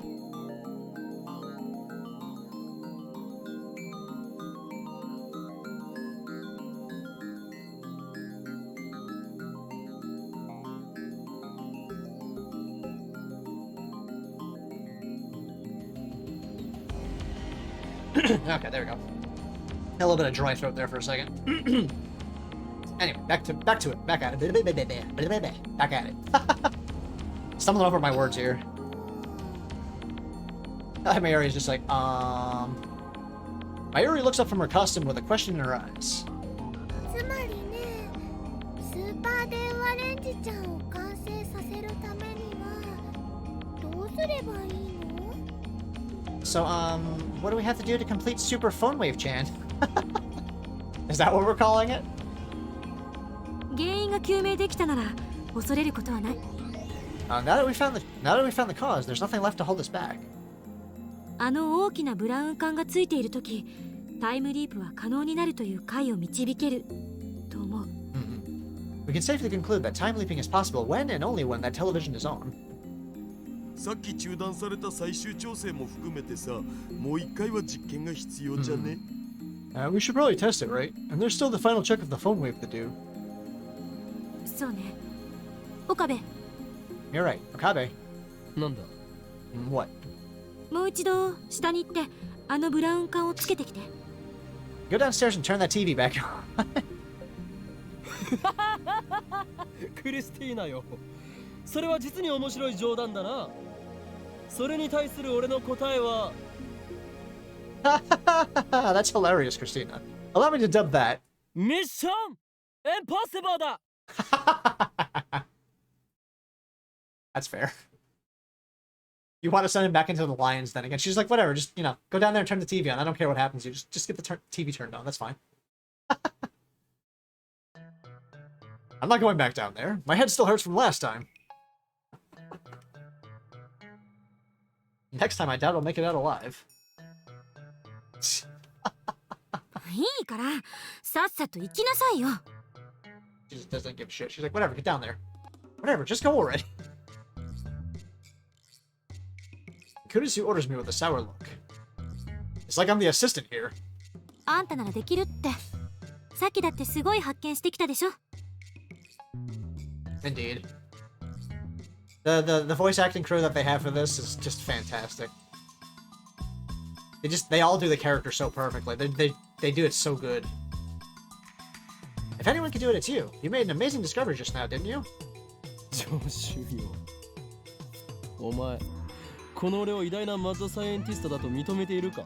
A: Okay, there we go. A little bit of dry throat there for a second. Anyway, back to it. Back at it. Back at it. Stumbling over my words here. Mayuri's just like, Mayuri looks up from her costume with a question in her eyes.
E: つまりね、スーパー電話レンジちゃんを完成させるためにはどうすればいいの？
A: So, what do we have to do to complete Super Phone Wave Chan? Is that what we're calling it?
F: 原因が究明できたなら恐れることはない。
A: Now that we found the cause, there's nothing left to hold us back.
F: あの大きなブラウン管がついているとき、タイムリープは可能になるという解を導けると思う。
A: We can safely conclude that time leaping is possible when and only when that television is on.
G: さっき中断された最終調整も含めてさ、もう一回は実験が必要じゃね？
B: We should probably test it, right? And there's still the final check of the phone wave to do.
F: そうね。岡部、
A: You're right, Okabe.
D: なんだ
A: What?
F: もう一度下に行ってあのブラウン管をつけてきて。
A: Go downstairs and turn that TV back on.
D: クリスティーナよ、それは実に面白い冗談だな。それに対する俺の答えは
A: That's hilarious, Christina. Allow me to dub that.
D: ミッションエンポッシブルだ。
A: That's fair. You want to send him back into the Lions then again. She's like, whatever, just, go down there and turn the TV on. I don't care what happens. You just get the TV turned on. That's fine. I'm not going back down there. My head still hurts from last time. Next time, I doubt I'll make it out alive.
F: いいからさっさと行きなさいよ。
A: She just doesn't give a shit. She's like, whatever, get down there. Whatever, just go already. Kurusu orders me with a sour look. It's like I'm the assistant here.
F: あんたならできるって。さっきだってすごい発見してきたでしょ。
A: Indeed. The voice acting crew that they have for this is just fantastic. They all do the character so perfectly. They do it so good. If anyone can do it, it's you. You made an amazing discovery just now, didn't you?
D: 上州よ。お前、この俺を偉大なマッドサイエンティストだと認めているか？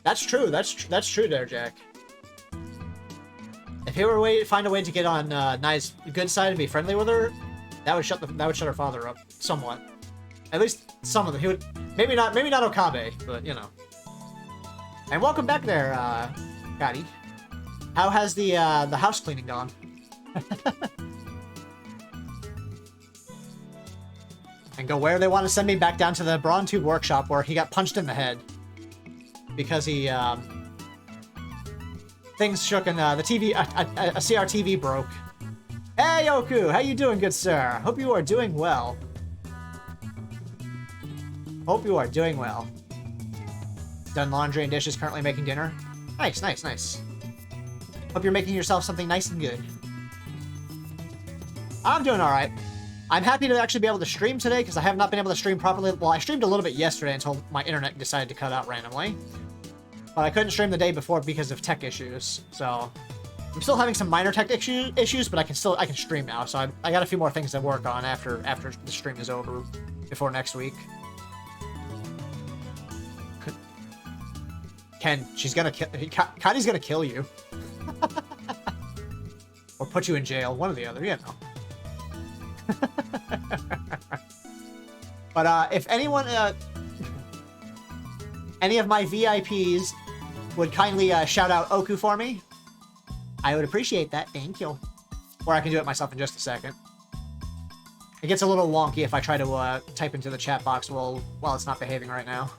A: That's true. That's true there, Jack. If he were find a way to get on Nai's good side and be friendly with her, that would shut her father up somewhat. At least some of them. He would maybe not Okabe, but And welcome back there, Gotti. How has the house cleaning gone? And go where they want to send me back down to the Brawn Tube workshop where he got punched in the head because he things shook and the TV a CRTV broke. Hey Yoku, how you doing, good sir? Hope you are doing well. Hope you are doing well. Done laundry and dishes, currently making dinner. Nice, nice, nice. Hope you're making yourself something nice and good. I'm doing alright. I'm happy to actually be able to stream today because I have not been able to stream properly. Well, I streamed a little bit yesterday until my internet decided to cut out randomly. But I couldn't stream the day before because of tech issues. So I'm still having some minor tech issues, but I can stream now. So I got a few more things to work on after the stream is over before next week. Ken, she's gonna kill. Kadi's gonna kill you, or put you in jail. One or the other, you know. But if anyone, any of my VIPs would kindly shout out Oku for me, I would appreciate that. Thank you. Or I can do it myself in just a second. It gets a little wonky if I try to type into the chat box while it's not behaving right now.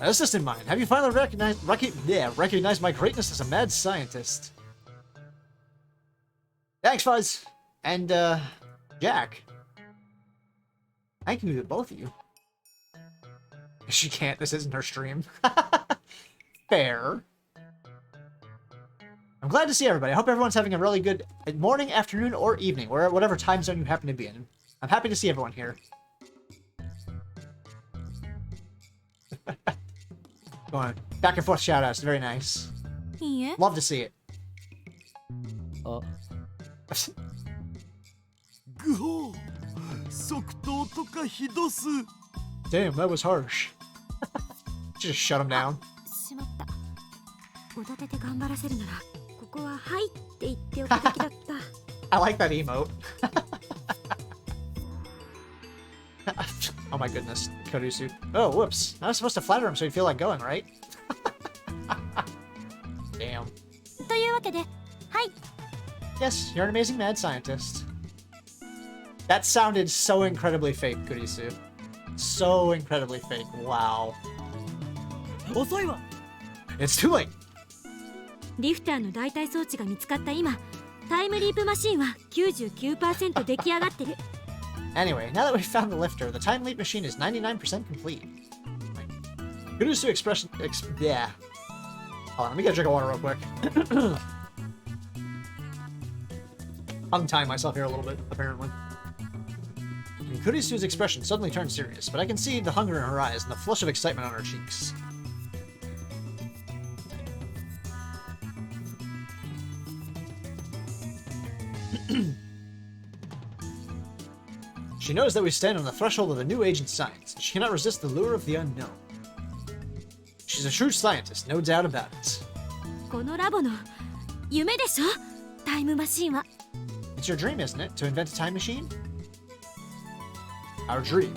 A: Assistant mine, have you finally recognized my greatness as a mad scientist? Thanks, Fuzz. And, Jack. I can do it, both of you. She can't, this isn't her stream. Fair. I'm glad to see everybody. I hope everyone's having a really good morning, afternoon, or evening, or whatever time zone you happen to be in. I'm happy to see everyone here. Go on. Back and forth shoutouts. Very nice.
F: いいえ
A: Love to see it.
D: あ、
G: グホー即答とかひどす。
A: Damn, that was harsh. Just shut him down.
F: しまった。おだてて頑張らせるならここははいって言っておくべきだった
A: I like that emote. Oh my goodness, Korusu. Oh, whoops. I was supposed to flatter him so he'd feel like going, right? Damn.
F: というわけではい
A: Yes, you're an amazing mad scientist. That sounded so incredibly fake, Kurisu. So incredibly fake. Wow.
D: 遅いわ。
A: It's too late.
F: リフターの代替装置が見つかった今タイムリープマシンは 99% 出来上がってる
A: Anyway, now that we've found the lifter, the time leap machine is 99% complete. Kurisu expression. Yeah. Hold on, let me get a drink of water real quick. Untie myself here a little bit, apparently. And Kurisu's expression suddenly turned serious, but I can see the hunger in her eyes and the flush of excitement on her cheeks. She knows that we stand on the threshold of a new age in science, and she cannot resist the lure of the unknown. She's a shrewd scientist, no doubt about it.
F: このラボの夢でしょタイムマシンは
A: It's your dream, isn't it, to invent a time machine? Our dream.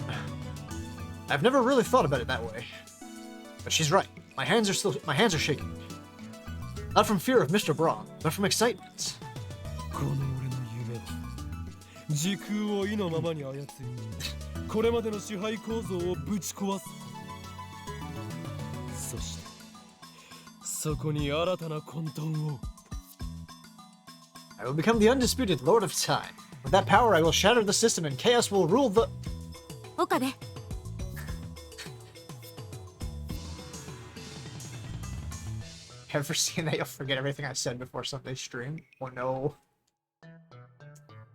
A: I've never really thought about it that way. But she's right. My hands are shaking. Not from fear of Mr. Braun, but from excitement.
D: この俺の夢は時空を意のままに操りこれまでの支配構造をぶち壊すそしてそこに新たな混沌を
A: I will become the undisputed Lord of Time. With that power, I will shatter the system and chaos will rule the...
F: 岡部
A: Ever seen that you'll forget everything I said before Sunday stream? Oh no.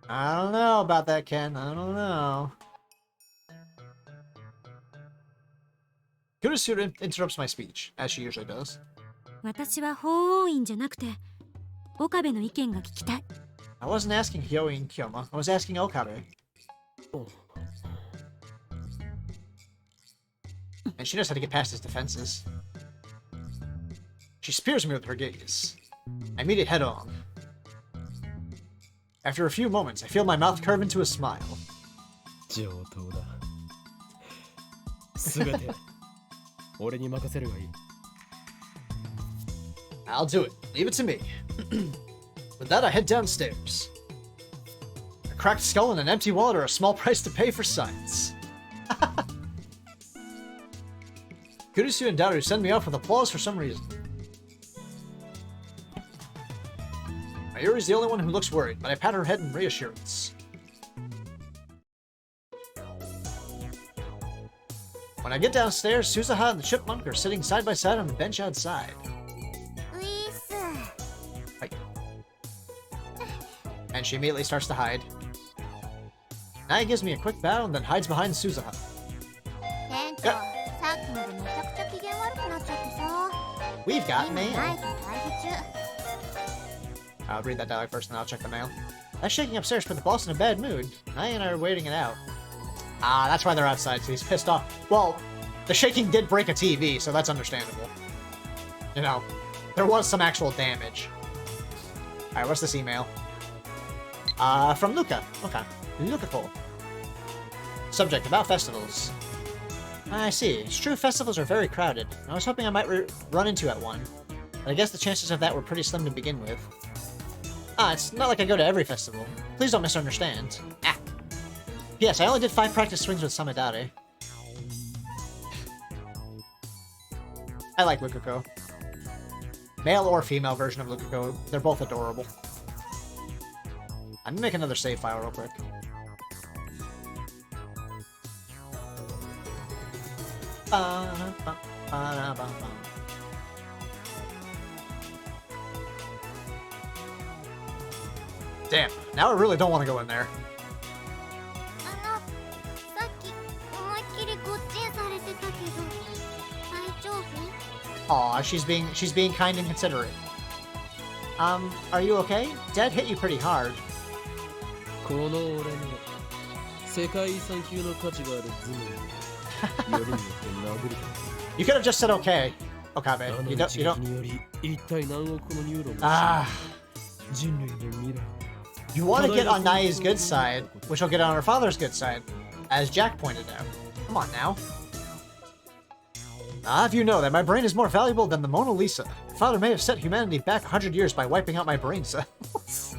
A: I don't know about that, Ken. I don't know. Kurisu interrupts my speech, as she usually does.
F: 私は法王院じゃなくて岡部の意見が聞きたい
A: I wasn't asking Hyoin Kyoma, I was asking Okabe. And she knows how to get past his defenses. She spears me with her gaze. I meet it head on. After a few moments, I feel my mouth curve into a smile.
D: 上等だすべて俺に任せるがいい
A: I'll do it. Leave it to me. With that, I head downstairs. A cracked skull and an empty wallet are a small price to pay for science. Kurisu and Daru send me off with applause for some reason. Mayuri's the only one who looks worried, but I pat her head in reassurance. When I get downstairs, Suzuha and the Chipmunk are sitting side by side on the bench outside.
E: ウィス
A: And she immediately starts to hide. Naya gives me a quick bow and then hides behind Suzuha.
E: 店長さっきまでめちゃくちゃ機嫌悪くなっちゃってさ
A: We've got
E: 今
A: mail.
E: ナイス退避中
A: I'll read that dialogue first and then I'll check the mail. That shaking upstairs put the boss in a bad mood. Naya and I are waiting it out. Ah, that's why they're outside, so he's pissed off. Well, the shaking did break a TV, so that's understandable. You know, there was some actual damage. Alright, what's this email? From Luca. Okay. Luca. Subject, about festivals. I see. It's true festivals are very crowded. I was hoping I might run into at one. But I guess the chances of that were pretty slim to begin with. Ah, it's not like I go to every festival. Please don't misunderstand. Ah. Yes, I only did 5 practice swings with Samidare. I like Lukuko. Male or female version of Lukuko, they're both adorable. I'm gonna make another save file real quick. Damn, now I really don't want to go in there.
E: さっき思いっきりごっちんされてたけど大丈夫
A: Aw, she's being kind and considerate. Are you okay? Dad hit you pretty hard.
D: この俺には世界遺産級の価値がある頭脳によりによって殴るか
A: You could have just said okay, Okabe.
D: あの
A: You
D: 一撃
A: don't.
D: により一体何億個のニューロン
A: Ah,
D: が人類の未来
A: you want to get on Nai's good side, which will get on her father's good side, as Jack pointed out. Come on now. If you know that my brain is more valuable than the Mona Lisa. Your father may have set humanity back 100 years by wiping out my brain cells.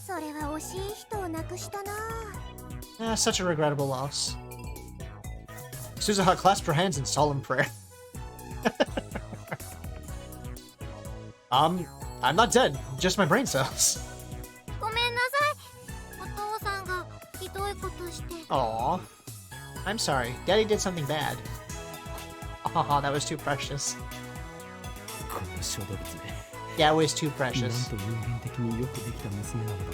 E: それは惜しい人を亡くしたな。
A: Such a regrettable loss. Suzuha clasped her hands in solemn prayer. I'm not dead, just my brain cells.
E: ごめんなさい。お父さんがひどいことして。
A: Aw. I'm sorry. Daddy did something bad. Aw, that was too precious.
D: この小動物ね
A: Yeah, it was too
D: なん
A: precious.
D: と人間的によくできた娘なのだ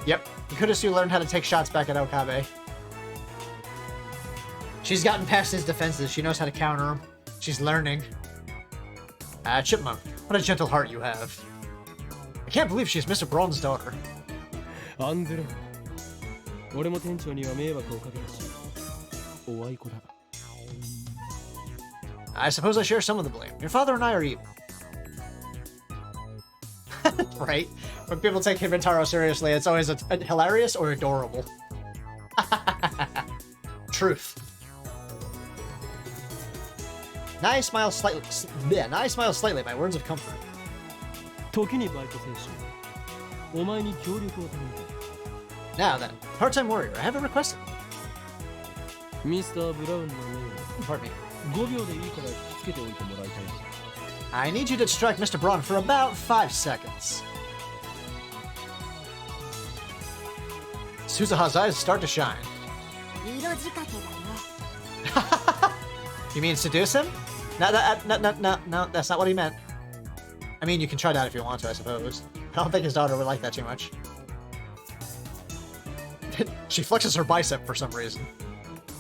A: Yep. Kurusu learned how to take shots back at Okabe. She's gotten past his defenses. She knows how to counter him. She's learning. Chipmunk, what a gentle heart you have. I can't believe she's Mr. Braun's daughter.
D: アンゼロ俺も店長には迷惑をかけたしおあいこだ
A: I suppose I share some of the blame. Your father and I are even. Right? When people take Hibintaro seriously, it's always hilarious or adorable. Truth. Nai smiles slightly. Yeah, Nai smiles slightly by words of comfort.
D: 時にバイト選手お前に協力を頼む
A: Now then, part-time warrior, I have a request.
D: ミスター・ブラウンの命
A: Pardon me.
D: 5秒でいいから引きつけておいてもらいたい
A: I need you to distract Mr. Braun for about 5 seconds. Suzuha's eyes start to shine.
E: 色仕掛けだね。
A: You mean seduce him? No, that's not what he meant. I mean, you can try that if you want to, I suppose. I don't think his daughter would like that too much. She flexes her bicep for some reason.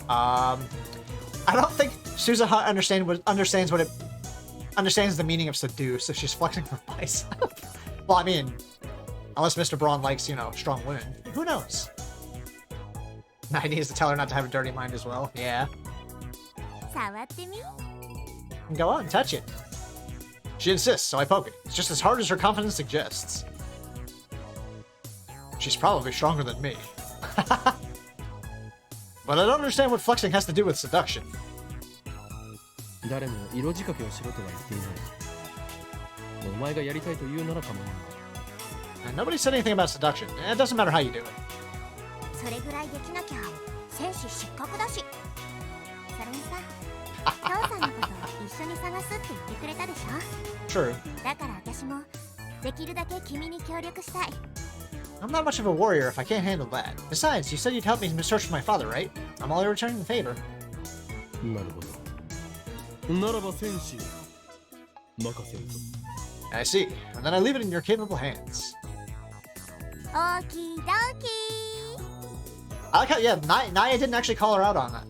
A: I don't think Suzuha understands the meaning of seduce if she's flexing her bicep. Well, I mean, unless Mr. Braun likes, you know, strong women. Who knows? I needs to tell her not to have a dirty mind as well. Yeah.
E: 触ってみ。
A: Go on, touch it. She insists, so I poke it. It's just as hard as her confidence suggests. She's probably stronger than me. But I don't understand what flexing has to do with seduction.
D: 誰も色仕掛けをしろとは言っていないお前がやりたいと言うなら構わない
A: And nobody said anything about seduction. It doesn't matter how you do it.
E: それぐらいできなきゃ戦士失格だし。それにさ、父さんのこと一緒に探すって言ってくれたでしょ。
A: True.
E: だから私もできるだけ君に協力したい。
A: I'm not much of a warrior if I can't handle that. Besides, you said you'd help me search for my father, right? I'm only returning the favor.
D: なるほどならば戦士任せるぞ
A: I see. And then I leave it in your capable hands.
E: オーキードーキ
A: I like how, yeah, Naya didn't actually call her out on that.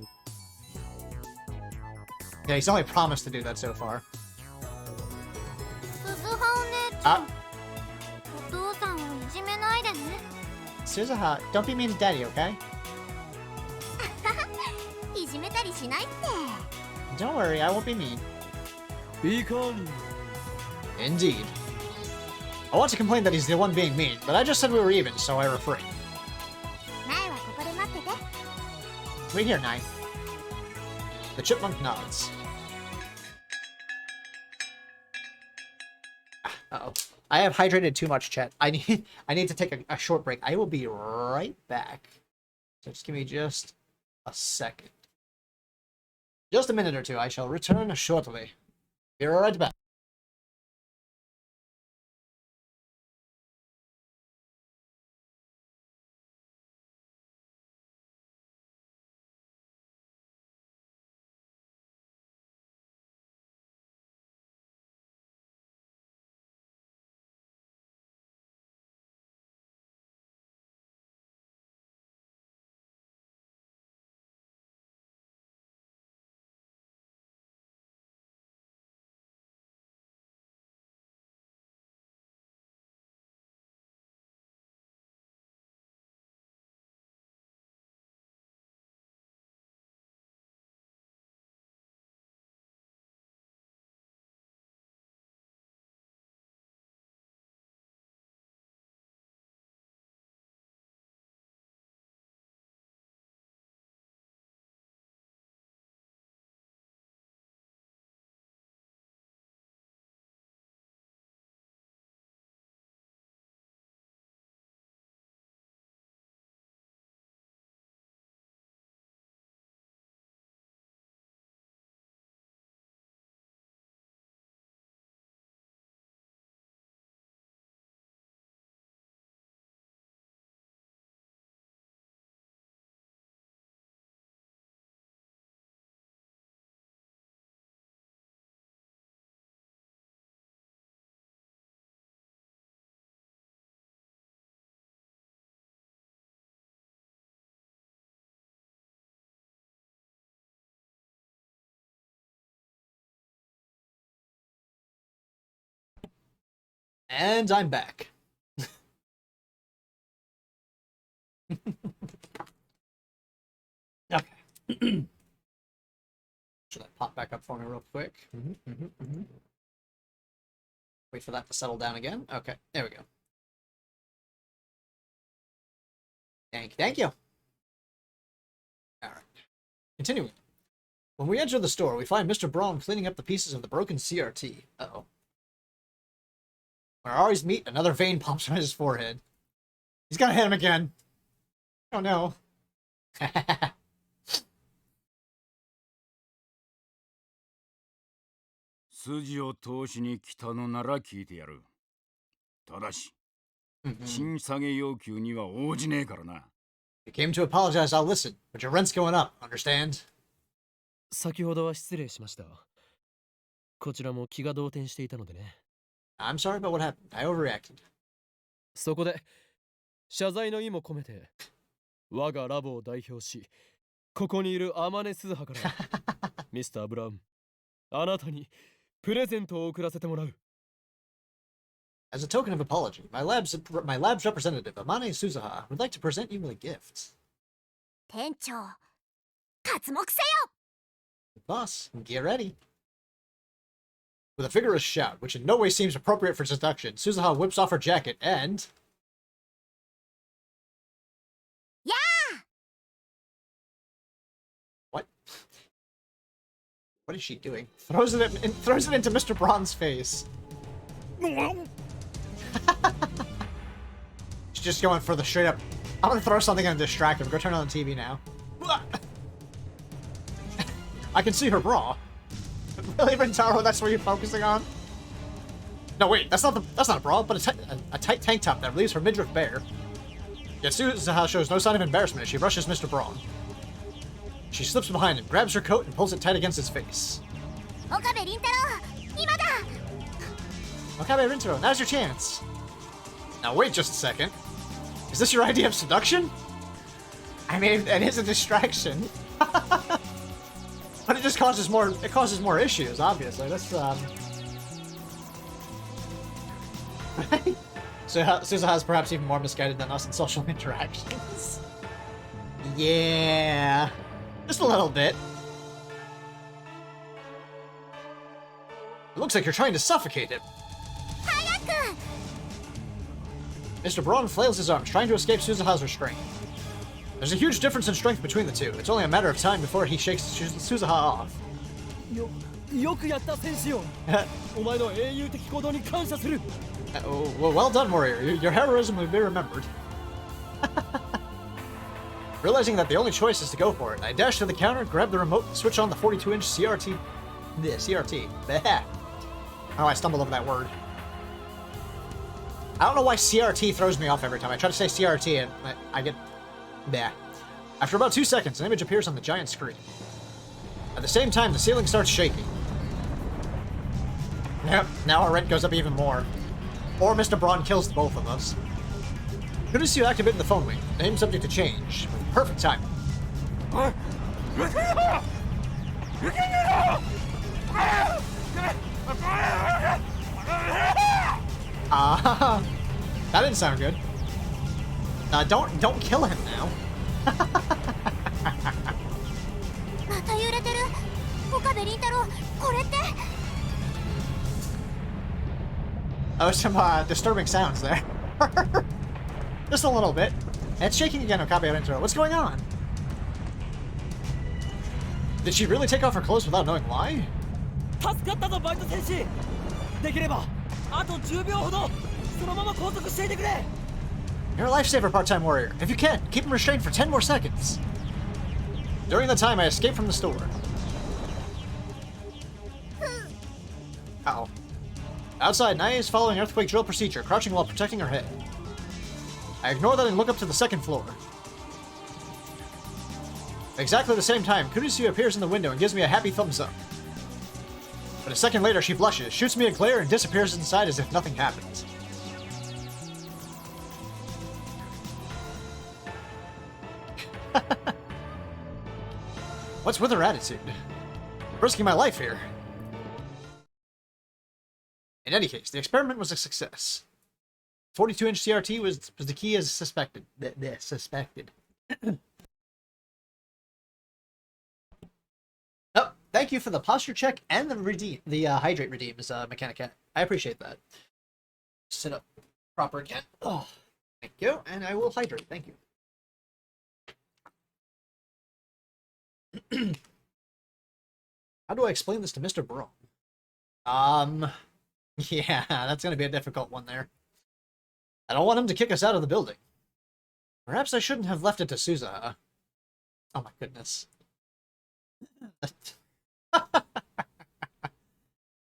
A: Yeah, he's only promised to do that so far.
E: ー。鈴葉お姉ちゃん。
A: Ah,
E: お父さんをいじめないでね。
A: Suzuha, don't be mean to Daddy, okay?
E: いじめたりしないって。
A: Don't worry, I won't be mean.
D: いかに
A: Indeed. I want to complain that he's the one being mean, but I just said we were even, so I refrain.
E: 苗はここで待ってて。
A: Wait here, Nai. The chipmunk nods. Uh-oh. I have hydrated too much, chat. I need to take a short break. I will be right back. So just give me just a second. Just a minute or two. I shall return shortly. Be right back. And I'm back. Okay. Should I pop back up for me real quick? Wait for that to settle down again. Okay, there we go. Thank you. Alright. Continuing. When we enter the store, we find Mr. Braun cleaning up the pieces of the broken CRT. Uh-oh. When our Ari's meet, another vein pops from his forehead. He's gonna hit him again. Oh no.
H: 筋を通しに来たのなら聞いてやる。ただし、賃下げ要求には応じねえからな。
A: You came to apologize, I'll listen, but your rent's going up, understand?
D: 先ほどは失礼しました。こちらも気が動転していたのでね。
A: I'm sorry about what happened. I overreacted.
D: そこで、謝罪の意も込めて、我がラボを代表し、ここにいる天音鈴葉から、ミスター・ブラウン、あなたにプレゼントを送らせてもらう。
A: As a token of apology, my lab's representative, Amane Suzuha, would like to present you with a gift.
E: 店長、刮目せよ。
A: Boss, get ready. With a vigorous shout, which in no way seems appropriate for seduction, Suzuha whips off her jacket and...
E: Yeah!
A: What? What is she doing? Throws it into Mr. Braun's face. She's just going for the straight up. I'm gonna throw something and distract him. Go turn on the TV now. I can see her bra. Really, Rintaro? That's what you're focusing on? No, wait. That's not a bra, but a tight tank top that leaves her midriff bare. Yet Suzuha shows no sign of embarrassment as she rushes Mr. Braun. She slips behind him, grabs her coat, and pulls it tight against his face.
E: Okabe Rintaro, ima da!
A: Okabe Rintaro, now's your chance. Now wait just a second. Is this your idea of seduction? I mean, it is a distraction. But it just causes more issues, obviously. That's So Suzuha's perhaps even more misguided than us in social interactions. Yeah. Just a little bit. It looks like you're trying to suffocate him.
E: Hayaku!
A: Mr. Braun flails his arms, trying to escape Suzuha's restraint. There's a huge difference in strength between the two. It's only a matter of time before he shakes Suzuha off.
D: よくやった戦士よ。お前の英雄的行動に感謝する。
A: Well done, warrior. Your heroism will be remembered. Realizing that the only choice is to go for it, I dash to the counter, grab the remote, and switch on the 42-inch CRT. CRT. Oh, I stumbled over that word. I don't know why CRT throws me off every time. I try to say CRT and I get... Bah. After about 2 seconds, an image appears on the giant screen. At the same time, the ceiling starts shaking. Yep, now our rent goes up even more. Or Mr. Braun kills the both of us. Good as you activate the phone wing. Name subject to change. With perfect timing. That didn't sound good. Don't kill him now.
E: また揺れてる。岡部倫太郎、これって。
A: Oh, some disturbing sounds there. Just a little bit. And it's shaking again, Okabe Rintaro. What's going on? Did she really take off her clothes without knowing why?
D: 助かったぞバイト戦士。できればあと10秒ほどそのまま拘束していてくれ。
A: You're a lifesaver, part-time warrior. If you can, keep him restrained for 10 more seconds. During the time, I escape from the store. Uh-oh. Outside, Nae is following earthquake drill procedure, crouching while protecting her head. I ignore that and look up to the second floor. At exactly the same time, Kurisu appears in the window and gives me a happy thumbs up. But a second later, she blushes, shoots me a glare, and disappears inside as if nothing happened. What's with her attitude? Risking my life here. In any case, the experiment was a success. 42-inch CRT was the key as suspected. Suspected. Oh, thank you for the posture check and the hydrate redeems, Mechanic Cat. I appreciate that. Sit up proper again. Oh, thank you, and I will hydrate. Thank you. How do I explain this to Mr. Braun? Yeah, that's gonna be a difficult one there. I don't want him to kick us out of the building. Perhaps I shouldn't have left it to Sousa. Oh my goodness.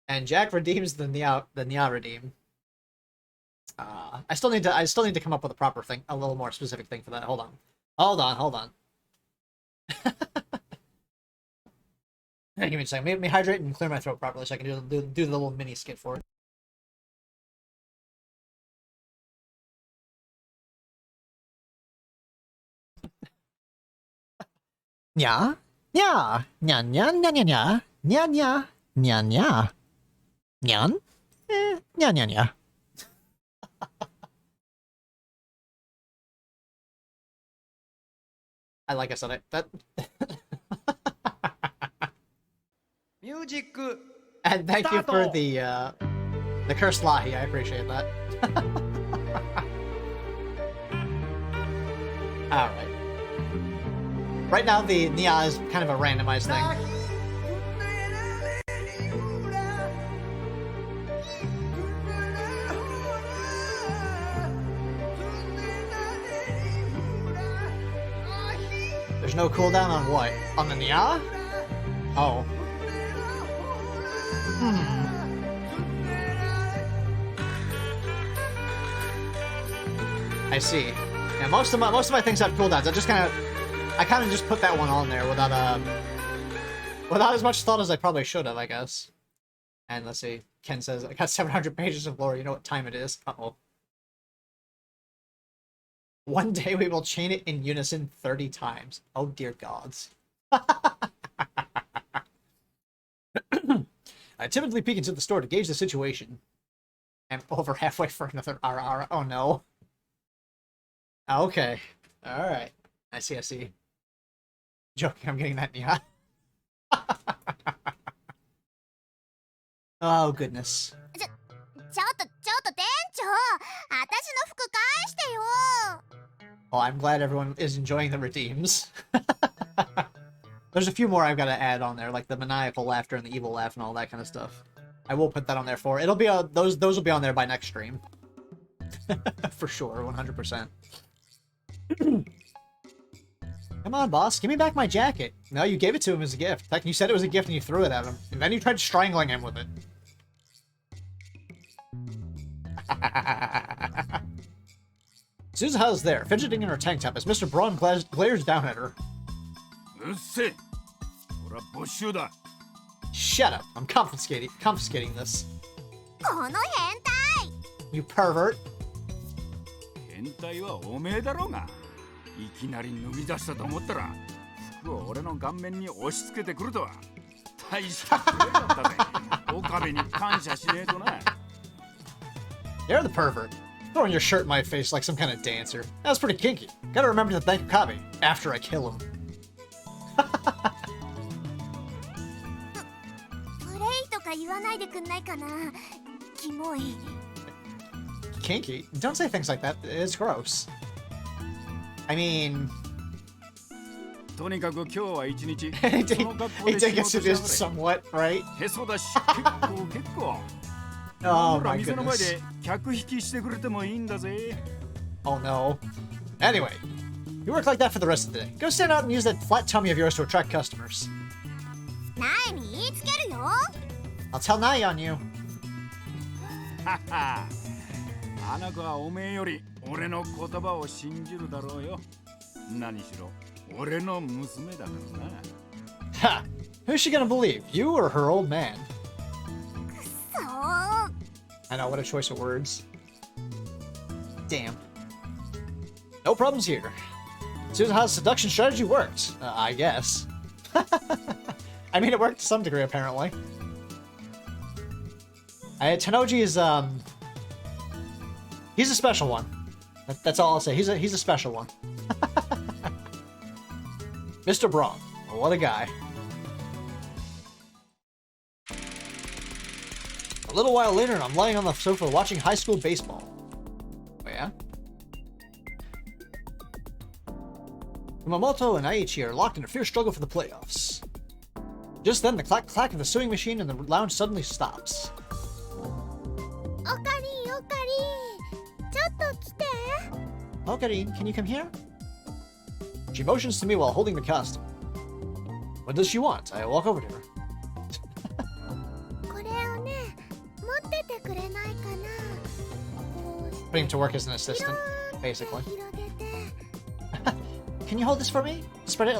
A: And Jack redeems the Nya redeem. I still need to come up with a proper thing, a little more specific thing for that. Hold on. Give me a second. Let me hydrate and clear my throat properly so I can do the little mini skit for it.
B: Nya, nya, nya, nya, nya, nya, nya, nya, nya, nya, nya, nyan, nya, nya, nya.
A: I said it. That.
C: ミュージック
A: And thank you for the cursed lahi. I appreciate that. All right. Right now, the Nya is kind of a randomized thing. There's no cooldown on what? On the Nya? Oh. I see. Yeah, most of my things have cooldowns. I kind of just put that one on there without as much thought as I probably should have, I guess. And let's see. Ken says I got 700 pages of lore. You know what time it is? Uh-oh. One day we will chain it in unison 30 times. Oh dear gods. I timidly peek into the store to gauge the situation. I'm over halfway for another hour. Oh no. Okay. Alright. I see. Joking, I'm getting that Nya. Oh goodness.
E: ちょっと店長、私の服返してよ。
A: Well, I'm glad everyone is enjoying the redeems. There's a few more I've got to add on there, like the maniacal laughter and the evil laugh and all that kind of stuff. I will put that on there for it'll be those will be on there by next stream. For sure, 100%. Come on, boss, give me back my jacket. No, you gave it to him as a gift. Like, you said it was a gift and you threw it at him, and then you tried strangling him with it. Suzuha's there, fidgeting in her tank top as Mr. Braun glares down at her. Shut up! I'm confiscating this.
E: この変態
A: You pervert!
H: 変態はおめえだろうが。いきなり脱ぎ出したと思ったら、服を俺の顔面に押し付けてくるとは。大したプレイだったぜ。岡部に感謝しねえとな。
A: You're the pervert. Throwing your shirt in my face like some kind of dancer. That's pretty kinky. Gotta remember to thank Okabe after I kill him.
E: プレイとか言わないでくんないかな。キモい。
A: Kinky? Don't say things like that. It's gross. I mean...
H: とにかく今日は一日。
A: I guess it is somewhat, right?
H: へそだし、結構。
A: Oh my
H: 店の前
A: goodness.
H: で客引きしてくれてもいいんだぜ。
A: Oh no. Anyway, you work like that for the rest of the day. Go stand out and use that flat tummy of yours to attract customers.
E: ナエに言いつけるよ。
A: I'll tell Nai on you.
H: はは。あの子はおめえより俺の言葉を信じるだろうよ。何しろ俺の娘だからな。
A: Ha! Who's she gonna believe? You or her old man?
E: そう。
A: I know, what a choice of words. Damn. No problems here. Suzuha's seduction strategy worked, I guess. I mean, it worked to some degree, apparently. Tenoji is he's a special one. That's all I'll say. He's a special one. Mr. Braun. What a guy. A little while later, and I'm lying on the sofa watching high school baseball. Oh, yeah? Kumamoto and Aichi are locked in a fierce struggle for the playoffs. Just then, the clack of the sewing machine in the lounge suddenly stops.
E: Okarin, Okarin! ちょっと来て!
A: Okarin, can you come here? She motions to me while holding the costume. What does she want? I walk over to her.
E: これをね、持っててくれないかな? こうして
A: Putting him to work as an assistant, basically.
E: 広げて.
A: Can you hold this for me? Spread it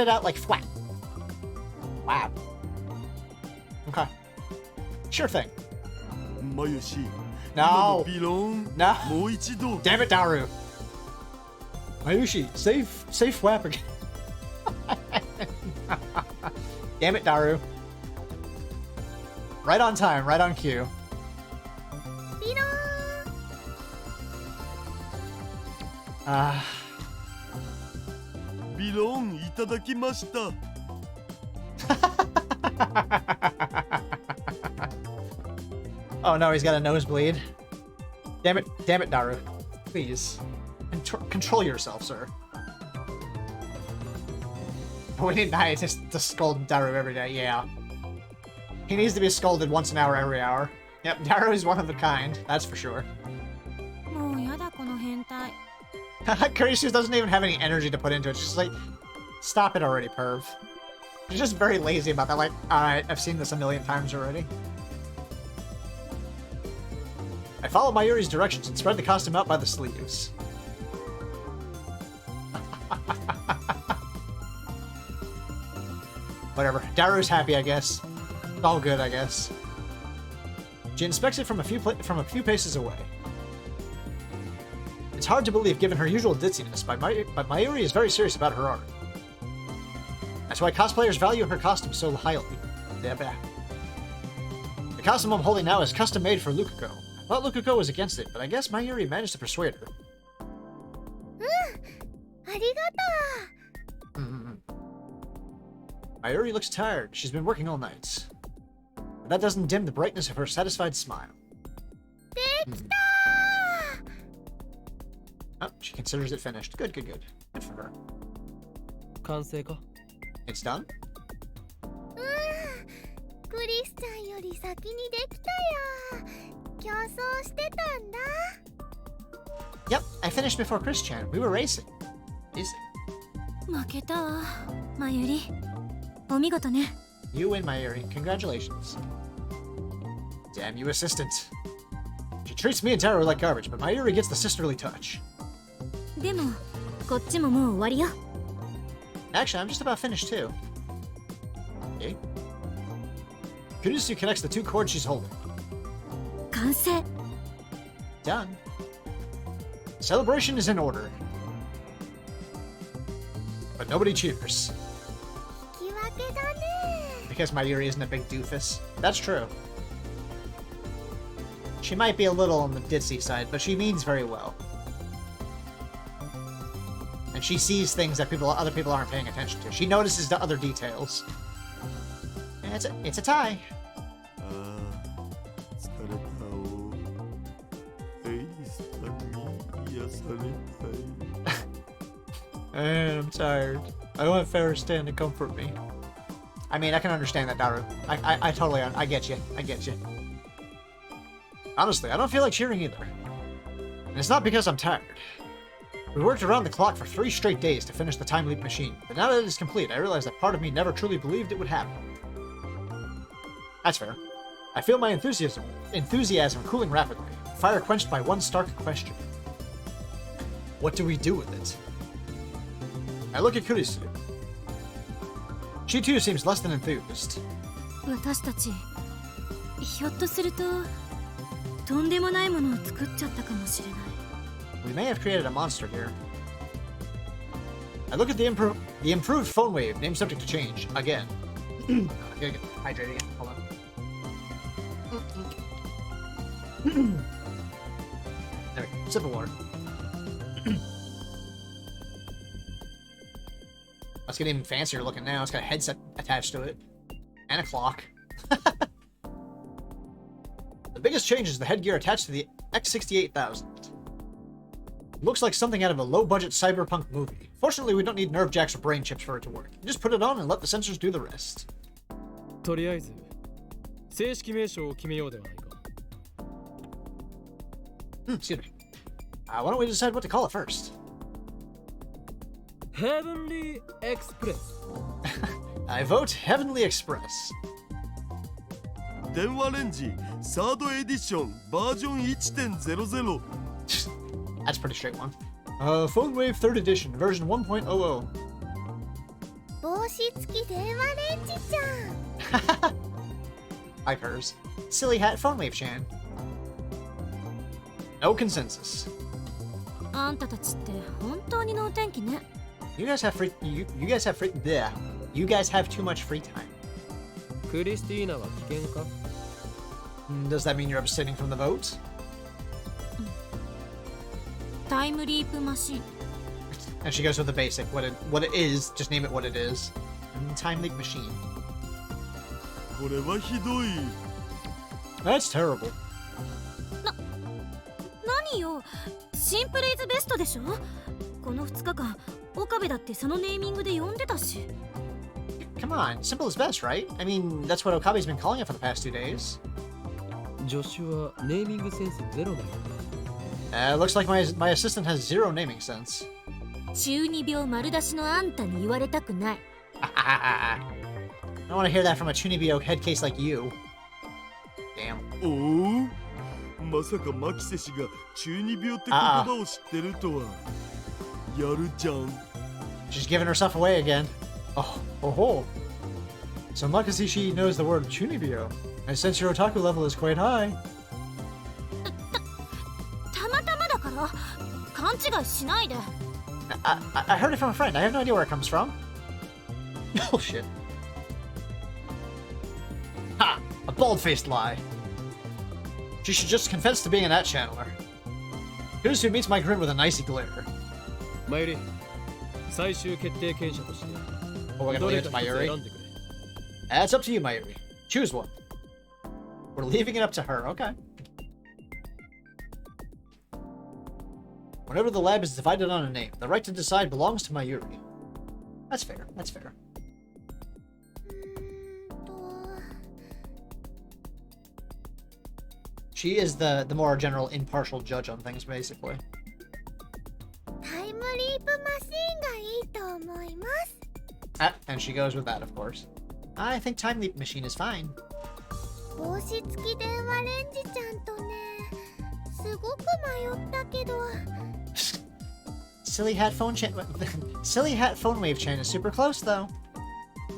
A: out like flat. Wow. Okay. Sure thing.
G: マユシ、
A: No.
G: ビロン、
A: No.
G: もう一度。
A: Damn it, Daru. Mayushi, save WAP again. Damn it, Daru. Right on time, right on cue.
E: ビローン!
A: Ah.
G: ビロンいただきました。
A: Oh no, he's got a nosebleed. Damn it, Daru. Please. Control yourself, sir. We need Naya to scold Daru every day, yeah. He needs to be scolded once an hour every hour. Yep, Daru is one of a kind, that's for sure.
F: もうやだこの変態。
A: Kurisu doesn't even have any energy to put into it. She's just like, stop it already, perv. She's just very lazy about that, like, alright, I've seen this a million times already. I followed Mayuri's directions and spread the costume out by the sleeves. Whatever. Daru's happy, I guess. It's all good, I guess. She inspects it from a few paces away. It's hard to believe given her usual ditziness, but Mayuri is very serious about her art. That's why cosplayers value her costume so highly. The costume I'm holding now is custom made for Lukuko. I thought Lukuko was against it, but I guess Mayuri managed to persuade her.
E: ありがとう!
A: Mayuri looks tired. She's been working all night. But that doesn't dim the brightness of her satisfied smile.
E: できた!
A: Oh, she considers it finished. Good, good, good. Good for her.
D: 完成か?
A: It's done?
E: クリスちゃんより先にできたよ。競争してたんだ。
A: Yep, I finished before Chris-chan. We were racing. Easy.
F: 負けたわ、まゆり。お見事ね。
A: You win, Mayuri. Congratulations. Damn you, assistant. She treats me and Daru like garbage, but Mayuri gets the sisterly touch.
F: でも、こっちももう終わりよ。
A: Actually, I'm just about finished too. Okay. Kurisu connects the two cords she's holding.
F: 完成。
A: Done. Celebration is in order. But nobody cheers.
E: 引き分けだね。
A: Because Mayuri isn't a big doofus. That's true. She might be a little on the ditzy side, but she means very well. And she sees things that other people aren't paying attention to. She notices the other details. And it's a tie.
G: ああ、疲れたお。エイさんに癒されたい。
A: And I'm tired. I want Ferristan to comfort me. I mean, I can understand that, Daru. I totally, I get you. I get you. Honestly, I don't feel like cheering either. And it's not because I'm tired. We worked around the clock for 3 straight days to finish the Time Leap machine, but now that it is complete, I realize that part of me never truly believed it would happen. That's fair. I feel my enthusiasm cooling rapidly, fire quenched by one stark question. What do we do with it? I look at Kurisu. She too seems less than enthused.
F: 私たち、ひょっとすると、とんでもないものを作っちゃったかもしれない。
A: We may have created a monster here. I look at the improved phone wave, name subject to change, again. I gotta get hydrated again. Hold on. There we go. Sip of water. Let's get even fancier looking now. It's got a headset attached to it. And a clock. The biggest change is the headgear attached to the X68000. Looks like something out of a low-budget cyberpunk movie. Fortunately, we don't need nerve jacks or brain chips for it to work. Just put it on and let the sensors do the rest.
D: とりあえず正式名称を決めようではないか。
A: Excuse me. Why don't we decide what to call it first?
D: Heavenly Express.
A: I vote Heavenly Express.
G: 電話レンジサードエディションバージョン 1.00
A: That's a pretty straight one. Phone Wave 3rd Edition, version 1.00.
E: 帽子付き電話レンジじゃん。
A: Like hers. Silly Hat Phone Wave Chan. No consensus.
F: あんたたちって本当に能天気ね。
A: You guys have free. You guys have free. Yeah. You guys have too much free time.
D: クリスティーナは危険か？
A: Does that mean you're abstaining from the vote?
F: タイムリープマシン。
A: And she goes with the basic. What it is. Just name it what it is. Time leak machine.
G: これはひどい
A: That's terrible.
F: 何よ、シンプルイズベストでしょ。この2日間、岡部だってそのネーミングで呼んでたし。
A: Come on, simple is best, right? I mean, that's what Okabe's been calling it for the past 2 days.
D: 助手はネーミングセンスゼロだよ。
A: Looks like my assistant has zero naming sense.
F: 中二病丸出しのあんたに言われたくない。
A: I don't want to hear that from a Chunibyo head case like you. Damn.
G: おおまさかマキセ氏が中二病って言葉を知ってるとはやるじゃん
A: She's giving herself away again. Oh. So Makasishi knows the word Chunibyo. And since your otaku level is quite high.
F: たまたまだから勘違いしないで。
A: I heard it from a friend. I have no idea where it comes from. Bullshit. Ha! A bald-faced lie. She should just confess to being a net channeler. Here's who meets my grin with an icy glare.
D: マユリ、最終決定権者として
A: Oh, we're gonna
D: ど
A: leave
D: れ
A: it
D: か
A: to
D: 一つ
A: Mayuri?
D: 選んでくれ。
A: That's up to you, Mayuri. Choose one. We're leaving it up to her. Okay. Whenever the lab is divided on a name, the right to decide belongs to Mayuri. That's fair. That's fair. She is the more general impartial judge on things, basically.
E: タイムリープマシンがいいと思います。
A: And she goes with that, of course. I think Time Leap Machine is fine.
E: 帽子付き電話レンジちゃんとね、すごく迷ったけど。
A: Silly Hat Phone Silly Hat Phone Wave Chan is super close, though.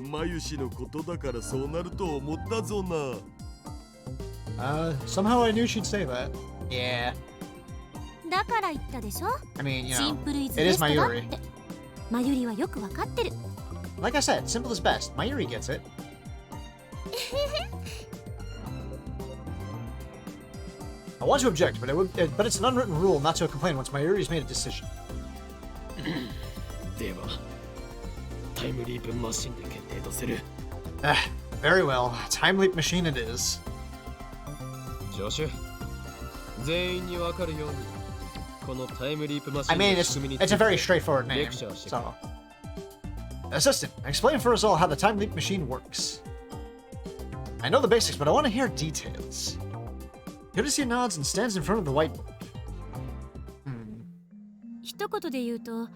G: マユ氏のことだからそうなると思ったぞな
A: Somehow I knew she'd say that. Yeah.
F: だから言ったでしょ。
A: I mean, you
F: シ
A: know,
F: ンプルイズ
A: it
F: ベ
A: is
F: ストだっ
A: Mayuri.
F: て。マユリはよくわかってる。
A: Like I said, simple is best. Mayuri gets it. I want to object, but it's an unwritten rule not to complain once Mayuri's made a decision.
D: では、タイムリープマシンで決定とする。
A: Very well. Time Leap Machine it is.
D: 助手、全員にわかるように、このタイムリープマシ
A: I
D: ン
A: mean,
D: の仕組みに
A: it's a very straightforward name.
D: Lecture,
A: So, Assistant, explain for us all how the Time Leap Machine works. I know the basics, but I want to hear details. Yodasu nods and stands in front of the whiteboard.
F: 一言で言うと、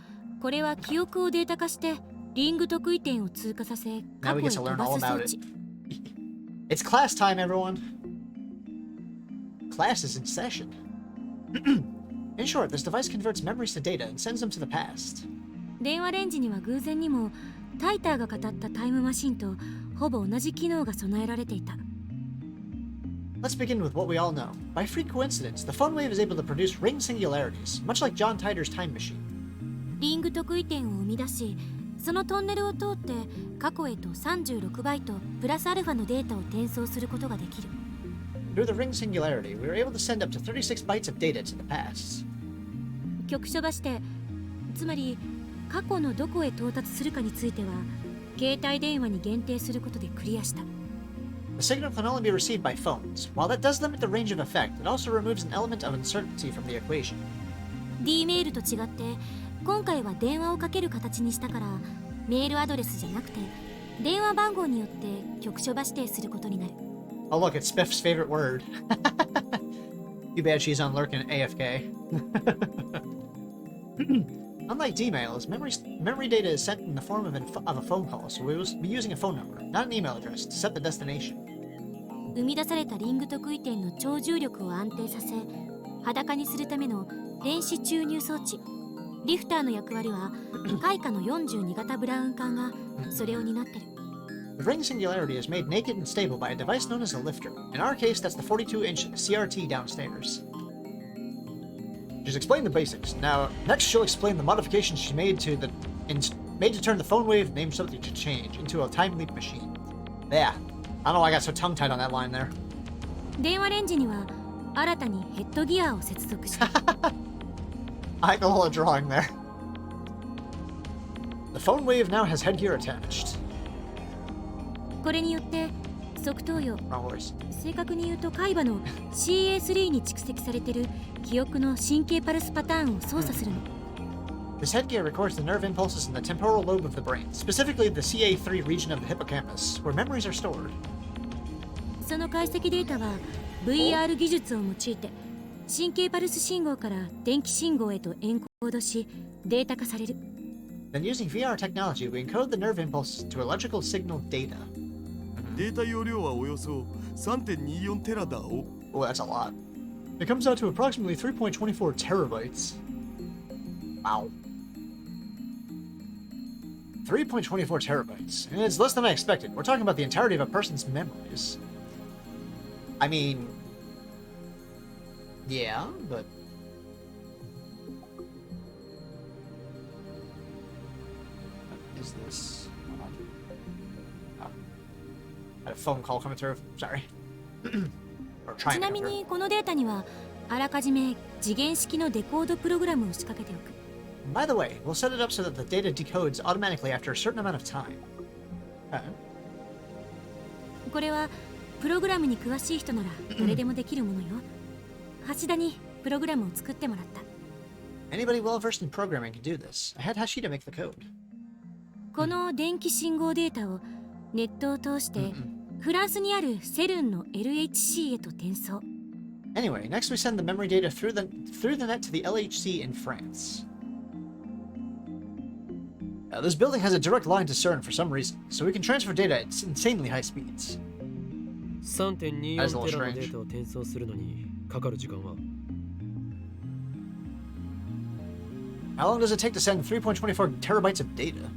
F: これは記憶をデータ化してリング得意点を通過させ過
A: Now
F: 去
A: we
F: へ
A: get to
F: 飛
A: learn
F: ば
A: all
F: す装
A: about
F: 置
A: it. It's class time, everyone. Class is in session. In short, this device converts memories to data and sends them to the past.
F: 電話レンジには偶然にもタイターが語ったタイムマシンとほぼ同じ機能が備えられていた。
A: Let's begin with what we all know. By freak coincidence, the phone wave is able to produce ring singularities, much like John Titor's time machine.
F: リング得意点を生み出し、そのトンネルを通って過去へと36バイトプラスアルファのデータを転送することができる。
A: Through the ring singularity, we were able to send up to 36 bytes of data to the past.
F: 局所場して、つまり過去のどこへ到達するかについては携帯電話に限定することでクリアした。
A: The signal can only be received by phones. While that does limit the range of effect, it also removes an element of uncertainty from the equation.
F: D メールと違って今回は電話をかける形にしたから、メールアドレスじゃなくて電話番号によって局所場指定することになる。
A: Oh look, it's Spiff's favorite word. Too bad she's on lurking AFK. Unlike D-mails, memory data is sent in the form of a phone call, so we will be using a phone number, not an email address, to set the destination.
F: 生み出されたリング特異点の超重力を安定させ、裸にするための電子注入装置。リフターの役割は、開花の42型ブラウン管がそれを担ってる。
A: The ring singularity is made naked and stable by a device known as a lifter. In our case, that's the 42-inch CRT downstairs. She's explained the basics. Now, next she'll explain the modifications she made to turn the phone wave named subject to change into a time leap machine. Yeah. I don't know why I got so tongue-tied on that line there.
F: 電話レンジには新たにヘッドギアを接続した。
A: I like the whole drawing there. The phone wave now has headgear attached.
F: これによって側頭葉、
A: Wrong voice.
F: 正確に言うと海馬の CA3 に蓄積されている記憶の神経パルスパターンを操作するの。
A: This headgear records the nerve impulses in the temporal lobe of the brain, specifically the CA3 region of the hippocampus, where memories are stored.
F: その解析データは VR 技術を用いて神経パルス信号から電気信号へとエンコードしデータ化される。
A: Then using VR technology, we encode the nerve impulses to electrical signal data.
G: データ容量はおよそ 3.24 テラだお。
A: Oh, that's a lot. It comes out to approximately 3.24 terabytes. Wow. 3.24 terabytes. And it's less than I expected. We're talking about the entirety of a person's memories. I mean... yeah, but... what is this? Hold on. Oh. I had a phone call coming through. Sorry. Or
F: ち
A: trying
F: な
A: to
F: み
A: come through.
F: にこのデータにはあらかじめ次元式のデコードプログラムを仕掛けておく。
A: By the way, we'll set it up so that the data decodes automatically after a certain amount of time. Okay.
F: これはプログラムに詳しい人なら誰でもできるものよ。橋田にプログラムを作ってもらった。
A: Anybody well versed in programming can do this. I had Hashida make the code.
F: この電気信号データをネットを通してフランスにあるセルンの LHC へと転送。
A: Anyway, next we send the memory data through the net to the LHC in France. This building has a direct line to CERN for some reason, so we can transfer data at insanely high speeds.
D: 3.24 テラのデータを転送するのにかかる時間は
A: How long does it take to send 3.24 terabytes of data?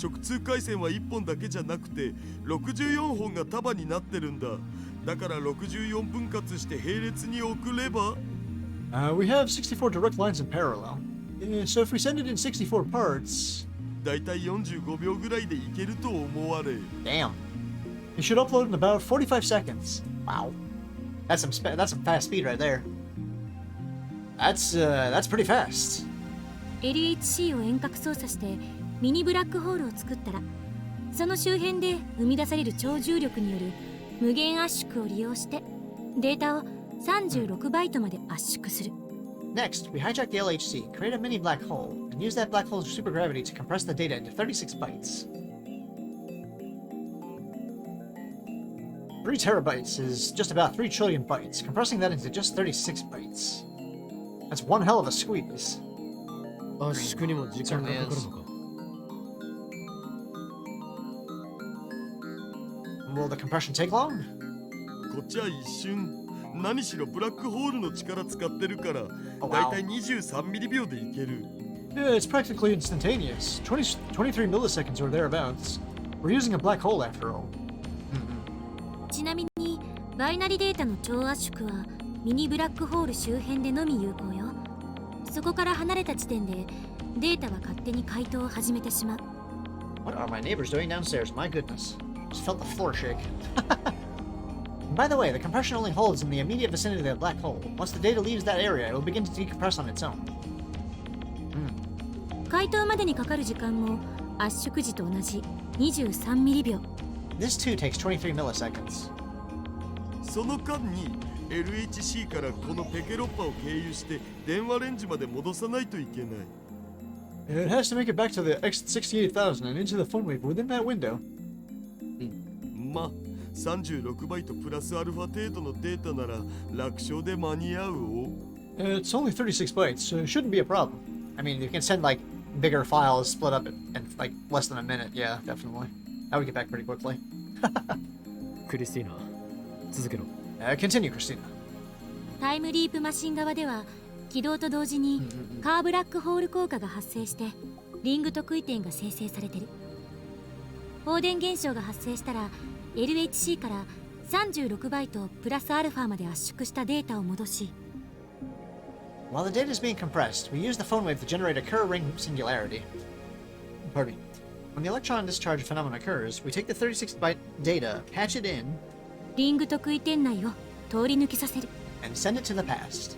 G: 直通回線は1本だけじゃなくて64本が束になってるんだ。だから64分割して並列に送れば
A: We have 64 direct lines in parallel. So if we send it in 64 parts...
G: だいたい45秒ぐらいでいけると思われ。
A: Damn. You should upload in about 45 seconds. Wow. That's some fast speed right there. That's pretty fast.
F: LHC を遠隔操作してミニブラックホールを作ったら、その周辺で生み出される超重力による無限圧縮を利用してデータを36バイトまで圧縮する。
A: Next, we hijack the LHC, create a mini black hole, and use that black hole's supergravity to compress the data into 36 bytes. 3 terabytes is just about 3 trillion bytes. Compressing that into just 36 bytes. That's one hell of a squeeze.
D: 圧縮にも時間がかかるのか。
A: Will the compression take long?
G: こっちは一瞬。何しろブラックホールの力使ってるから、
A: Oh, wow.
G: だいたい23ミリ秒でいける。
A: Yeah, it's practically instantaneous. 23 milliseconds or thereabouts. We're using a black hole after all.
F: ちなみにバイナリデータの超圧縮はミニブラックホール周辺でのみ有効よ。そこから離れた時点でデータは勝手に回答を始めてしまう。
A: What are my neighbors doing downstairs? My goodness. Just felt the floor shake. By the way, the compression only holds in the immediate vicinity of the black hole. Once the data leaves that area, it will begin to decompress on its own.
F: 解凍までにかかる時間も圧縮時と同じ23ミリ秒。
A: This too takes 23 milliseconds.
G: その間に LHC からこのペケロッパを経由して電話レンジまで戻さないといけない。
B: It has to make it back to the X68000 and into the phone wave within that window.
G: まあ36バイトプラスアルファ程度のデータなら楽勝で間に合うお。
B: It's only 36 bytes, so it shouldn't be a problem.
A: I mean, you can send like bigger files split up in like less than a minute. Yeah, definitely. That would get back pretty quickly.
D: クリスティーナ続けろ。
A: Continue, Christina.
F: タイムリープマシン側では起動と同時にカーブラックホール効果が発生してリング特異点が生成されてる。放電現象が発生したら LHC から36バイトプラスアルファまで圧縮したデータを戻し、
A: While the data is being compressed, we use the phone wave to generate a Kerr ring singularity. Pardon me. When the electron discharge phenomenon occurs, we take the 36-byte data, patch it in,
F: リング特異点内を通り抜けさせる。
A: and send it to the past.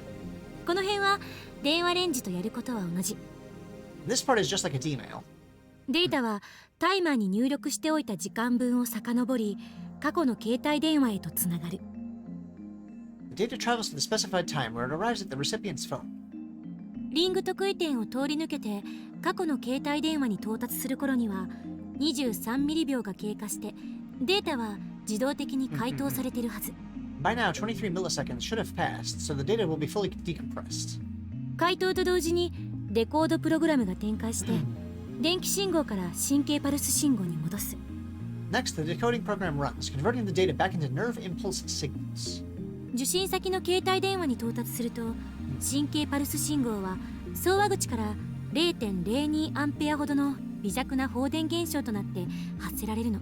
F: この辺は電話レンジとやることは同じ。
A: This part is just like a D-mail.
F: データはタイマーに入力しておいた時間分を遡り、過去の携帯電話へとつながる。
A: The data travels to the specified time where it arrives at the recipient's phone.
F: リング特異点を通り抜けて過去の携帯電話に到達する頃には23ミリ秒が経過してデータは自動的に解凍されているはず。
A: By now, 23 milliseconds should have passed, so the data will be fully decompressed.
F: 解凍と同時にデコードプログラムが展開して電気信号から神経パルス信号に戻す。
A: Next, the decoding program runs, converting the data back into nerve impulse signals.
F: 受信先の携帯電話に到達すると神経パルス信号は送話口から 0.02 アンペアほどの微弱な放電現象となって発せられるの。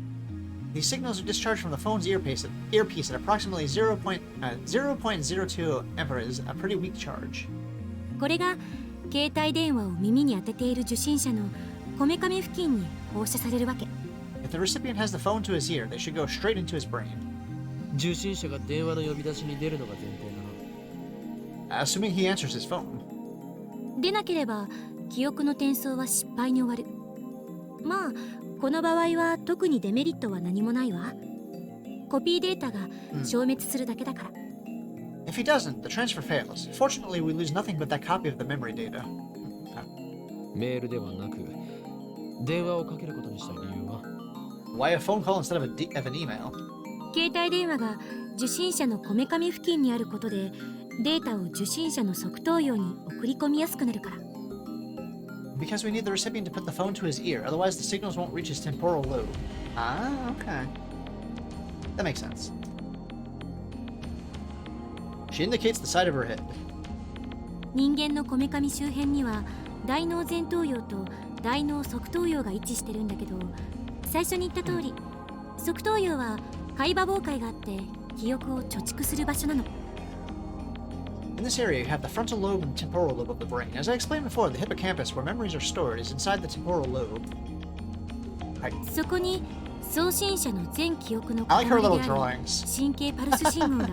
A: These signals are discharged from the phone's earpiece at approximately 0.02 amperes, a pretty weak charge.
F: これが携帯電話を耳に当てている受信者のこめかみ付近に放射されるわけ。
A: If the recipient has the phone to his ear, they should go straight into his brain.
D: 受信者が電話の呼び出しに出るのが前提だな。
A: Assuming he answers his phone.
F: でなければ記憶の転送は失敗に終わる。まあこの場合は特にデメリットは何もないわ。コピーデータが消滅するだけだから。
A: If he doesn't, the transfer fails. Fortunately, we lose nothing but that copy of the memory data.
D: メールではなく電話をかけることにした理由は
A: Why a phone call instead of an email?
F: 携帯電話が受信者のこめかみ付近にあることでデータを受信者の側頭葉に送り込みやすくなるから。
A: Because we need the recipient to put the phone to his ear, otherwise the signals won't reach his temporal lobe. Ah, okay. That makes sense. She indicates the side of her head.
F: 人間のこめかみ周辺には大脳前頭葉と大脳側頭葉が位置してるんだけど、最初に言った通り側頭葉は海馬傍回があって記憶を貯蓄する場所なの。
A: In this area, you have the frontal lobe and temporal lobe of the brain. As I explained before, the hippocampus, where memories are stored, is inside the temporal lobe.
F: そこに送信者の全記憶の
A: I like
F: 塊
A: her
F: で
A: little
F: ある
A: drawings.
F: 神経パルス信号が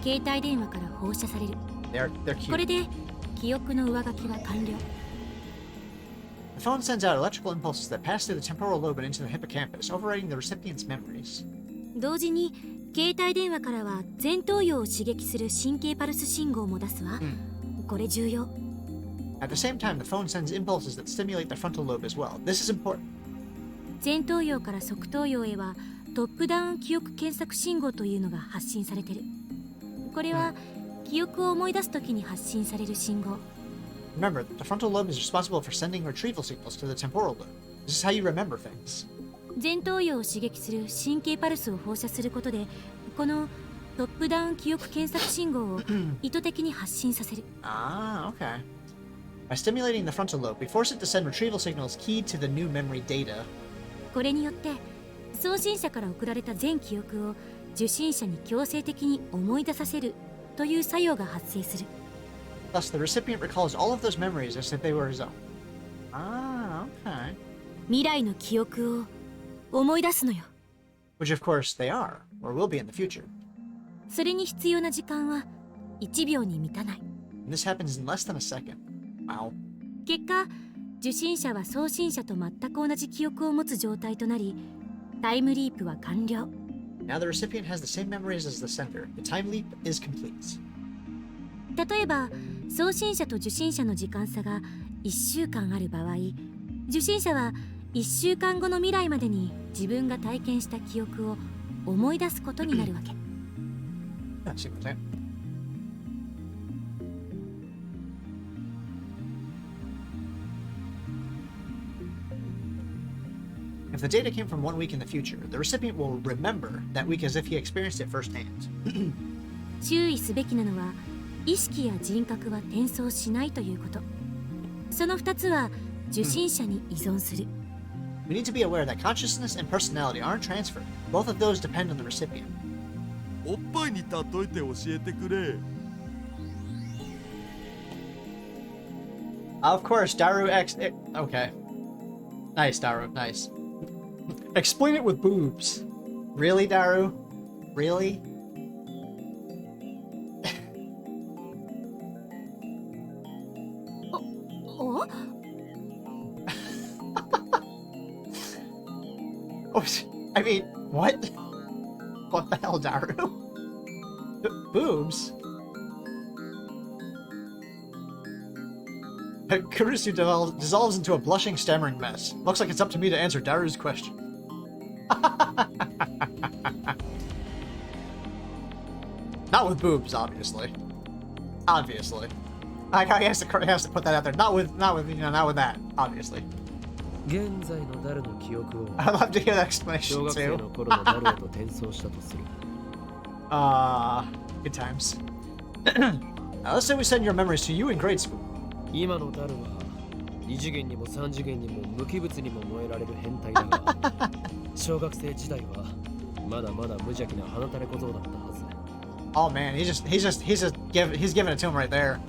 F: 携帯電話から放射される。
A: They're
F: これ
A: cute.
F: で記憶の上書きは完了。
A: The phone sends out electrical impulses that pass through the temporal lobe and into the hippocampus, overriding the recipient's memories.
F: 同時に携帯電話からは前頭葉を刺激する神経パルス信号も出すわ。これ重要。
A: At the same time, the phone sends impulses that stimulate the frontal lobe as well. This is important.
F: 前頭葉から側頭葉へはトップダウン記憶検索信号というのが発信されてる。これは記憶を思い出すときに発信される信号。
A: Remember, the frontal lobe is responsible for sending retrieval signals to the temporal lobe. This is how you remember things.
F: 前頭葉を刺激する神経パルスを放射することでこのトップダウン記憶検索信号を意図的に発信させる。
A: Ah, okay. By stimulating the frontal lobe, we force it to send retrieval signals keyed to the new memory data.
F: これによって送信者から送られた全記憶を受信者に強制的に思い出させるという作用が発生する。
A: Thus, the recipient recalls all of those memories as if they were his own. Ah, okay.
F: 未来の記憶を思い出すのよ。
A: Which, of course, they are, or will be in the future.
F: それに必要な時間は1秒に満たない。
A: And this happens in less than a second. Wow.
F: 結果、受信者は送信者と全く同じ記憶を持つ状態となり、タイムリープは完了。
A: Now the recipient has the same memories as the sender. The time leap is complete.
F: 例えば、送信者と受信者の時間差が1週間ある場合、受信者は1週間後の未来までに自分が体験した記憶を思い出すことになるわけ。
A: Yeah, see what I'm saying? If the data came from 1 week in the future, the recipient will remember that week as if he experienced it firsthand.
F: 注意すべきなのは、意識や人格は転送しないということ。その2つは受信者に依存する。
A: We need to be aware that consciousness and personality aren't transferred. Both of those depend on the recipient.
G: おっぱいに例えて教えてくれ。
A: Of course, Daru Okay. Nice, Daru. Nice. Explain it with boobs. Really, Daru? Really?
F: Oh?
A: Oh, I mean, what? What the hell, Daru? Boobs? Kurisu dissolves into a blushing, stammering mess. Looks like it's up to me to answer Daru's question. Not with boobs, obviously. Obviously. I he has to put that out there. Not with that, obviously.
D: 現在のダルの記憶を
A: I'd love to hear that
D: 小
A: explanation
D: 学生
A: too.
D: の頃のダルへと転送したとする。
A: Good times. Now, let's say we send your memories to you in grade school.
D: 今のダルは2次元にも3次元にも無機物にも燃えられる変態だが小学生時代はまだまだ無邪気な鼻垂れ小僧だったはず。
A: Oh man, he's giving it to him right there.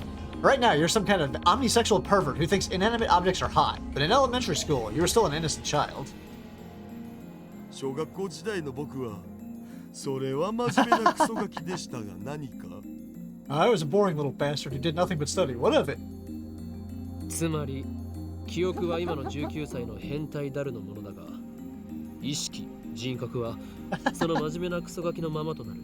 A: Right now, you're some kind of omnisexual pervert who thinks inanimate objects are hot, but in elementary school, you were still an innocent child.
G: 小学校時代の僕はそれは真面目なクソガキでしたが何か
A: I was a boring little bastard who did nothing but study. What of it?
D: つまり記憶は今の19歳の変態ダルのものだが意識人格はその真面目なクソガキのままとなる。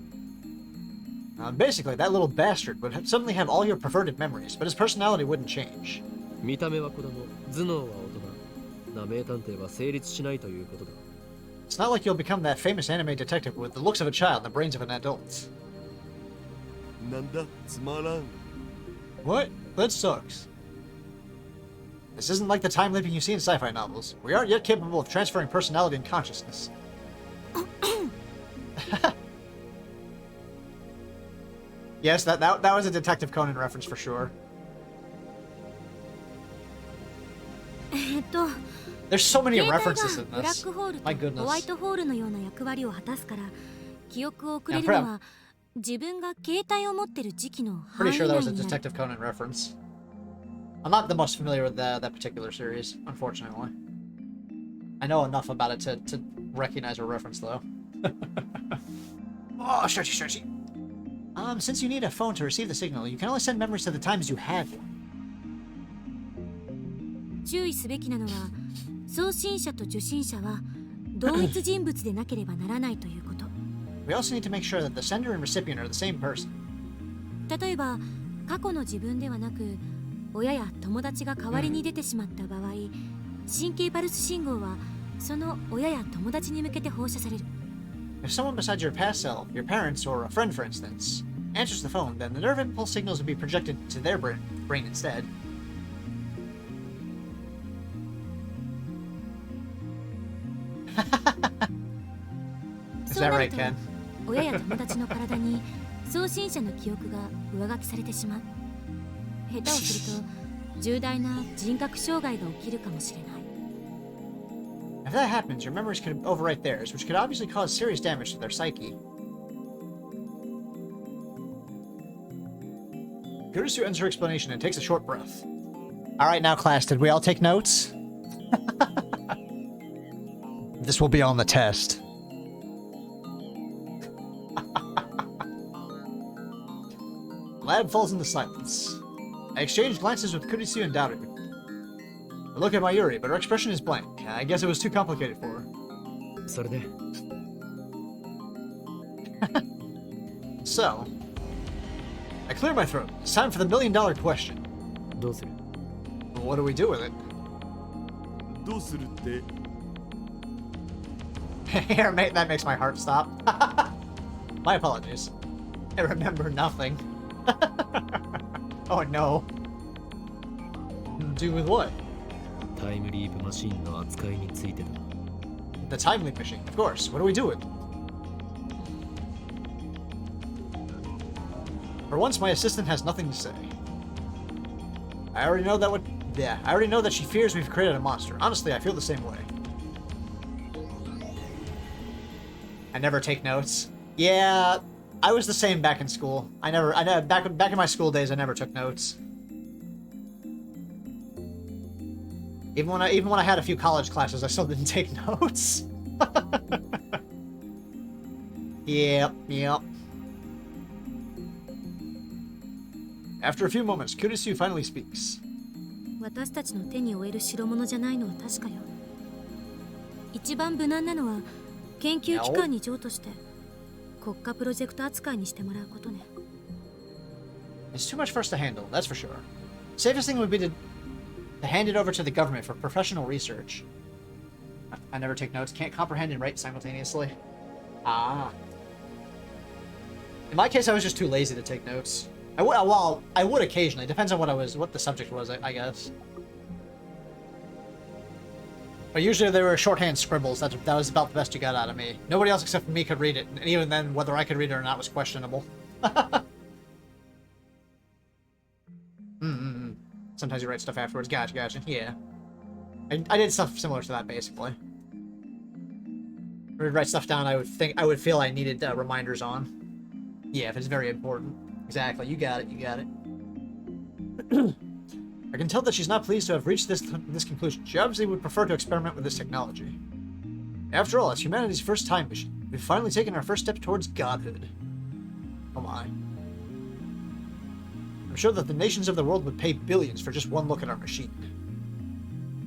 A: Basically, that little bastard would suddenly have all your perverted memories, but his personality wouldn't change.
D: 見た目は子供、頭脳は大人。な名探偵は成立しないということだ。
A: It's not like you'll become that famous anime detective with the looks of a child and the brains of an adult.
G: なんだつまらん
A: What? That sucks. This isn't like the time leaping you see in sci-fi novels. We aren't yet capable of transferring personality and consciousness. Yes, that was a Detective Conan reference for sure. There's so many
F: 携帯が
A: references in
F: ブラッ
A: this.
F: クホール
A: My
F: とホワイ
A: goodness.
F: トホールのような役割を果たすから記憶をくれるのは自分が携帯を持ってる時期の範
A: Pretty
F: 囲
A: sure
F: 内
A: that was a
F: になる。
A: Detective Conan reference. I'm not the most familiar with that particular series, unfortunately. I know enough about it to recognize a reference, though. Oh, stretchy. Since you need a phone to receive the signal, you can only send memories to the times you had one.
F: 注意すべきなのは送信者と受信者は同一人物でなければならないということ。
A: We also need to make sure that the sender and recipient are the same person.
F: 例えば過去の自分ではなく親や友達が代わりに出てしまった場合、神経パルス信号はその親や友達に向けて放射される。
A: If someone besides your past self, your parents, or a friend, for instance, answers the phone, then the nerve impulse signals will be projected to their brain instead. Is
F: そう
A: that
F: な
A: right,
F: ると
A: Ken?
F: 親や友達の体に送信者の記憶が上書きされてしまう。下手をすると重大な人格障害が起きるかもしれない。
A: If that happens, your memories could overwrite theirs, which could obviously cause serious damage to their psyche. Kurisu ends her explanation and takes a short breath. Alright now, class, did we all take notes? This will be on the test. lab falls into silence. I exchange glances with Kurisu and Daru. I look at Mayuri, but her expression is blank. I guess it was too complicated for her.
D: それで
A: So, I clear my throat. It's time for the $1,000,000 question.
D: どうする
A: What do we do with it?
G: どうするって
A: Here, mate, that makes my heart stop. My apologies. I remember nothing. Oh no. Do with what?
D: タイムリープマシンの扱いについてだ
A: The time leap machine, of course. What do we do with it? For once, my assistant has nothing to say. I already know that she fears we've created a monster. Honestly, I feel the same way. I never take notes. Yeah, I was the same back in school. Back in my school days, I never took notes. Even when I had a few college classes, I still didn't take notes. Yep. After a few moments, Kurisu finally speaks.
F: 私たちの手に負える代物じゃないのは確かよ。一番無難なのは研究機関に譲渡して国家プロジェクト扱いにしてもらうことね。
A: It's too much for us to handle, that's for sure. Safest thing would be to hand it over to the government for professional research. I never take notes, can't comprehend and write simultaneously. Ah. In my case, I was just too lazy to take notes. I would occasionally. Depends on what the subject was, I guess. But usually they were shorthand scribbles. That was about the best you got out of me. Nobody else except for me could read it, and even then, whether I could read it or not was questionable. Sometimes you write stuff afterwards. Gotcha. Yeah. I did stuff similar to that, basically. I would write stuff down I would feel I needed reminders on. Yeah, if it's very important. Exactly, you got it. I can tell that she's not pleased to have reached this conclusion. She obviously would prefer to experiment with this technology. After all, it's humanity's first time machine. We've finally taken our first step towards godhood. Oh my. I'm sure that the nations of the world would pay billions for just one look at our machine.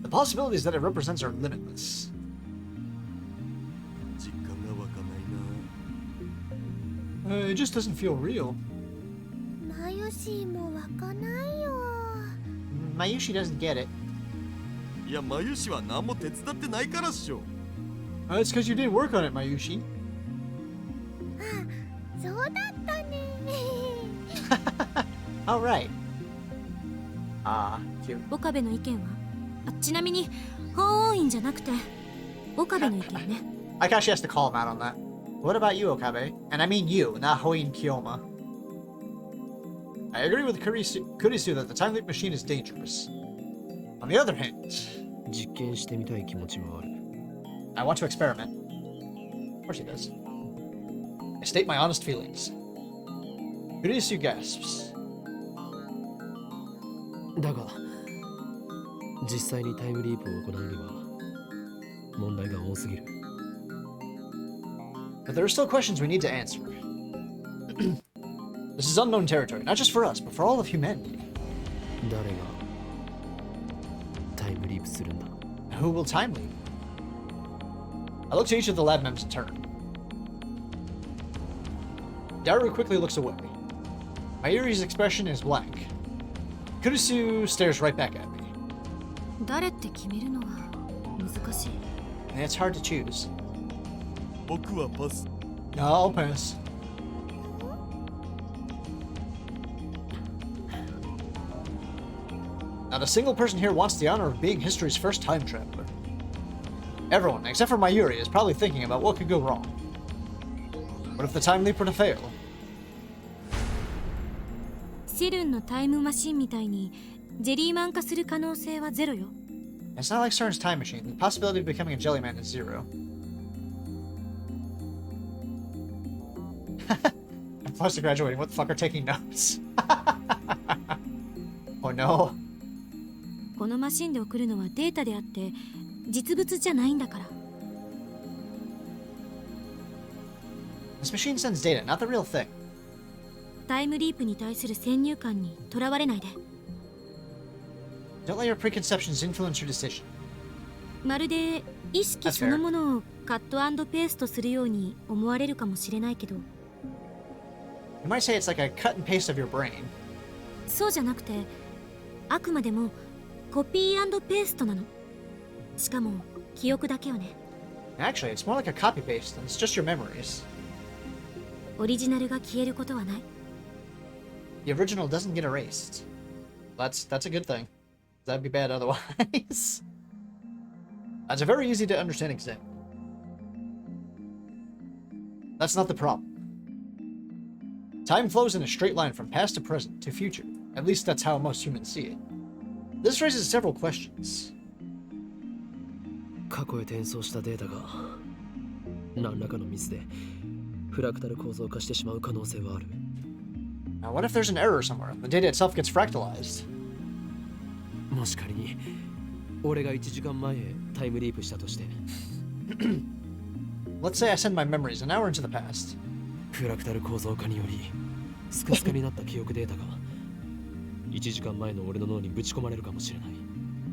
A: The possibilities that it represents are limitless.
G: 実感が湧かないな
A: It just doesn't feel real.
E: マユシーもわかないよ。
A: Mayushi doesn't get it.
G: いやマユシは何も手伝ってないからっしょ
A: It's because you didn't work on it, Mayushi.
E: あ、そうだったね。
A: All right. Cute.
F: 岡部の意見はちなみに法王院じゃなくて岡部の意見ね。
A: I thought she has to call him out on that. What about you, Okabe? And I mean you, not Hoin Kiyoma. I agree with Kurisu that the time leap machine is dangerous. On the other hand,
D: 実験してみたい気持ちはある
A: I want to experiment. Of course he does. I state my honest feelings. Kurisu gasps.
D: だが実際にタイムリープを行うには問題が多すぎる
A: But there are still questions we need to answer. This is unknown territory, not just for us, but for all of humanity.
D: 誰がタイムリープするんだ
A: Who will time leap? I look to each of the lab members in turn. Daru quickly looks away. Mayuri's expression is blank. Kurisu stares right back at me.
F: 誰って決めるのは難しい。
A: And it's hard to choose.
G: 僕はパス
A: I'll pass. Not a single person here wants the honor of being history's first time traveler. Everyone, except for Mayuri, is probably thinking about what could go wrong. What if the time leap were to fail?
F: シルンのタイムマシンみたいにジェリーマン化する可能性はゼロよ。
A: It's not like CERN's time machine. The possibility of becoming a jelly man is zero. I'm close to graduating. What the fuck are taking notes? Oh no.
F: このマシンで送るのはデータであって実物じゃないんだから。
A: This machine sends data, not the real thing.
F: タイムリープに対する先入観にとらわれないで。
A: Don't let your preconceptions influence your decision.
F: まるで意識そのものをカット&ペーストするように思われるかもしれないけど、
A: You might say it's like a cut and paste of your brain.
F: そうじゃなくて、あくまでもコピー&ペーストなの。しかも記憶だけをね。
A: Actually, it's more like a copy paste, and it's just your memories.
F: オリジナルが消えることはない。
A: The original doesn't get erased. That's a good thing. That'd be bad otherwise. That's a very easy to understand example. That's not the problem. Time flows in a straight line from past to present to future. At least that's how most humans see it. This raises several questions.
D: 過去へ転送したデータが何らかのミスでフラクタル構造化してしまう可能性はある。
A: Now, what if there's an error somewhere? The data itself gets fractalized.
D: もし仮に俺が1時間前へタイムリープしたとして、
A: Let's say I send my memories an hour into the past.
D: フラクタル構造化によりスカスカになった記憶データが1時間前の俺の脳にぶち込まれるかもしれない。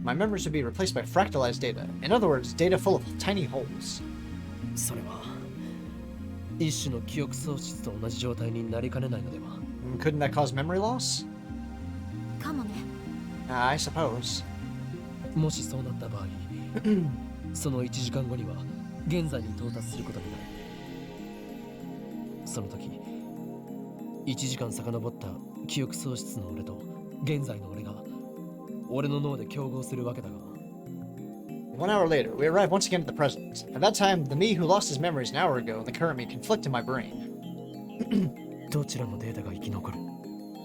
A: My memories would be replaced by fractalized data. In other words, data full of tiny holes.
D: それは一種の記憶喪失と同じ状態になりかねないのでは。
A: Couldn't that cause memory loss?
F: かもね。
A: I suppose.
D: もしそうなった場合その1時間後には現在に到達することになる。その時1時間遡った記憶喪失の俺と現在の俺が俺の脳で競合するわけだが、
A: 1 hour later, we arrive once again at the present. At that time, the me who lost his memories an hour ago and the current me conflict in my brain.
D: どちらのデータが生き残る？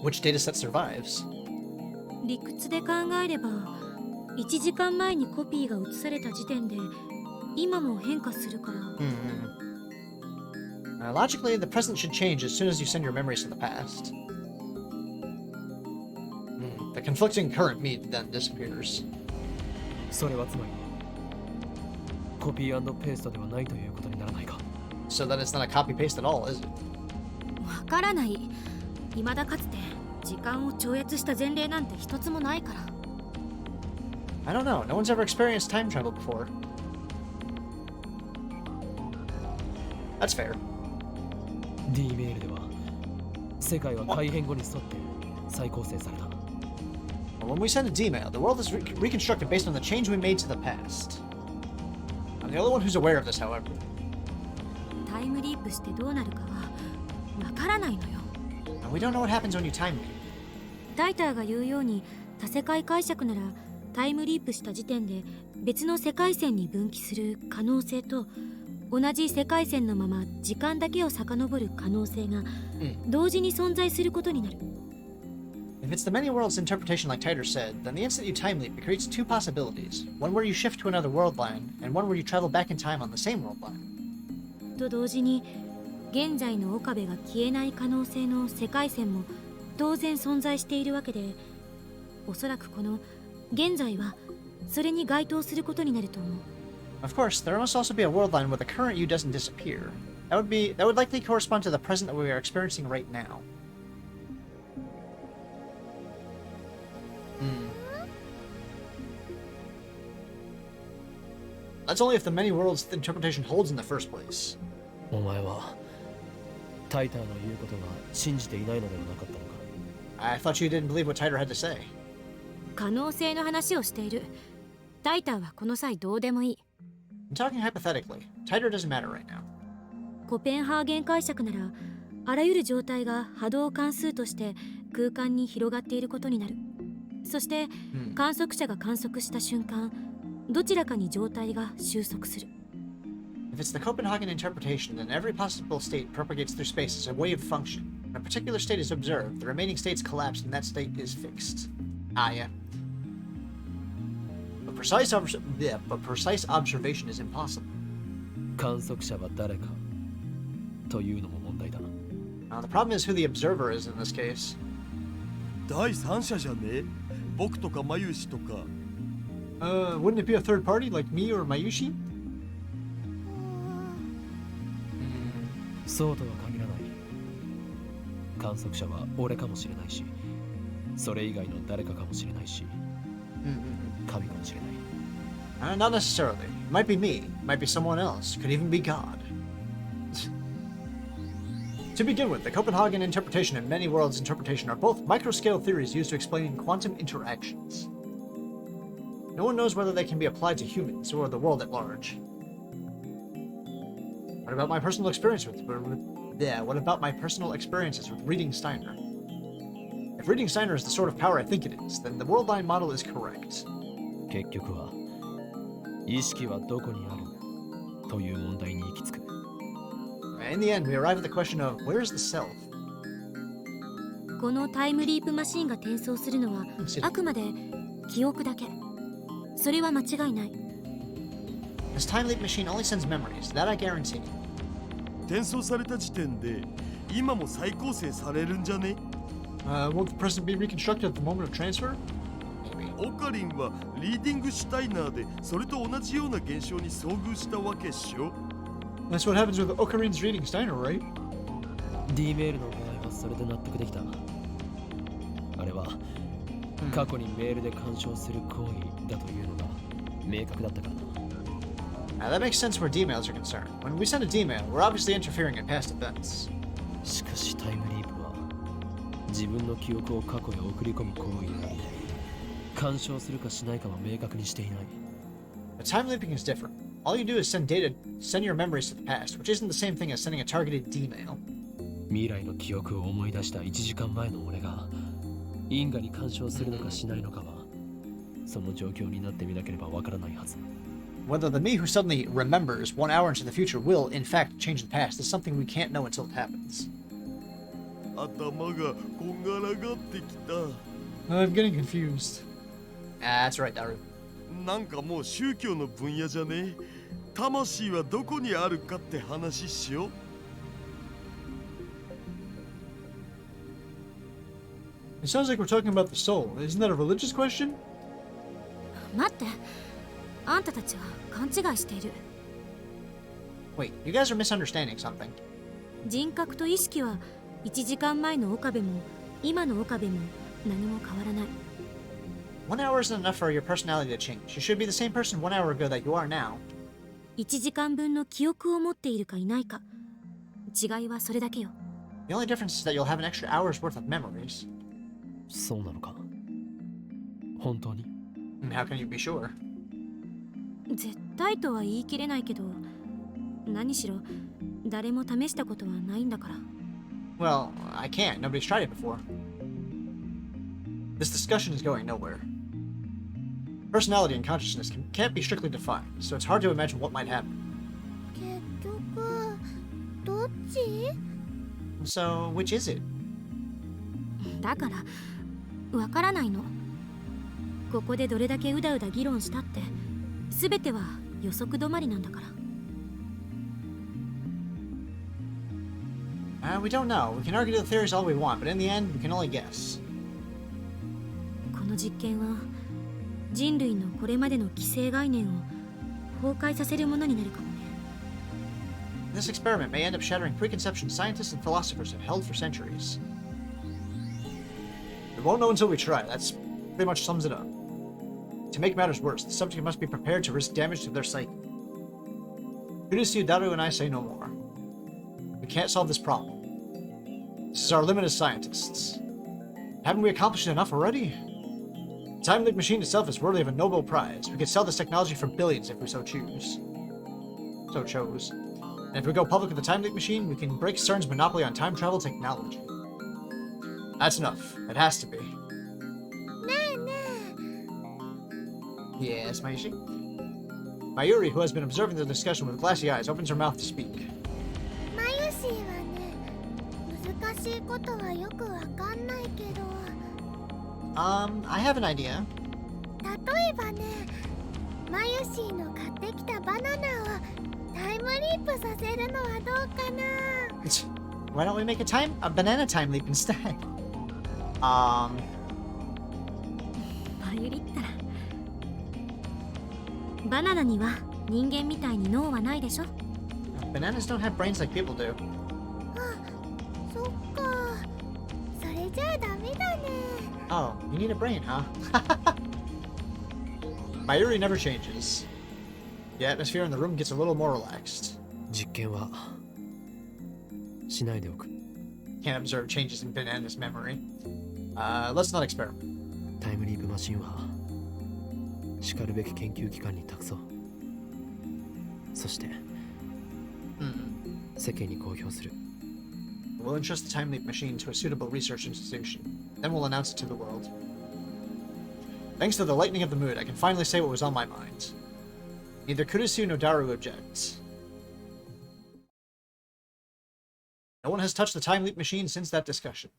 A: Which dataset survives?
F: 理屈で考えれば1時間前にコピーが移された時点で今も変化するから。
A: Logically, the present should change as soon as you send your memories to the past. The conflicting current me then disappears.
D: それはつまりコピー&ペーストではないということにならないか。
A: So that it's not a copy paste at all, is it?
F: わからない。未だかつて時間を超越した前例なんて一つもないから。
A: I don't know. No one's ever experienced time travel before. That's fair.
D: D メールでは世界は改変後に沿って再構成された。
A: When we send a D-mail, the world is reconstructed based on the change we made to the past. I'm the only one who's aware of this, however.
F: タイムリープしてどうなるかはわからないのよ。
A: And we don't know what happens when you time loop.
F: タイターが言うように多世界解釈ならタイムリープした時点で別の世界線に分岐する可能性と同じ世界線のまま時間だけを遡る可能性が同時に存在することになる。
A: If it's the many worlds interpretation like Titor said, then the instant you time leap, it creates two possibilities. One where you shift to another world line, and one where you travel back in time on the same world line.
F: と同時に現在の岡部が消えない可能性の世界線も当然存在しているわけで、おそらくこの現在はそれに該当することになると思う。
A: Of course, there must also be a world line where the current you doesn't disappear. That would likely correspond to the present that we are experiencing right now. That's only if the many worlds interpretation holds in the first place.
D: お前はタイターの言うことが信じていないのではなかったのか。
A: I thought you didn't believe what Titor had to say.
F: 可能性の話をしている。タイターはこの際どうでもいい。
A: I'm talking hypothetically. Titor doesn't matter right now.
F: コペンハーゲン解釈ならあらゆる状態が波動関数として空間に広がっていることになる。そして観測者が観測した瞬間、どちらかに状態が収束する。
A: If it's the Copenhagen interpretation, then every possible state propagates through space as a wave function. When a particular state is observed, the remaining states collapse and that state is fixed. Ah, yeah. But precise observation is impossible.
D: 観測者は誰かというのも問題だ。
A: Now, the problem is who the observer is in this case.
G: 第三者じゃね？僕とかマユシとか。
A: Wouldn't it be a third party like me or Mayushi?
D: そうとは限らない。観測者は俺かもしれないし、それ以外の誰かかもしれないし、神かもしれない。
A: Not necessarily. Might be me. Might be someone else. Could even be God. To begin with, the Copenhagen interpretation and many worlds interpretation are both microscale theories used to explain quantum interactions. No one knows whether they can be applied to humans or the world at large. What about my personal experience with what about my personal experiences with reading Steiner? If reading Steiner is the sort of power I think it is, then the world line model is correct.
D: 結局は意識はどこにあるという問題に行き着く。
A: In the end, we arrive at the question of where is the self?
F: このタイムリープマシンが転送するのはあくまで記憶だけ。それは間違いない。
A: This time leap machine only sends memories, that I guarantee.
G: 転送された時点で今も再構成されるんじゃね？
A: Won't the person be reconstructed at the moment of transfer? Maybe.
G: オカリンはリーディングシュタイナーでそれと同じような現象に遭遇したわけっしょ？
A: That's what happens with Ocarin's reading Steiner, right?
D: D メールの場合はそれで納得できた。あれは過去にメールで干渉する行為だというのが明確だったからな。
A: That makes sense where D-mails are concerned. When we send a D-mail, we're obviously interfering in past events.
D: しかしタイムリープは自分の記憶を過去へ送り込む行為であり、干渉するかしないかは明確にしていない。
A: But time leaping is different. All you do is send your memories to the past, which isn't the same thing as sending a targeted D-mail.
D: 未来の記憶を思い出した1時間前の俺が因果に干渉するのかしないのかはその状況になってみなければわからないはず。
A: Whether the me who suddenly remembers 1 hour into the future will, in fact, change the past is something we can't know until it happens.
G: 頭がこんがらがってきた。
A: I'm getting confused. That's right, Daru.
G: なんかもう宗教の分野じゃね？魂はどこにあるかって話しよう。
A: It sounds like we're talking about the soul. Isn't that a religious question?
F: 待って、あんたたちは勘違いしている。
A: Wait, you guys are misunderstanding something.
F: 人格と意識は1時間前の岡部も今の岡部も何も変わらない。
A: 1 hour isn't enough for your personality to change. You should be the same person 1 hour ago that you are now.
F: 1時間分の記憶を持っているかいないか。違いはそれだけよ。
A: The only difference is that you'll have an extra hour's worth of memories.
D: そうなのか？本当に？
A: And how can you be sure?
F: 絶対とは言い切れないけど、何しろ誰も試したことはないんだから。
A: Well, I can't. Nobody's tried it before. This discussion is going nowhere. Personality and consciousness can't be strictly defined, so it's hard to imagine what might happen.
E: 結局どっち？
A: So, which is it?
F: だからわからないの。ここでどれだけうだうだ議論したって全ては予測止まりなんだから。
A: We don't know. We can argue the theories all we want, but in the end, we can only guess.
F: この実験は人類のこれまでの既成概念を崩壊させるものになるかもね。
A: This experiment may end up shattering preconceptions scientists and philosophers have held for centuries. We won't know until we try. That's pretty much sums it up. To make matters worse, the subject must be prepared to risk damage to their psyche. Kudos to you, Daru, and I say no more. We can't solve this problem. This is our limit as scientists. Haven't we accomplished enough already? The time leap machine itself is worthy of a Nobel Prize. We could sell this technology for billions if we so chose. And if we go public with the time leap machine, we can break CERN's monopoly on time travel technology. That's enough. It has to be.
E: ねえねえ。
A: Yes, Mayushi? Mayuri, who has been observing the discussion with glassy eyes, opens her mouth to speak.
E: マユシーはね、難しいことはよくわかんないけど。
A: I have an idea.
E: 例えばね、マユシーの買ってきたバナナをタイムリープさせるのはどうかな。
A: Why don't we make a banana time leap instead?
F: マユリったらバナナには人間みたいに脳はないでしょ。
A: Bananas don't have brains like people do.
E: あ、そっか。じゃダメだね。
A: Oh, you need a brain, huh? My eerie never changes. The atmosphere in the room gets a little more relaxed.
I: 実験はしないでおく。
A: Can't observe changes in Banana's memory. Let's not experiment.
I: タイムリープマシンはしかるべき研究機関に託そう。そして世間に公表する。
A: We'll entrust the time leap machine to a suitable research institution. Then we'll announce it to the world. Thanks to the lightning of the mood, I can finally say what was on my mind. Neither Kurisu nor Daru objects. No one has touched the time leap machine since that discussion.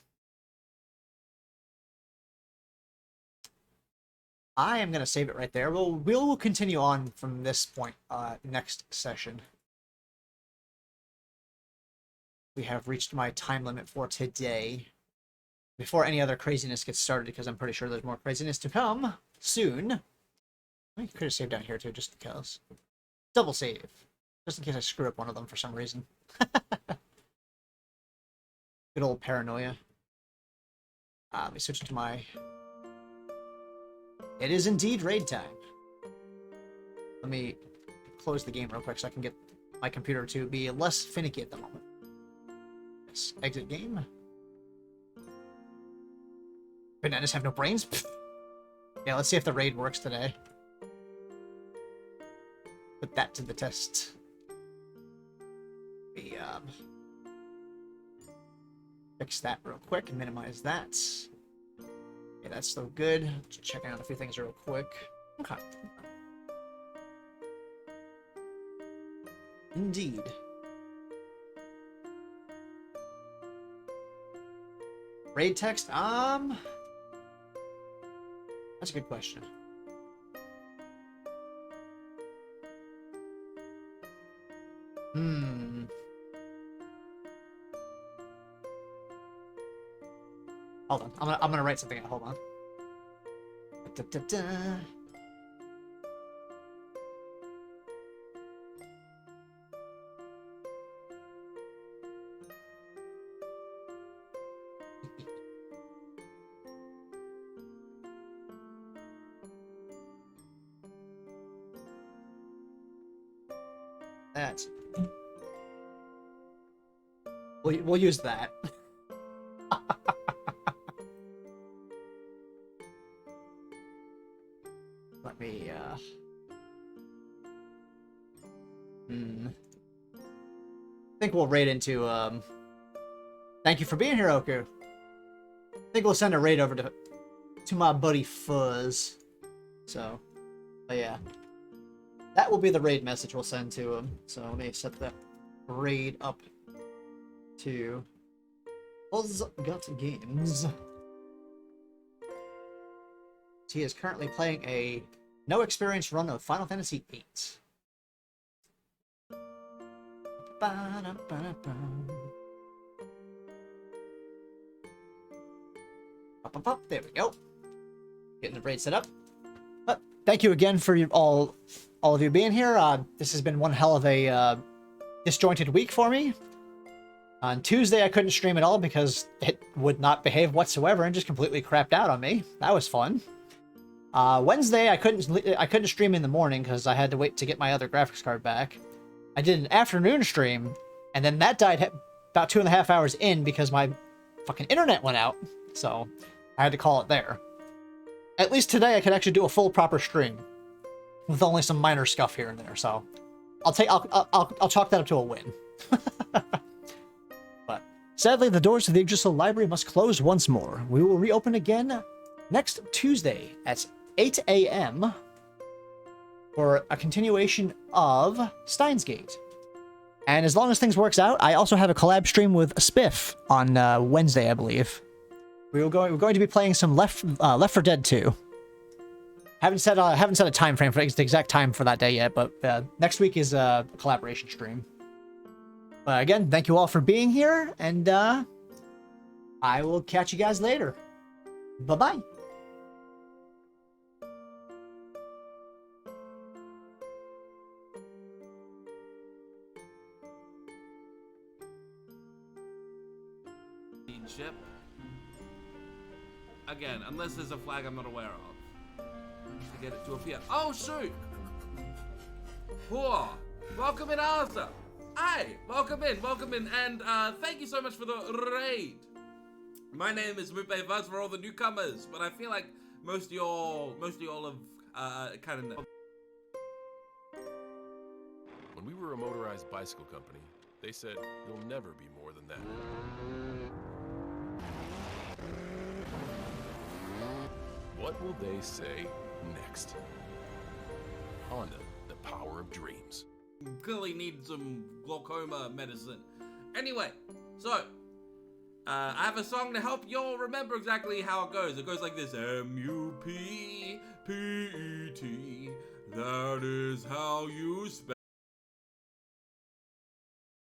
A: I am going to save it right there. We'll continue on from this point next session. We have reached my time limit for today. Before any other craziness gets started, because I'm pretty sure there's more craziness to come soon. I could have saved down here too, just because. Double save. Just in case I screw up one of them for some reason. Good old paranoia. Let me switch to my... It is indeed raid time. Let me close the game real quick so I can get my computer to be less finicky at the moment. Let's exit game. Bananas have no brains? Yeah, let's see if the raid works today. Put that to the test. We, fix that real quick and minimize that. Okay, that's still good. Just checking out a few things real quick. Okay. Indeed. Raid text? That's a good question. Hold on. I'm gonna write something out. Hold on. Da, da, da. That. We'll use that. Let me, I think we'll raid into, thank you for being here, Oku. I think we'll send a raid over to my buddy Fuzz. So, but yeah. That will be the raid message we'll send to him. So let me set that raid up to Fuzz Got Games. He is currently playing a no experience run of Final Fantasy VIII. There we go. Getting the raid set up. But thank you again for all of you being here. This has been one hell of a disjointed week for me. On Tuesday, I couldn't stream at all because it would not behave whatsoever and just completely crapped out on me. That was fun. Wednesday, I couldn't stream in the morning because I had to wait to get my other graphics card back. I did an afternoon stream, and then that died about 2.5 hours in because my fucking internet went out. So I had to call it there. At least today, I could actually do a full proper stream with only some minor scuff here and there. So I'll chalk that up to a win. But sadly, the doors to the Yggdrasil Library must close once more. We will reopen again next Tuesday at 8 a.m. for a continuation of Steins Gate. And as long as things works out, I also have a collab stream with Spiff on Wednesday, I believe. We're going to be playing some Left 4 Dead 2. Haven't set a time frame for the exact time for that day yet, but next week is a collaboration stream. But again, thank you all for being here, and I will catch you guys later. Bye-bye.
J: Ship. again, unless there's a flag I'm not aware of. To get it to appear. Oh, shoot! Whoa! Welcome in, Arthur! Hi! Welcome in, and thank you so much for the raid! My name is Mupe Vaz for all the newcomers, but I feel like most of y'all have kind of know.
K: When we were a motorized bicycle company, they said you'll never be more than that. What will they say next? Honda, the power of dreams.
J: Clearly need some glaucoma medicine. Anyway, so I have a song to help y'all remember exactly how it goes. It goes like this: M-U-P-P-E-T. That is how you spell